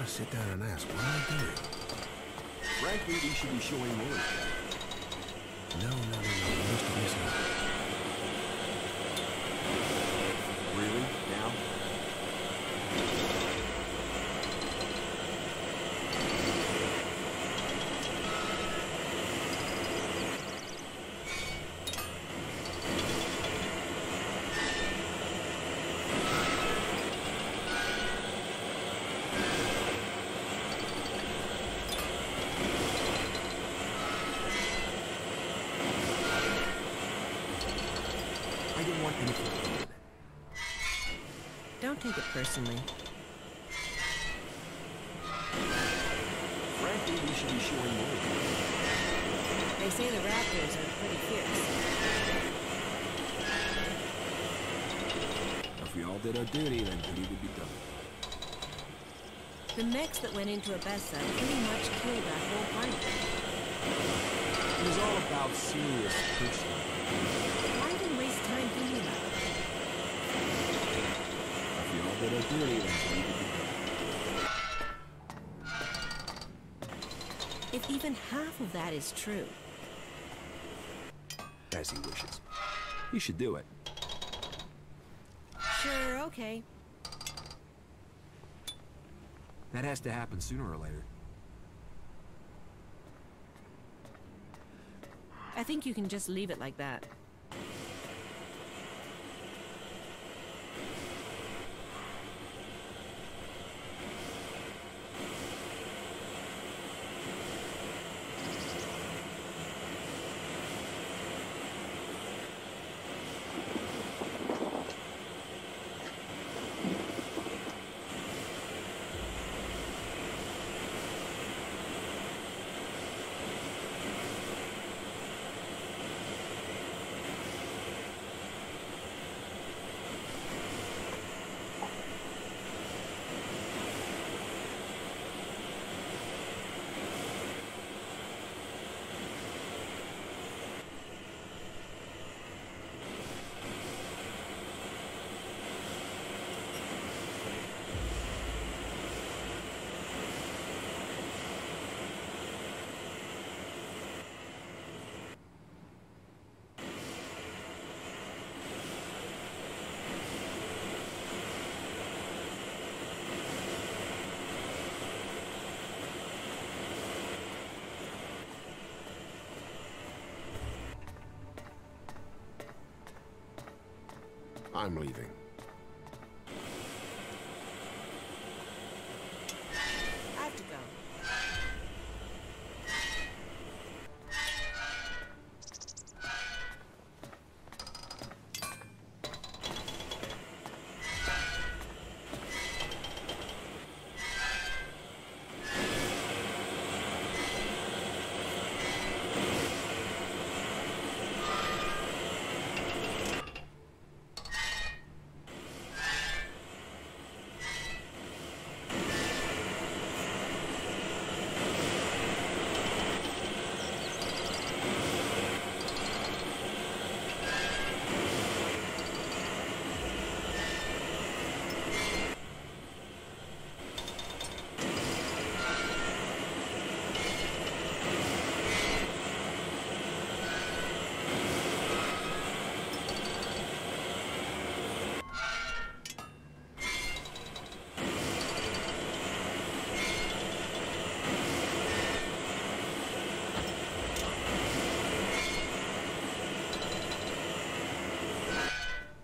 Sit down and ask, what am I doing? Frankly, we should be showing more. No. You must have missed out. Really? Now? I didn't want anything. Don't take it personally. Frankly, we should be showing more. They say the raptors are pretty fierce. If we all did our duty, then duty would be done. The mechs that went into Abessa pretty much killed that whole party. It was all about serious personal. Why even waste time thinking about it? If we all did our duty, then duty would be done. If even half of that is true. As he wishes. You should do it. Sure, okay. That has to happen sooner or later. I think you can just leave it like that. I'm leaving. I have to go.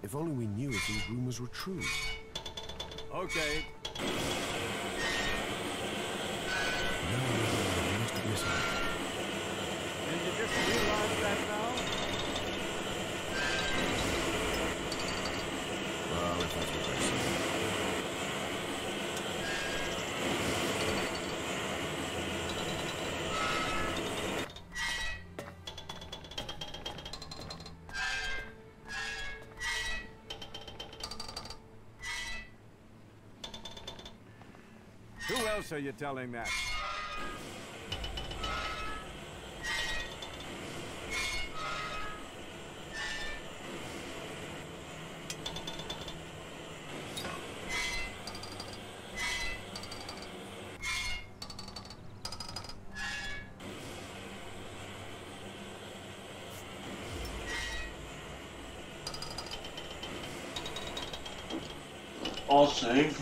If only we knew if these rumors were true. Okay. Did you just realize that now? Well, if that's what they're saying. Who else are you telling that? I'll save.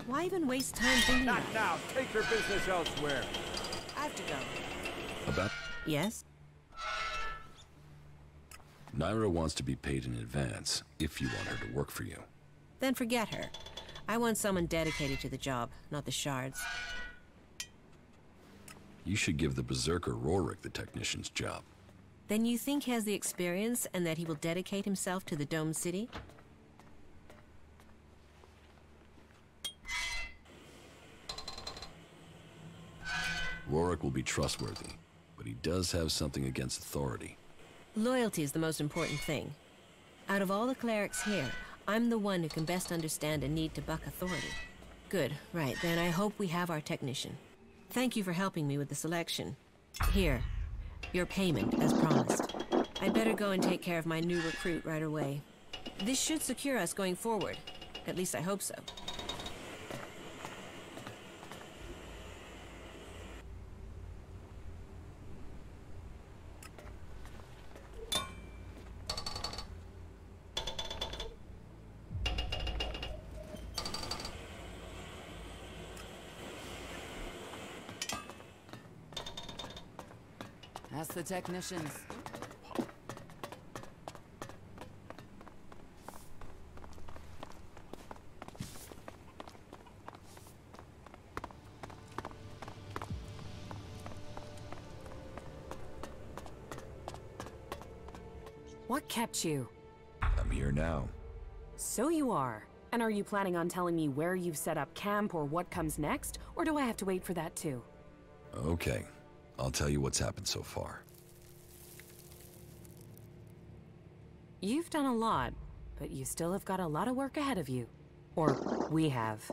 Why even waste time thinking? Not now. Take your business elsewhere. I have to go. About? Yes? Naira wants to be paid in advance if you want her to work for you. Then forget her. I want someone dedicated to the job, not the shards. You should give the berserker Rorick the technician's job. Then you think he has the experience and that he will dedicate himself to the Dome City? Rorick will be trustworthy, but he does have something against authority. Loyalty is the most important thing. Out of all the clerics here, I'm the one who can best understand a need to buck authority. Good, right, then I hope we have our technician. Thank you for helping me with the selection. Here, your payment, as promised. I'd better go and take care of my new recruit right away. This should secure us going forward. At least I hope so. Ask the technicians. What kept you? I'm here now. So you are. And are you planning on telling me where you've set up camp or what comes next? Or do I have to wait for that too? Okay. I'll tell you what's happened so far. You've done a lot, but you still have got a lot of work ahead of you. Or we have.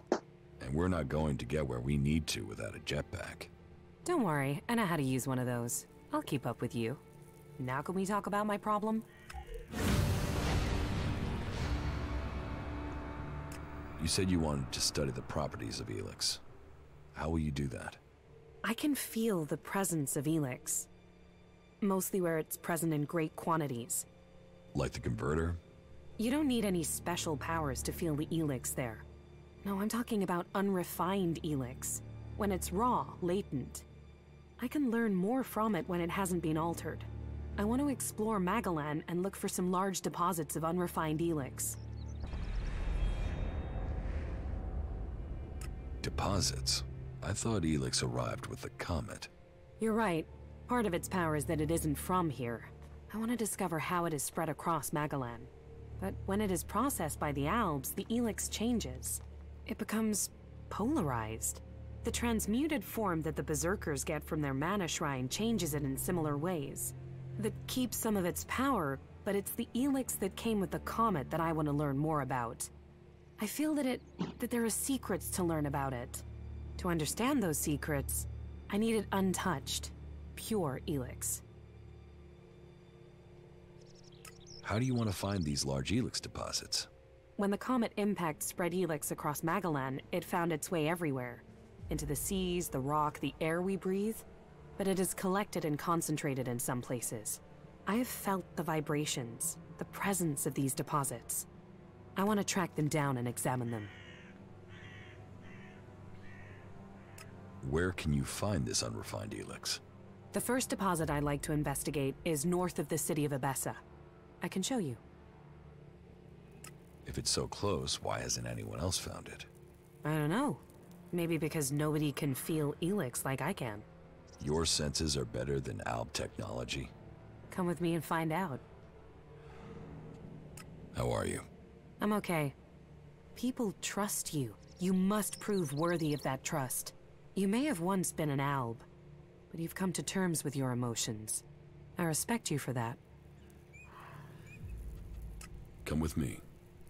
And we're not going to get where we need to without a jetpack. Don't worry, I know how to use one of those. I'll keep up with you. Now can we talk about my problem? You said you wanted to study the properties of ELEX. How will you do that? I can feel the presence of ELEX. Mostly where it's present in great quantities. Like the converter? You don't need any special powers to feel the ELEX there. No, I'm talking about unrefined ELEX. When it's raw, latent. I can learn more from it when it hasn't been altered. I want to explore Magalan and look for some large deposits of unrefined ELEX. Deposits? I thought ELEX arrived with the comet. You're right. Part of its power is that it isn't from here. I want to discover how it is spread across Magalan. But when it is processed by the Albs, the ELEX changes. It becomes polarized. The transmuted form that the Berserkers get from their mana shrine changes it in similar ways. That keeps some of its power, but it's the ELEX that came with the comet that I want to learn more about. I feel that there are secrets to learn about it. To understand those secrets, I need it untouched, pure ELEX. How do you want to find these large ELEX deposits? When the comet impact spread ELEX across Magalan, it found its way everywhere. Into the seas, the rock, the air we breathe. But it is collected and concentrated in some places. I have felt the vibrations, the presence of these deposits. I want to track them down and examine them. Where can you find this unrefined ELEX? The first deposit I'd like to investigate is north of the city of Abessa. I can show you. If it's so close, why hasn't anyone else found it? I don't know. Maybe because nobody can feel ELEX like I can. Your senses are better than ALB technology? Come with me and find out. How are you? I'm okay. People trust you. You must prove worthy of that trust. You may have once been an ALB, but you've come to terms with your emotions. I respect you for that. Come with me.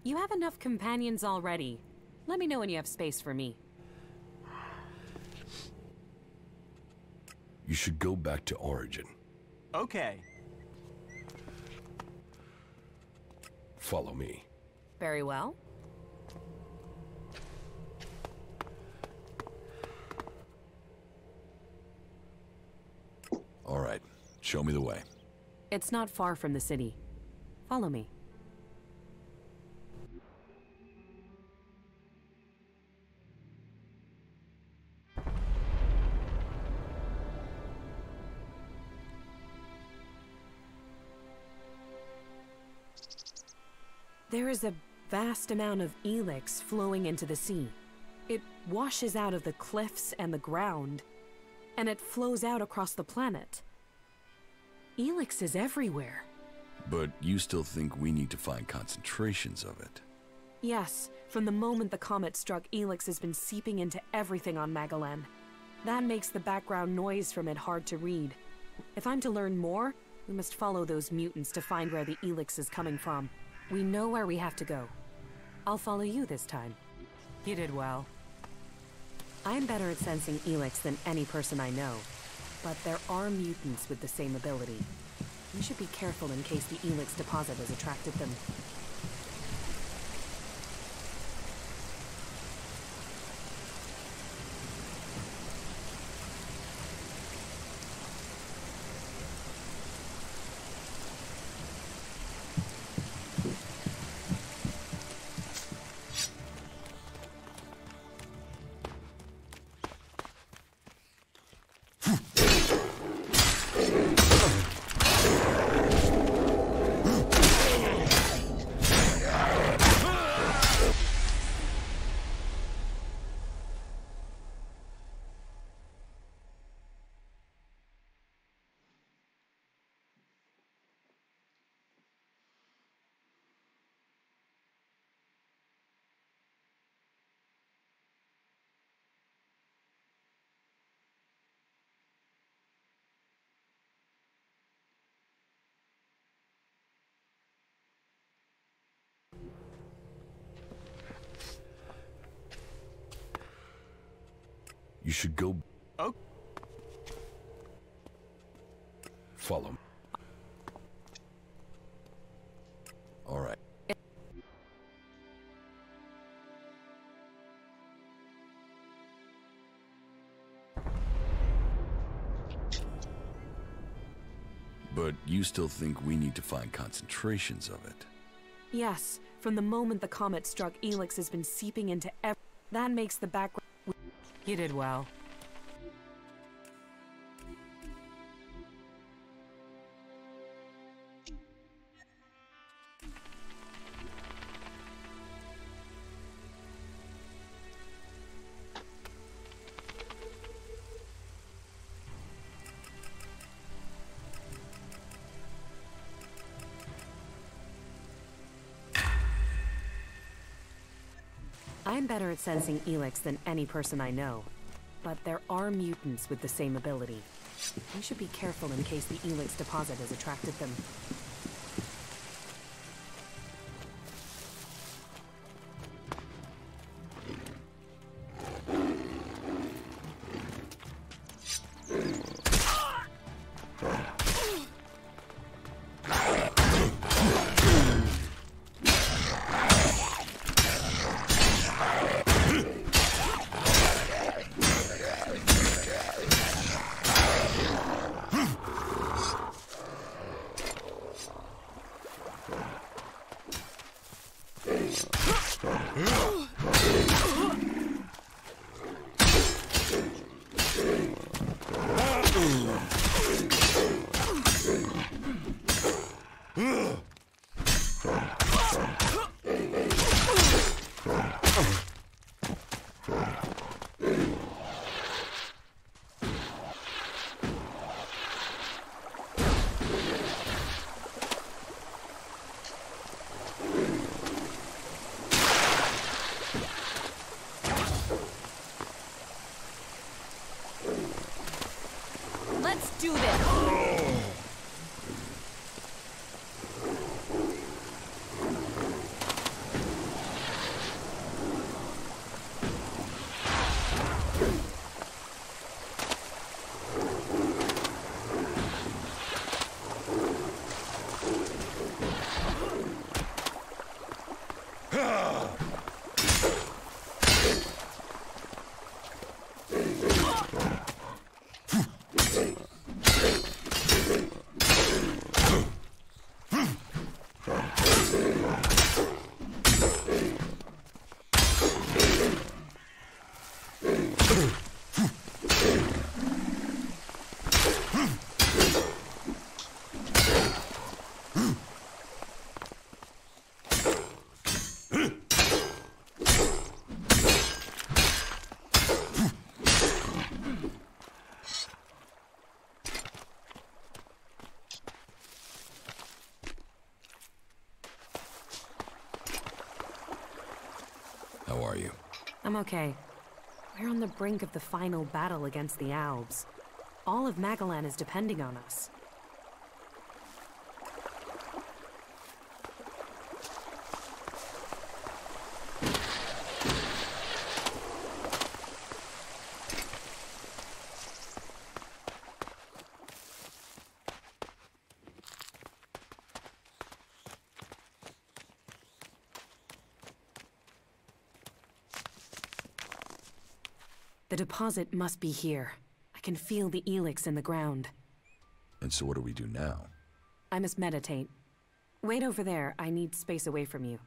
You have enough companions already. Let me know when you have space for me. You should go back to Origin. Okay. Follow me. Very well. All right, show me the way. It's not far from the city. Follow me. There is a vast amount of ELEX flowing into the sea. It washes out of the cliffs and the ground, and it flows out across the planet. ELEX is everywhere. But you still think we need to find concentrations of it? Yes, from the moment the comet struck, ELEX has been seeping into everything on Magalan. That makes the background noise from it hard to read. If I'm to learn more, we must follow those mutants to find where the ELEX is coming from. We know where we have to go. I'll follow you this time. You did well. I'm better at sensing ELEX than any person I know, but there are mutants with the same ability. We should be careful in case the ELEX deposit has attracted them. You should go... Oh. Follow me. All right. But you still think we need to find concentrations of it? Yes, from the moment the comet struck, ELEX has been seeping into that makes the background... You did well. I'm better at sensing ELEX than any person I know, but there are mutants with the same ability. We should be careful in case the ELEX deposit has attracted them. Let's do this! How are you? I'm okay. We're on the brink of the final battle against the Albs. All of Magalan is depending on us. The deposit must be here. I can feel the ELEX in the ground. And so what do we do now? I must meditate. Wait over there. I need space away from you.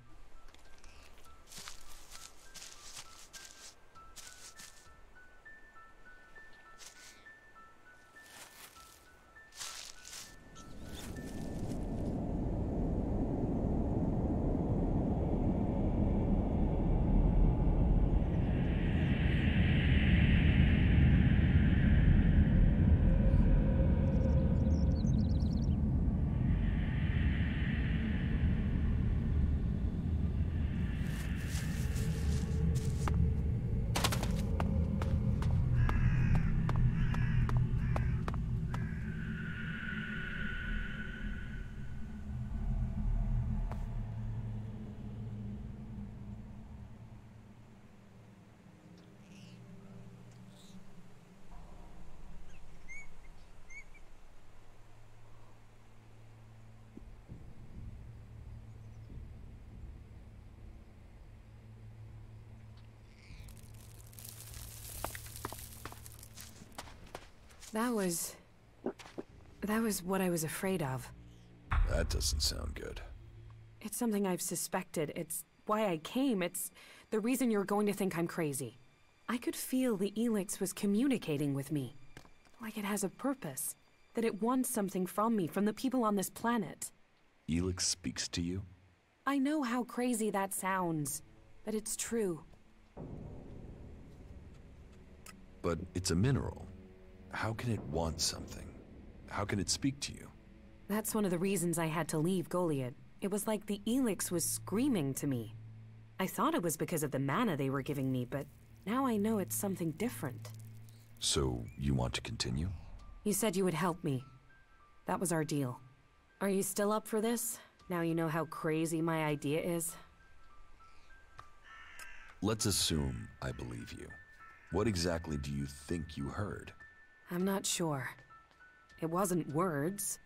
That was what I was afraid of. That doesn't sound good. It's something I've suspected. It's why I came. It's the reason you're going to think I'm crazy. I could feel the ELEX was communicating with me. Like it has a purpose. That it wants something from me, from the people on this planet. ELEX speaks to you? I know how crazy that sounds, but it's true. But it's a mineral. How can it want something? How can it speak to you? That's one of the reasons I had to leave Goliad. It was like the ELEX was screaming to me. I thought it was because of the mana they were giving me, but now I know it's something different. So, you want to continue? You said you would help me. That was our deal. Are you still up for this? Now you know how crazy my idea is? Let's assume I believe you. What exactly do you think you heard? I'm not sure. It wasn't words.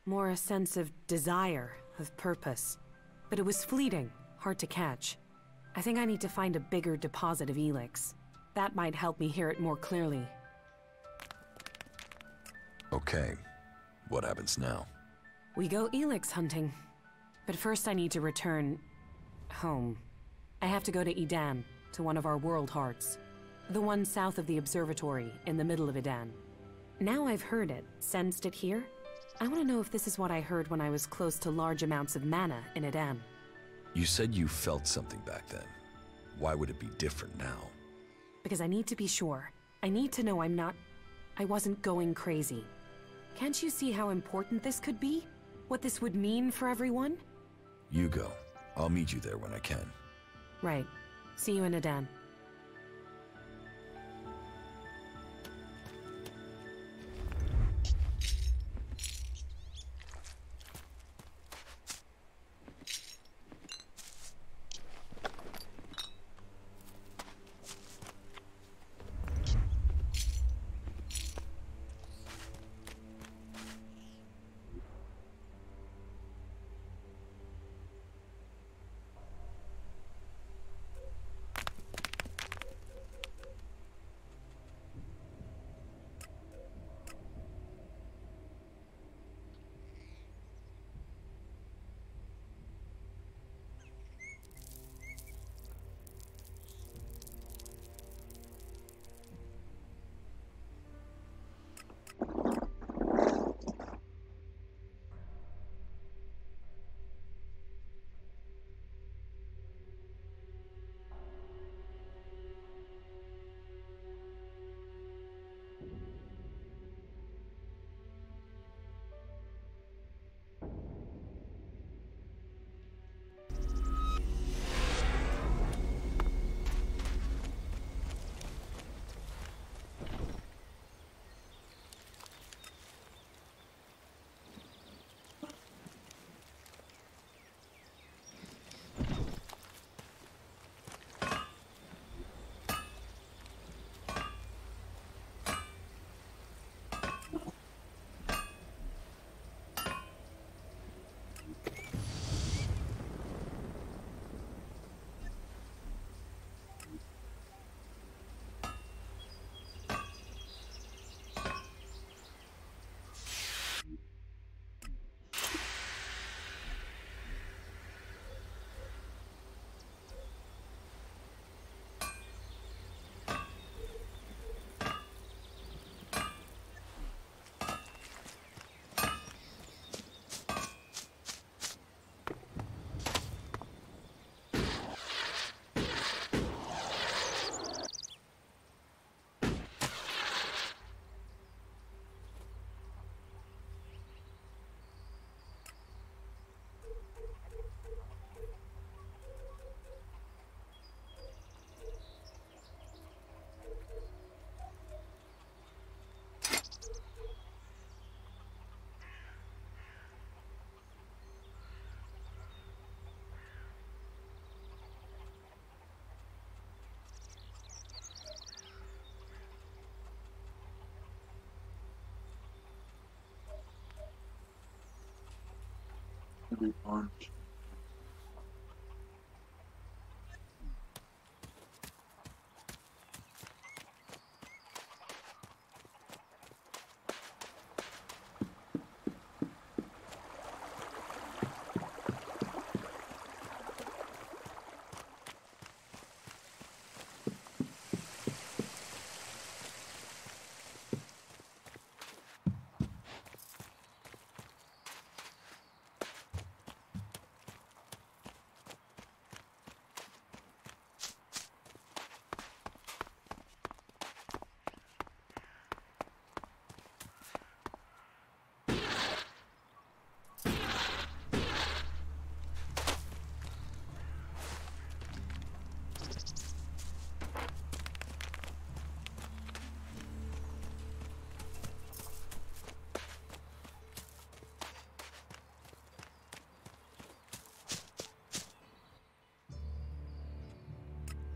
More a sense of desire, of purpose. But it was fleeting, hard to catch. I think I need to find a bigger deposit of ELEX. That might help me hear it more clearly. Okay. What happens now? We go ELEX hunting. But first I need to return... home. I have to go to Edan, to one of our world hearts. The one south of the observatory, in the middle of Edan. Now I've heard it, sensed it here, I want to know if this is what I heard when I was close to large amounts of mana in Adan. You said you felt something back then. Why would it be different now? Because I need to be sure. I need to know I wasn't going crazy. Can't you see how important this could be? What this would mean for everyone? You go. I'll meet you there when I can. Right. See you in Adan.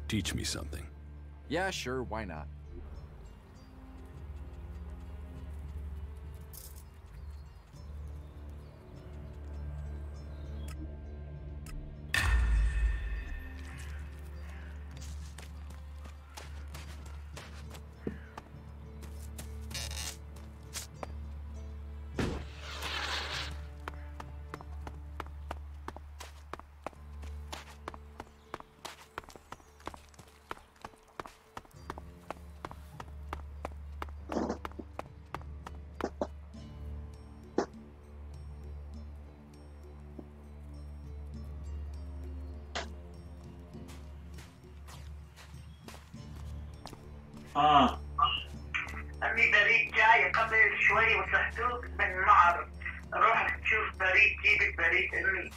Teach me something. Yeah, sure, why not? في بريد جاي قبل شوي وصحتوك من معرض. روح تشوف بريد، جيب البريد امي.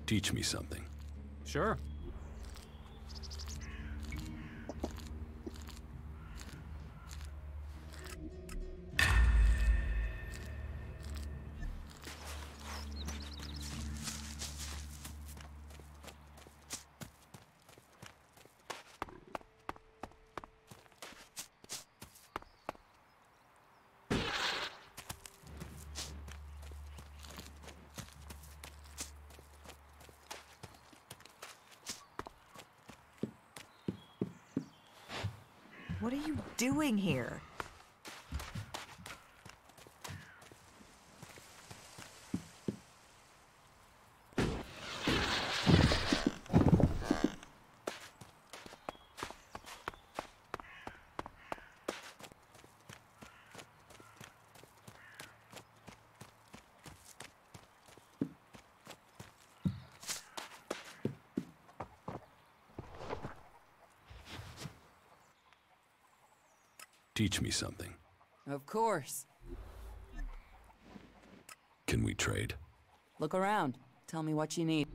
Teach me something. Sure. What are you doing here? Teach me something. Of course. Can we trade? Look around. Tell me what you need.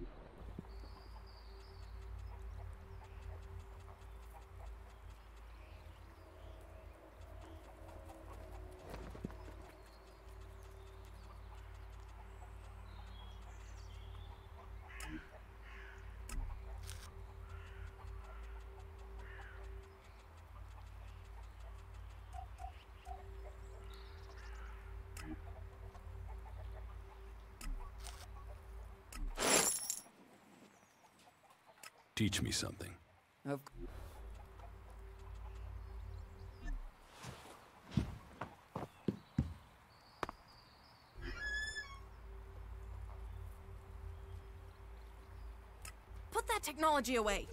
Teach me something. Of Put that technology away.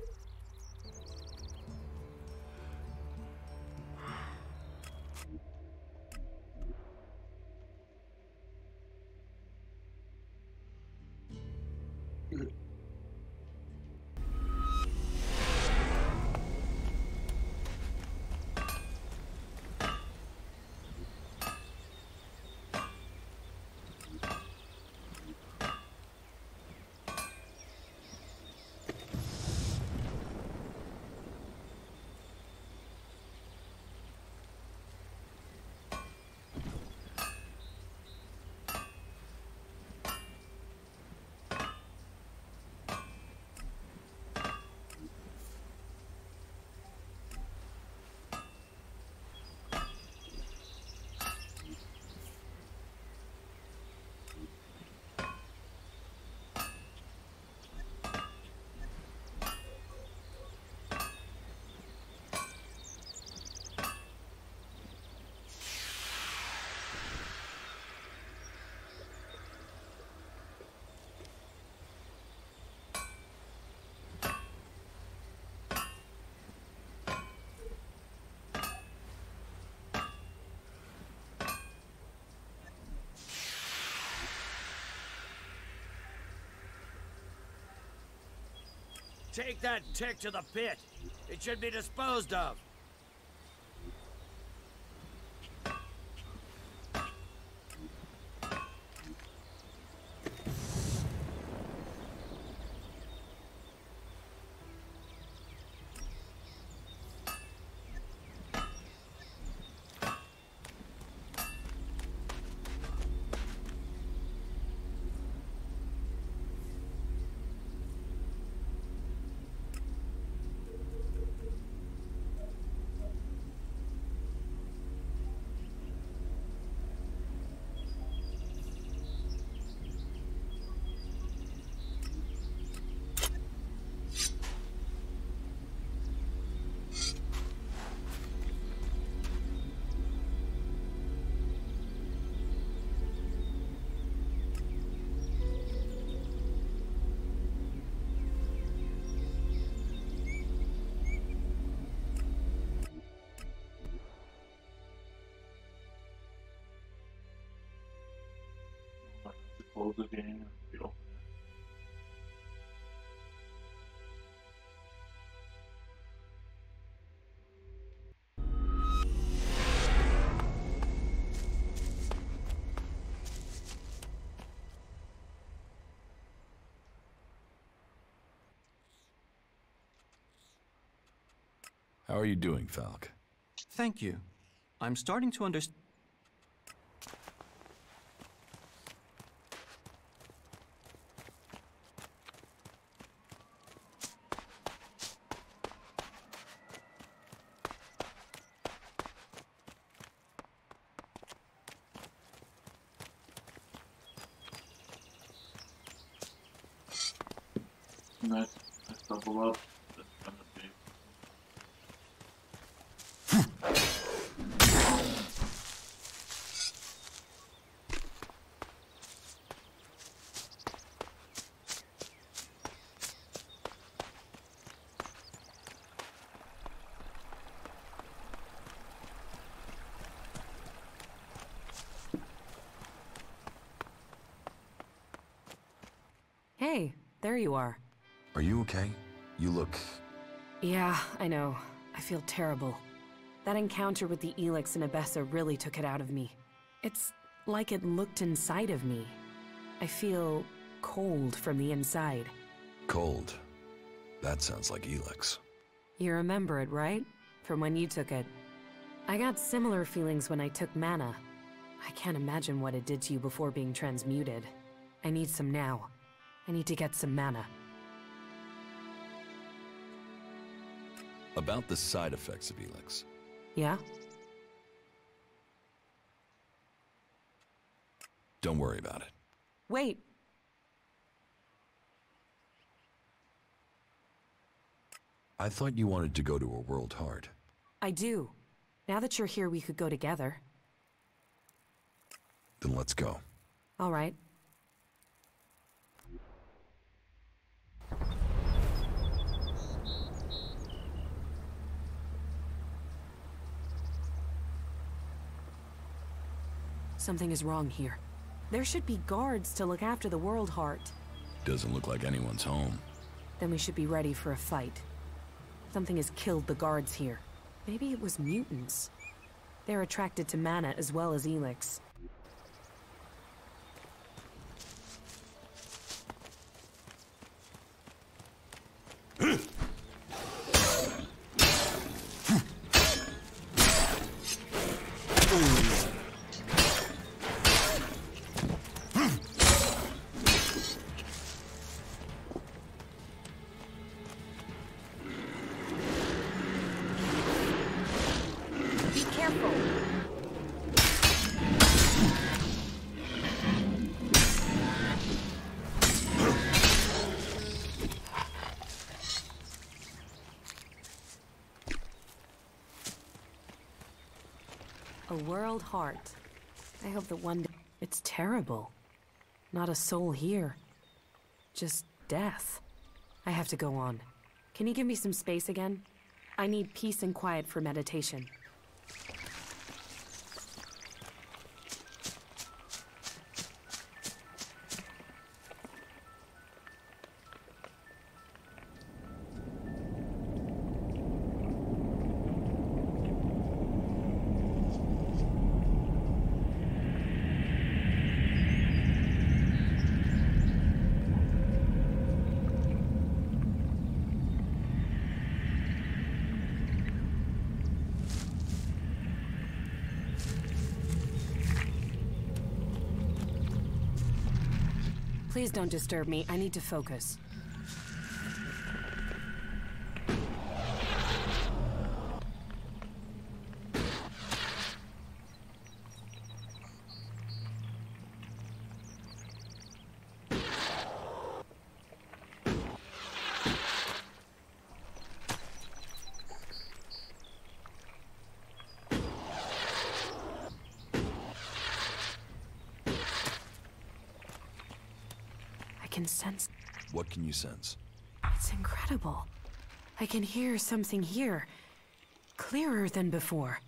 Take that tick to the pit. It should be disposed of. close the game. Reopen. How are you doing, Falk? Thank you. I'm starting to understand. Nice double up. That's gonna be. Hey, there you are. Are you okay? You look... Yeah, I know. I feel terrible. That encounter with the ELEX in Abessa really took it out of me. It's like it looked inside of me. I feel cold from the inside. cold. That sounds like ELEX. You remember it, right? From when you took it. I got similar feelings when I took mana. I can't imagine what it did to you before being transmuted. I need some now. I need to get some mana. About the side effects of ELEX. Yeah? Don't worry about it. Wait! I thought you wanted to go to a world hard. I do. Now that you're here, we could go together. Then let's go. All right. Something is wrong here. There should be guards to look after the World Heart. Doesn't look like anyone's home. Then we should be ready for a fight. Something has killed the guards here. Maybe it was mutants. They're attracted to mana as well as ELEX. A World Heart. I hope that one day... It's terrible. Not a soul here. Just death. I have to go on. Can you give me some space again? I need peace and quiet for meditation. Please don't disturb me. I need to focus. I can sense... What can you sense? It's incredible. I can hear something here. Clearer than before.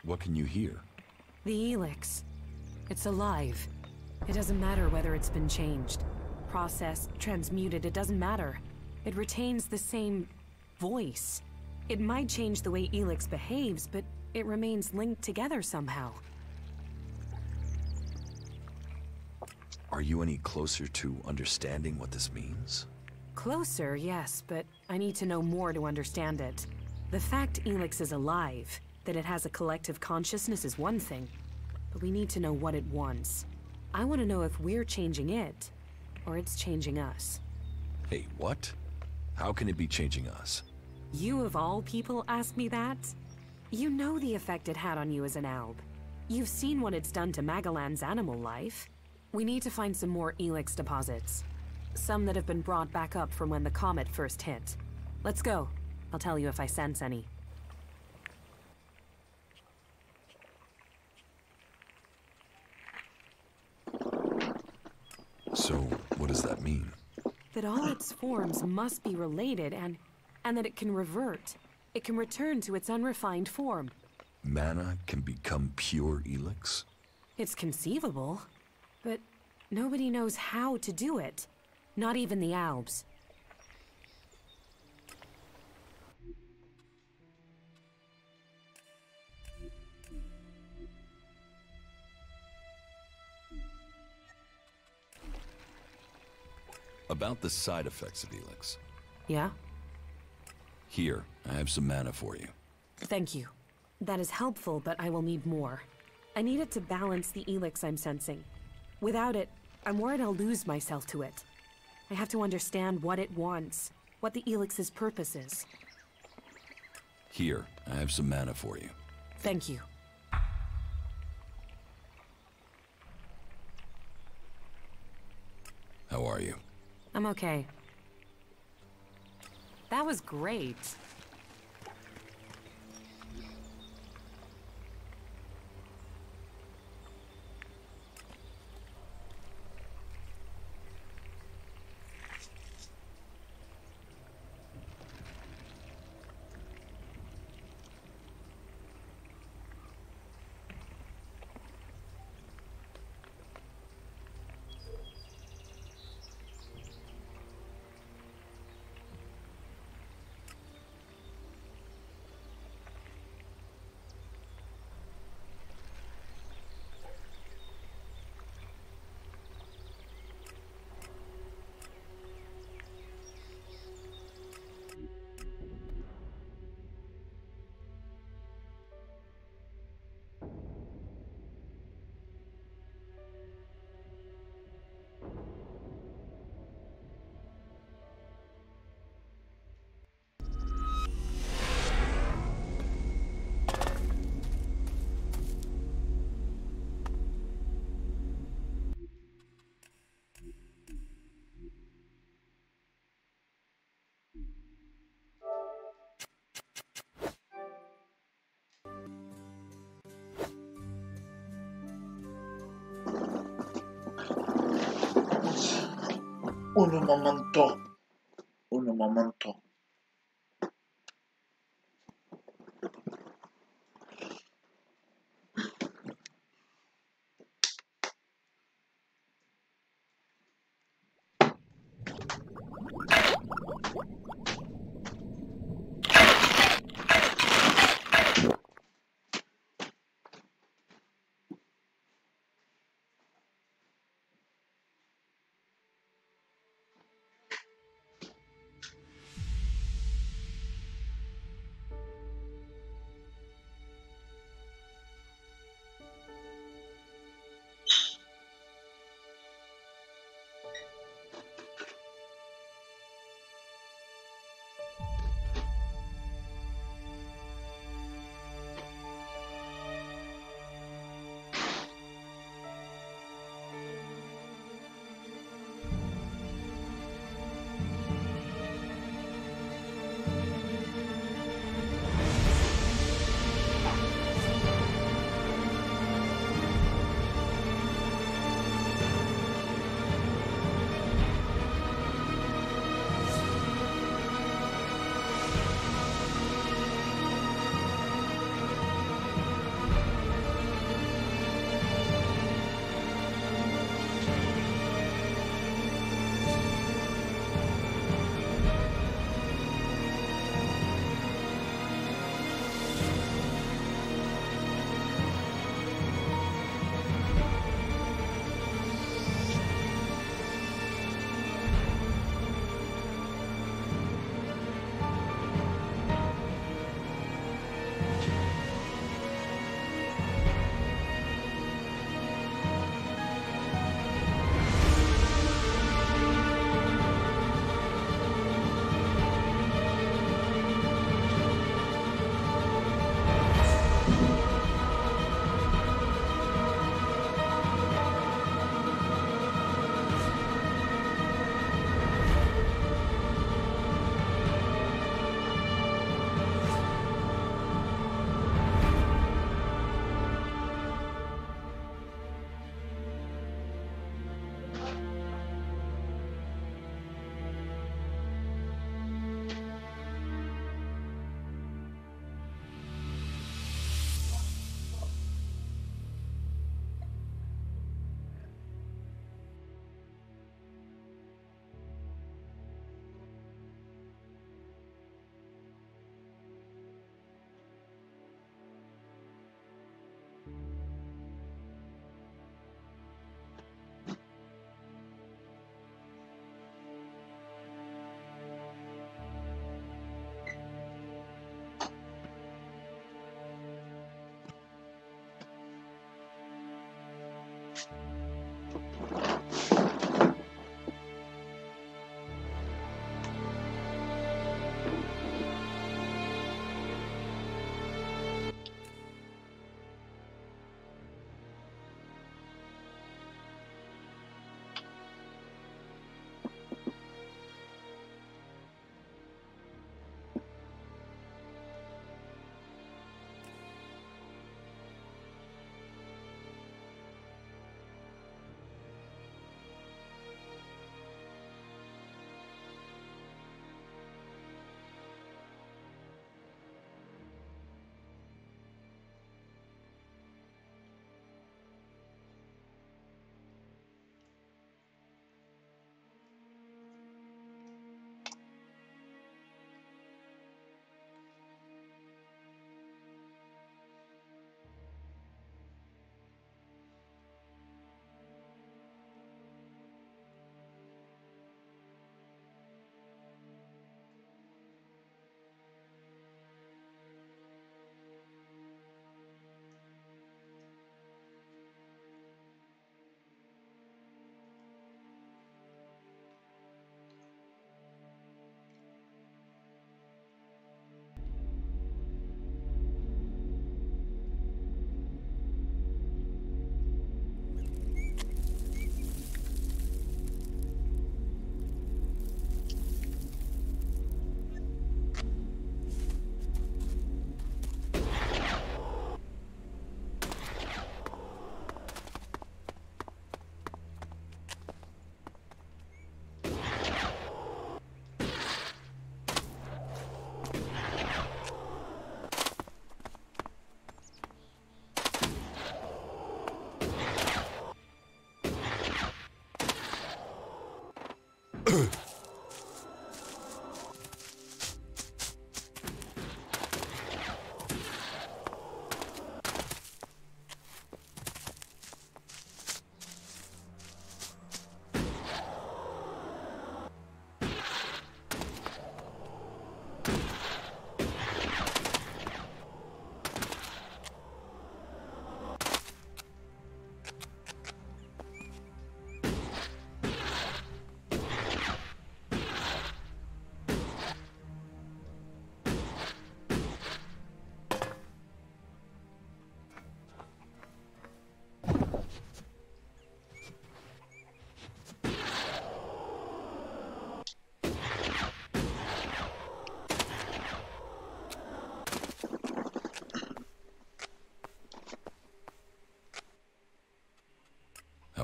What can you hear? The ELEX. It's alive. It doesn't matter whether it's been changed, processed, transmuted, it doesn't matter. It retains the same voice. It might change the way ELEX behaves, but it remains linked together somehow. Are you any closer to understanding what this means? Closer, yes, but I need to know more to understand it. The fact ELEX is alive, that it has a collective consciousness is one thing, but we need to know what it wants. I want to know if we're changing it, or it's changing us. Hey, what? How can it be changing us? You of all people ask me that? You know the effect it had on you as an alb. You've seen what it's done to Magalan's animal life. We need to find some more ELEX deposits. Some that have been brought back up from when the comet first hit. Let's go. I'll tell you if I sense any. So, what does that mean? That all its forms must be related and that it can revert. It can return to its unrefined form. Mana can become pure ELEX? It's conceivable, but nobody knows how to do it. Not even the Albs. About the side effects of ELEX. Yeah? Here, I have some mana for you. Thank you. That is helpful, but I will need more. I need it to balance the ELEX I'm sensing. Without it, I'm worried I'll lose myself to it. I have to understand what it wants, what the ELEX's purpose is. Here, I have some mana for you. Thank you. How are you? I'm okay. That was great. Un momento. Un momento.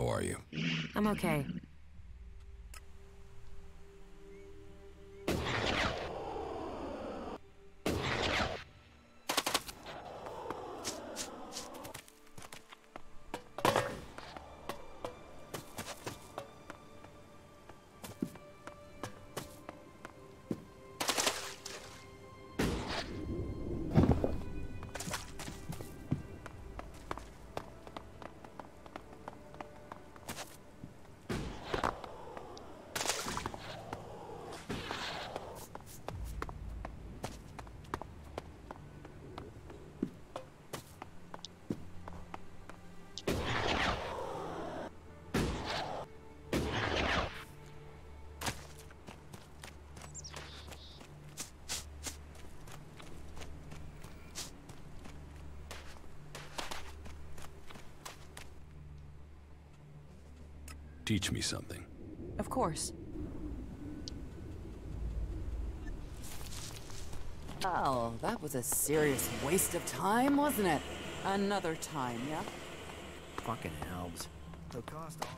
How are you? I'm okay. Teach me something. Of course. Oh, that was a serious waste of time, wasn't it? Another time, yeah? Fucking elves. They'll cost all.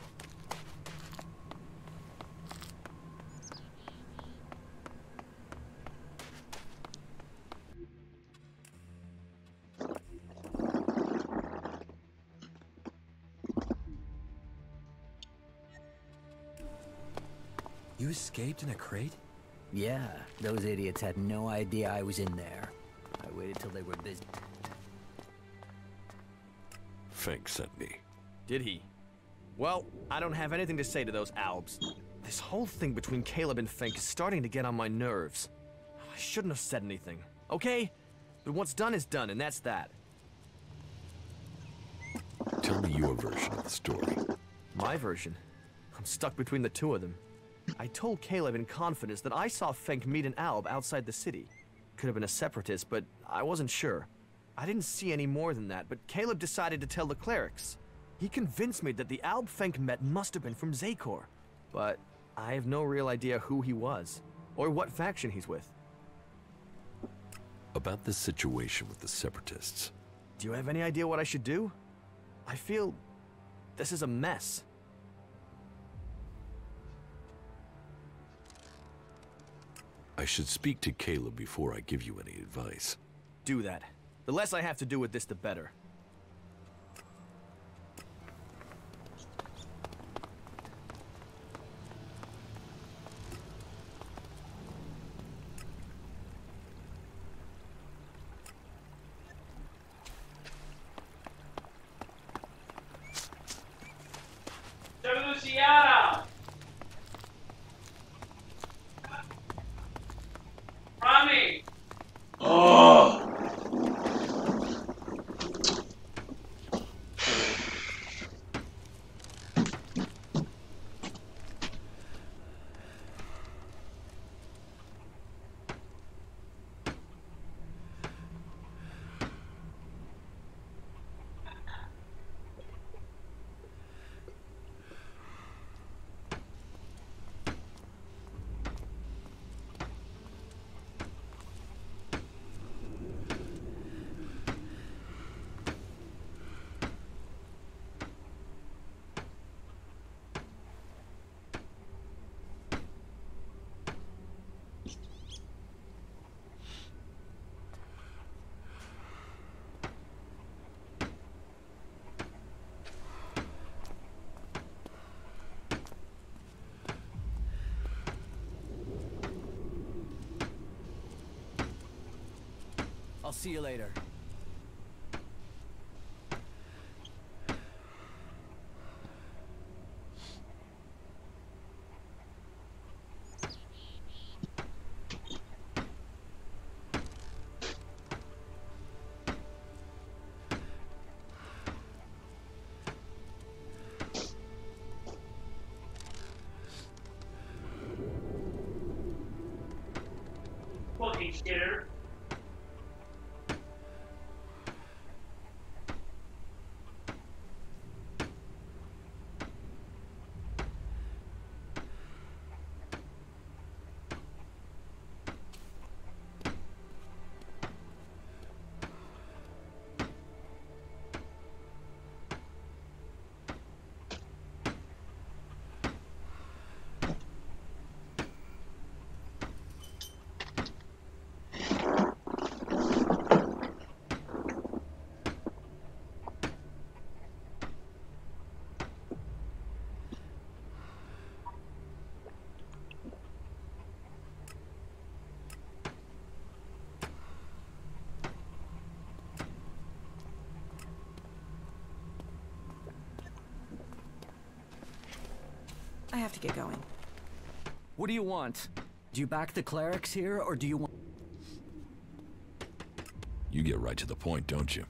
You escaped in a crate? Yeah, those idiots had no idea I was in there. I waited till they were busy. Fink sent me. Did he? Well, I don't have anything to say to those Albs. This whole thing between Caleb and Fink is starting to get on my nerves. I shouldn't have said anything, okay? But what's done is done, and that's that. Tell me your version of the story. My version? I'm stuck between the two of them. I told Caleb in confidence that I saw Fink meet an Alb outside the city. Could have been a separatist, but I wasn't sure. I didn't see any more than that, but Caleb decided to tell the clerics. He convinced me that the Alb Fink met must have been from Zakor. But I have no real idea who he was, or what faction he's with. About this situation with the separatists. Do you have any idea what I should do? I feel this is a mess. I should speak to Caleb before I give you any advice. Do that. The less I have to do with this, the better. Luciana! Rami! Oh! I'll see you later. Fucking shitter. have to get going. What do you want? Do you back the clerics here, or do you want... You get right to the point, don't you?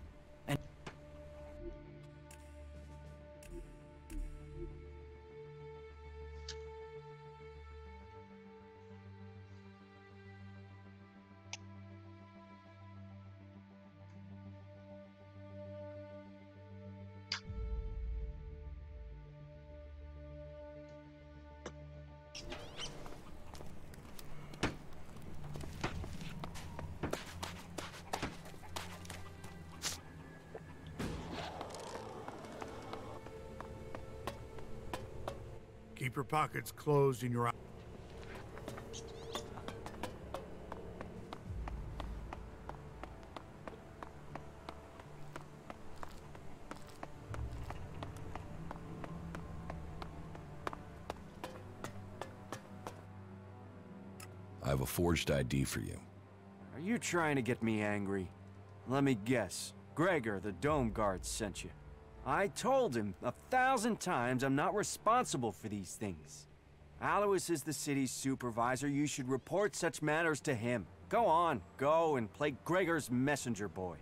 Keep your pockets closed and your eyes. I have a forged ID for you. Are you trying to get me angry? Let me guess. Gregor, the Dome Guard, sent you. I told him 1,000 times I'm not responsible for these things. Alois is the city's supervisor. You should report such matters to him. Go on, go and play Gregor's messenger boy.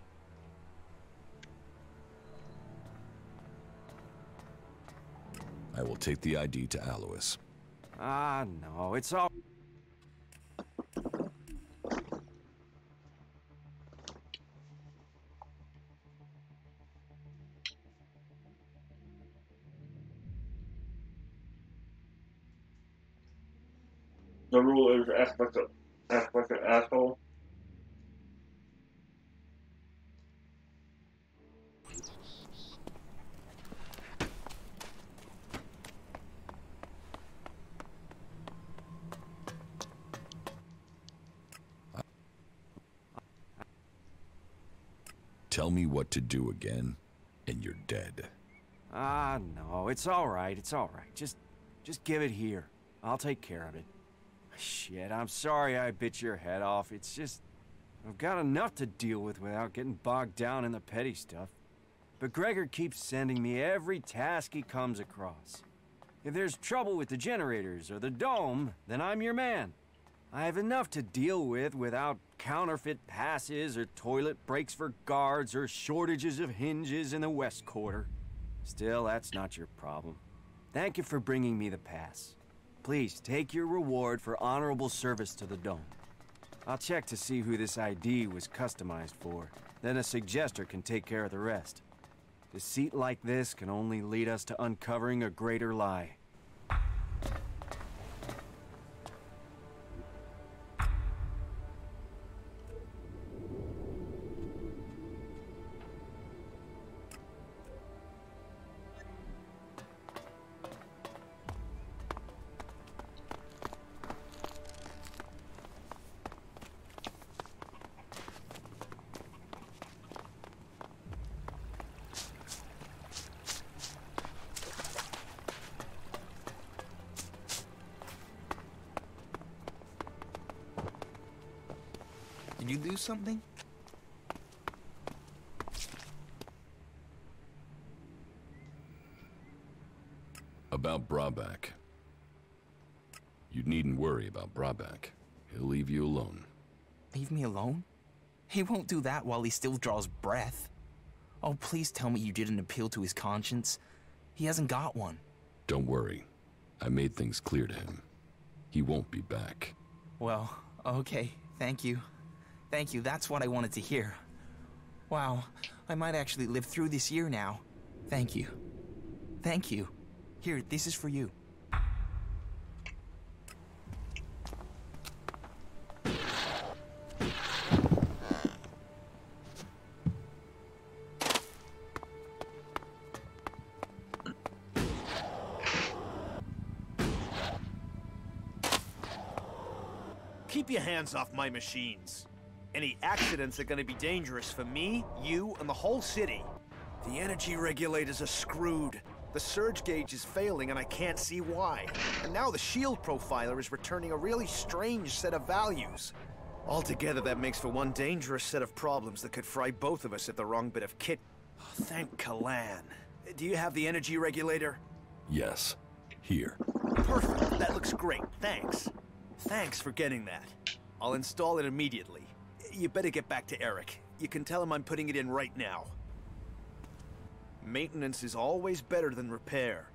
I will take the ID to Alois. Ah, no, it's all... The rule is aspect of asshole. Tell me what to do again, and you're dead. Ah, no, it's all right, it's all right. Just give it here. I'll take care of it. Shit, I'm sorry I bit your head off. It's just... I've got enough to deal with without getting bogged down in the petty stuff. But Gregor keeps sending me every task he comes across. If there's trouble with the generators or the dome, then I'm your man. I have enough to deal with without counterfeit passes or toilet breaks for guards or shortages of hinges in the West Quarter. Still, that's not your problem. Thank you for bringing me the pass. Please, take your reward for honorable service to the Dome. I'll check to see who this ID was customized for. Then a suggester can take care of the rest. Deceit like this can only lead us to uncovering a greater lie. Did you lose something? About Brabak. You needn't worry about Brabak. He'll leave you alone. Leave me alone? He won't do that while he still draws breath. Oh, please tell me you didn't appeal to his conscience. He hasn't got one. Don't worry. I made things clear to him. He won't be back. Well, okay. Thank you. Thank you, that's what I wanted to hear. Wow, I might actually live through this year now. Thank you. Thank you. Here, this is for you. Keep your hands off my machines. Any accidents are gonna be dangerous for me, you, and the whole city. The energy regulators are screwed. The surge gauge is failing and I can't see why. And now the shield profiler is returning a really strange set of values. Altogether, that makes for one dangerous set of problems that could fry both of us if the wrong bit of kit... Oh, thank Kalan. Do you have the energy regulator? Yes. Here. Perfect. That looks great. Thanks. Thanks for getting that. I'll install it immediately. You better get back to Eric. You can tell him I'm putting it in right now. Maintenance is always better than repair.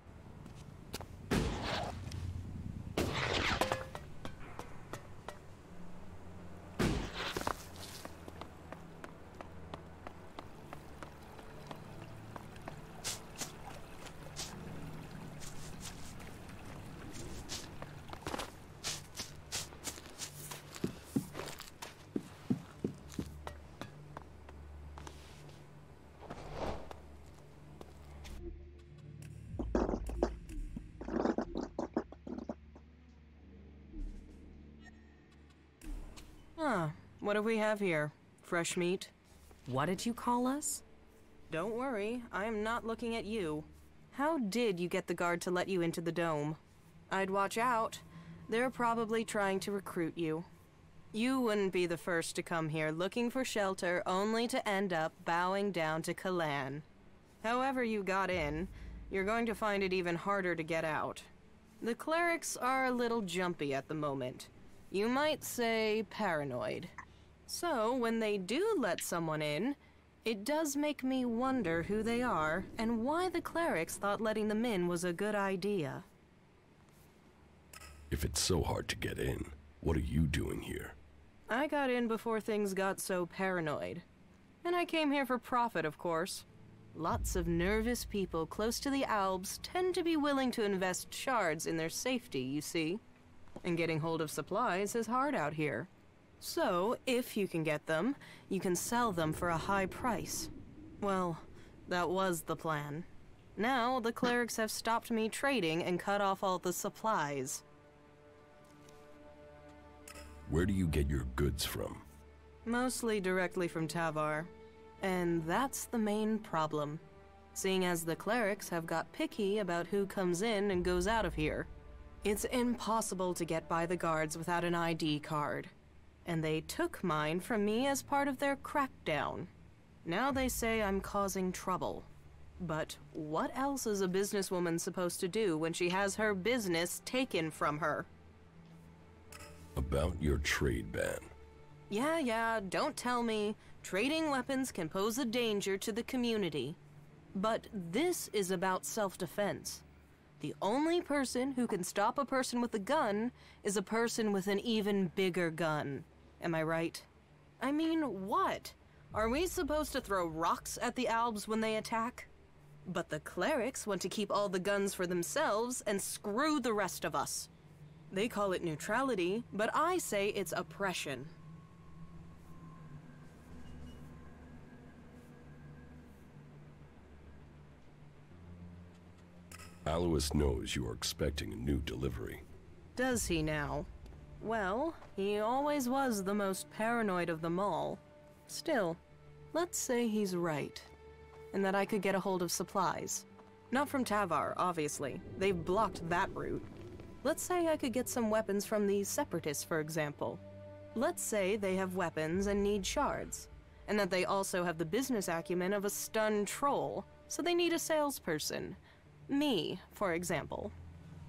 Huh. What do we have here? Fresh meat? What did you call us? Don't worry, I am not looking at you. How did you get the guard to let you into the dome? I'd watch out. They're probably trying to recruit you. You wouldn't be the first to come here looking for shelter only to end up bowing down to Kalan. However you got in, you're going to find it even harder to get out. The clerics are a little jumpy at the moment. You might say paranoid. So, when they do let someone in, it does make me wonder who they are and why the clerics thought letting them in was a good idea. If it's so hard to get in, what are you doing here? I got in before things got so paranoid. And I came here for profit, of course. Lots of nervous people close to the Alps tend to be willing to invest shards in their safety, you see. And getting hold of supplies is hard out here. So, if you can get them, you can sell them for a high price. Well, that was the plan. Now, the clerics have stopped me trading and cut off all the supplies. Where do you get your goods from? Mostly directly from Tavar. And that's the main problem. Seeing as the clerics have got picky about who comes in and goes out of here. It's impossible to get by the guards without an ID card. And they took mine from me as part of their crackdown. Now they say I'm causing trouble. But what else is a businesswoman supposed to do when she has her business taken from her? About your trade ban. Yeah, don't tell me. Trading weapons can pose a danger to the community. But this is about self-defense. The only person who can stop a person with a gun is a person with an even bigger gun. Am I right? I mean, what? Are we supposed to throw rocks at the Albs when they attack? But the clerics want to keep all the guns for themselves and screw the rest of us. They call it neutrality, but I say it's oppression. Alois knows you are expecting a new delivery. Does he now? Well, he always was the most paranoid of them all. Still, let's say he's right, and that I could get a hold of supplies. Not from Tavar, obviously. They've blocked that route. Let's say I could get some weapons from the Separatists, for example. Let's say they have weapons and need shards, and that they also have the business acumen of a stunned troll, so they need a salesperson. Me, for example.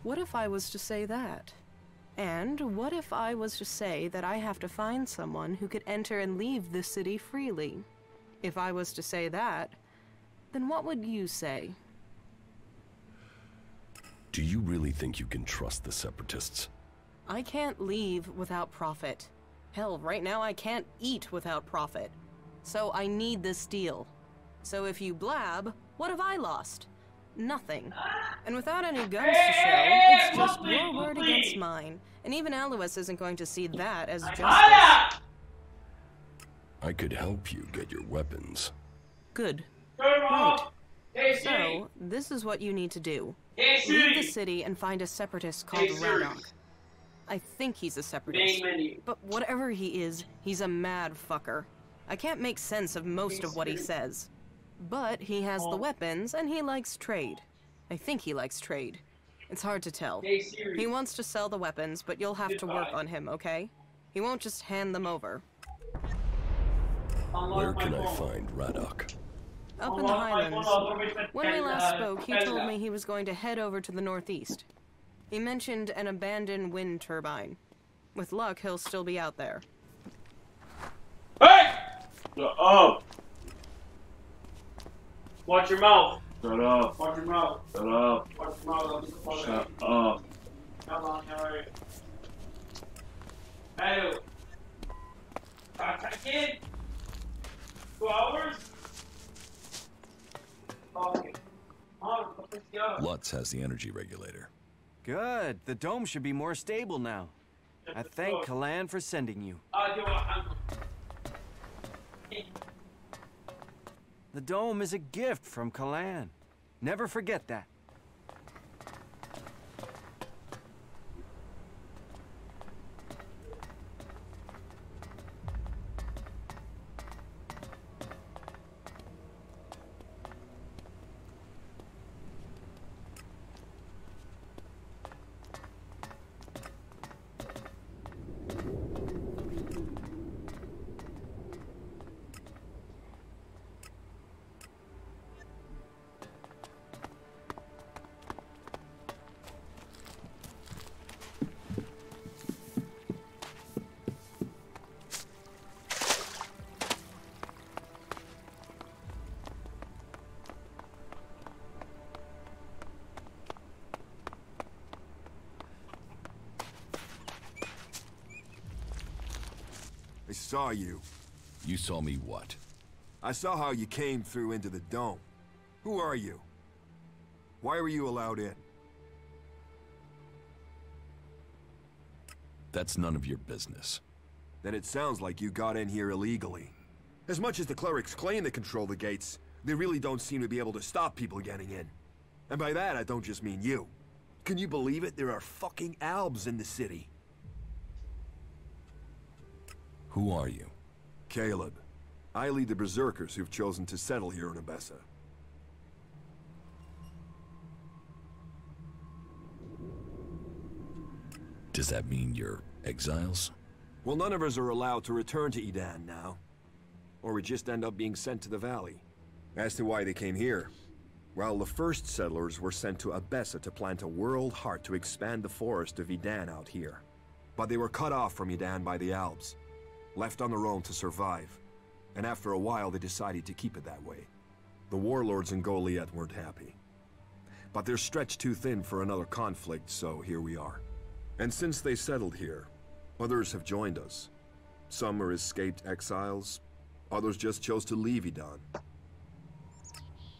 What if I was to say that? And what if I was to say that I have to find someone who could enter and leave this city freely? If I was to say that, then what would you say? Do you really think you can trust the Separatists? I can't leave without profit. Hell, right now I can't eat without profit. So I need this deal. So if you blab, what have I lost? Nothing. And without any guns to show, it's just your word against mine. And even Alois isn't going to see that as justice. I could help you get your weapons. Good. Right. So, this is what you need to do. Leave the city and find a separatist called Rpgramy. I think he's a separatist, but whatever he is, he's a mad fucker. I can't make sense of most of what he says. But he has the weapons, and he likes trade. I think he likes trade. It's hard to tell. He wants to sell the weapons, but you'll have to work on him, okay? He won't just hand them over. Where can I find Rpgramy? Up in the Highlands. When we last spoke, he told me he was going to head over to the northeast. He mentioned an abandoned wind turbine. With luck, he'll still be out there. Hey! Shut up! Watch your mouth. Shut up. Watch your mouth. Shut up. Watch your mouth. Shut up. Come on, Harry. Hey. Kid. 2 hours? Okay. Let's go. Lutz has the energy regulator. Good. The dome should be more stable now. I thank Kalan for sending you. The dome is a gift from Kalan. Never forget that. I saw you. You saw me what? I saw how you came through into the dome. Who are you? Why were you allowed in? That's none of your business. Then it sounds like you got in here illegally. As much as the clerics claim they control the gates, they really don't seem to be able to stop people getting in. And by that, I don't just mean you. Can you believe it? There are fucking Albs in the city. Who are you? Caleb. I lead the Berserkers who've chosen to settle here in Abessa. Does that mean you're exiles? Well, none of us are allowed to return to Edan now. Or we just end up being sent to the valley. As to why they came here, well, the first settlers were sent to Abessa to plant a world heart to expand the forest of Edan out here. But they were cut off from Edan by the Albs, left on their own to survive. And after a while, they decided to keep it that way. The warlords in Goliath weren't happy. But they're stretched too thin for another conflict, so here we are. And since they settled here, others have joined us. Some are escaped exiles, others just chose to leave Edan.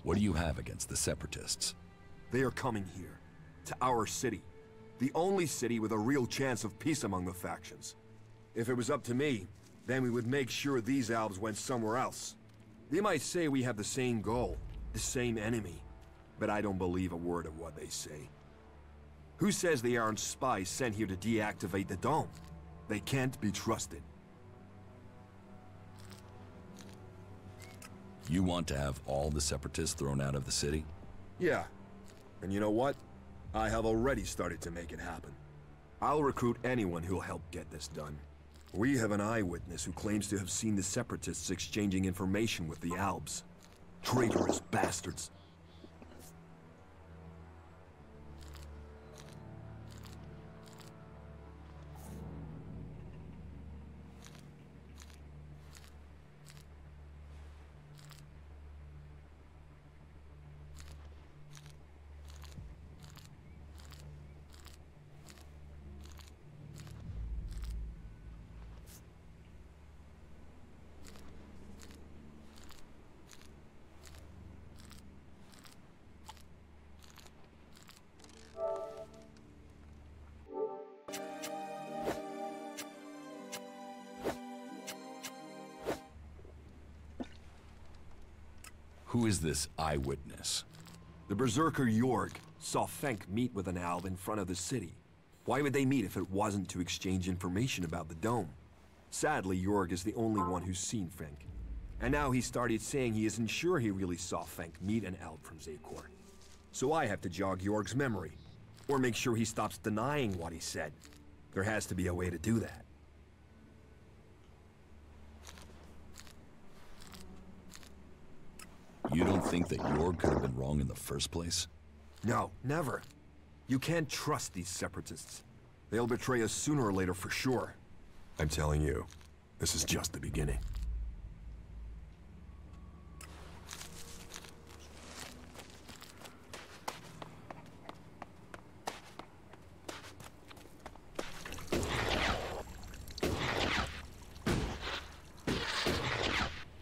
What do you have against the Separatists? They are coming here, to our city. The only city with a real chance of peace among the factions. If it was up to me, then we would make sure these Albs went somewhere else. They might say we have the same goal, the same enemy, but I don't believe a word of what they say. Who says they aren't spies sent here to deactivate the dome? They can't be trusted. You want to have all the Separatists thrown out of the city? Yeah. And you know what? I have already started to make it happen. I'll recruit anyone who'll help get this done. We have an eyewitness who claims to have seen the Separatists exchanging information with the Albs. Traitorous bastards. Who is this eyewitness? The Berserker Jorg saw Fenk meet with an Alb in front of the city. Why would they meet if it wasn't to exchange information about the dome? Sadly, Jorg is the only one who's seen Fenk. And now he started saying he isn't sure he really saw Fenk meet an Alb from Zakor. So I have to jog Jorg's memory, or make sure he stops denying what he said. There has to be a way to do that. You don't think that Jorg could have been wrong in the first place? No, never. You can't trust these separatists. They'll betray us sooner or later for sure. I'm telling you, this is just the beginning.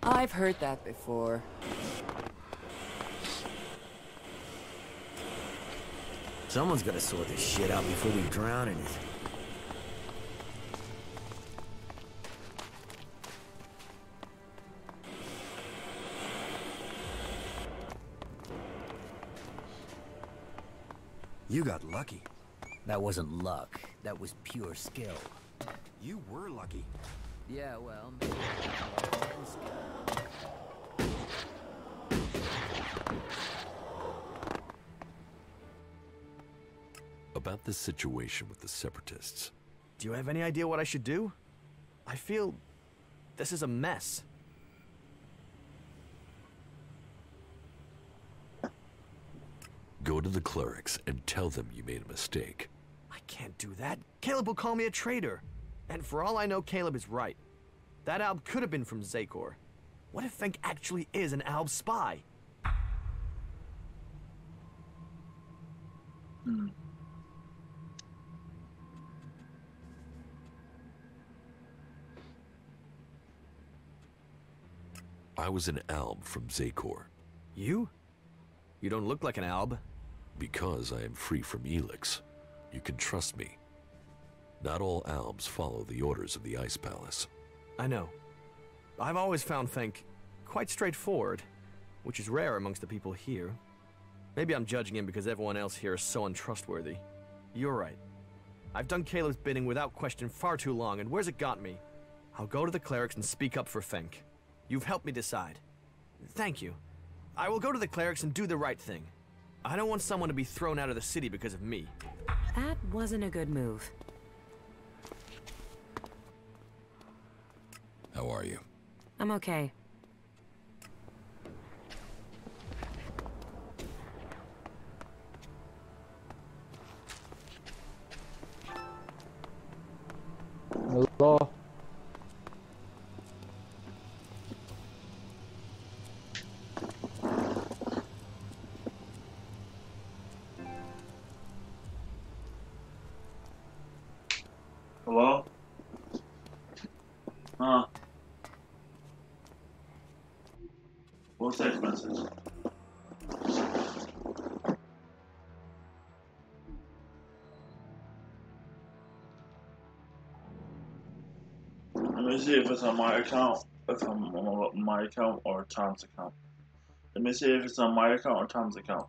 I've heard that before. Someone's gotta sort this shit out before we drown in it. You got lucky. That wasn't luck. That was pure skill. You were lucky. Yeah, well, About this situation with the Separatists. Do you have any idea what I should do? I feel this is a mess. Go to the clerics and tell them you made a mistake. I can't do that. Caleb will call me a traitor. And for all I know, Caleb is right. That Alb could have been from Zakor. What if Fenk actually is an Alb spy? I was an Alb from Zakor. You? You don't look like an Alb. Because I am free from ELEX. You can trust me. Not all Albs follow the orders of the Ice Palace. I know. I've always found Fenk quite straightforward, which is rare amongst the people here. Maybe I'm judging him because everyone else here is so untrustworthy. You're right. I've done Caleb's bidding without question far too long, and where's it got me? I'll go to the clerics and speak up for Fenk. You've helped me decide. Thank you. I will go to the clerics and do the right thing. I don't want someone to be thrown out of the city because of me. That wasn't a good move. How are you? I'm okay. Hello? Hello? Huh? What's text message? Let me see if it's on my account, if I'm on my account or Tom's account. Let me see if it's on my account or Tom's account.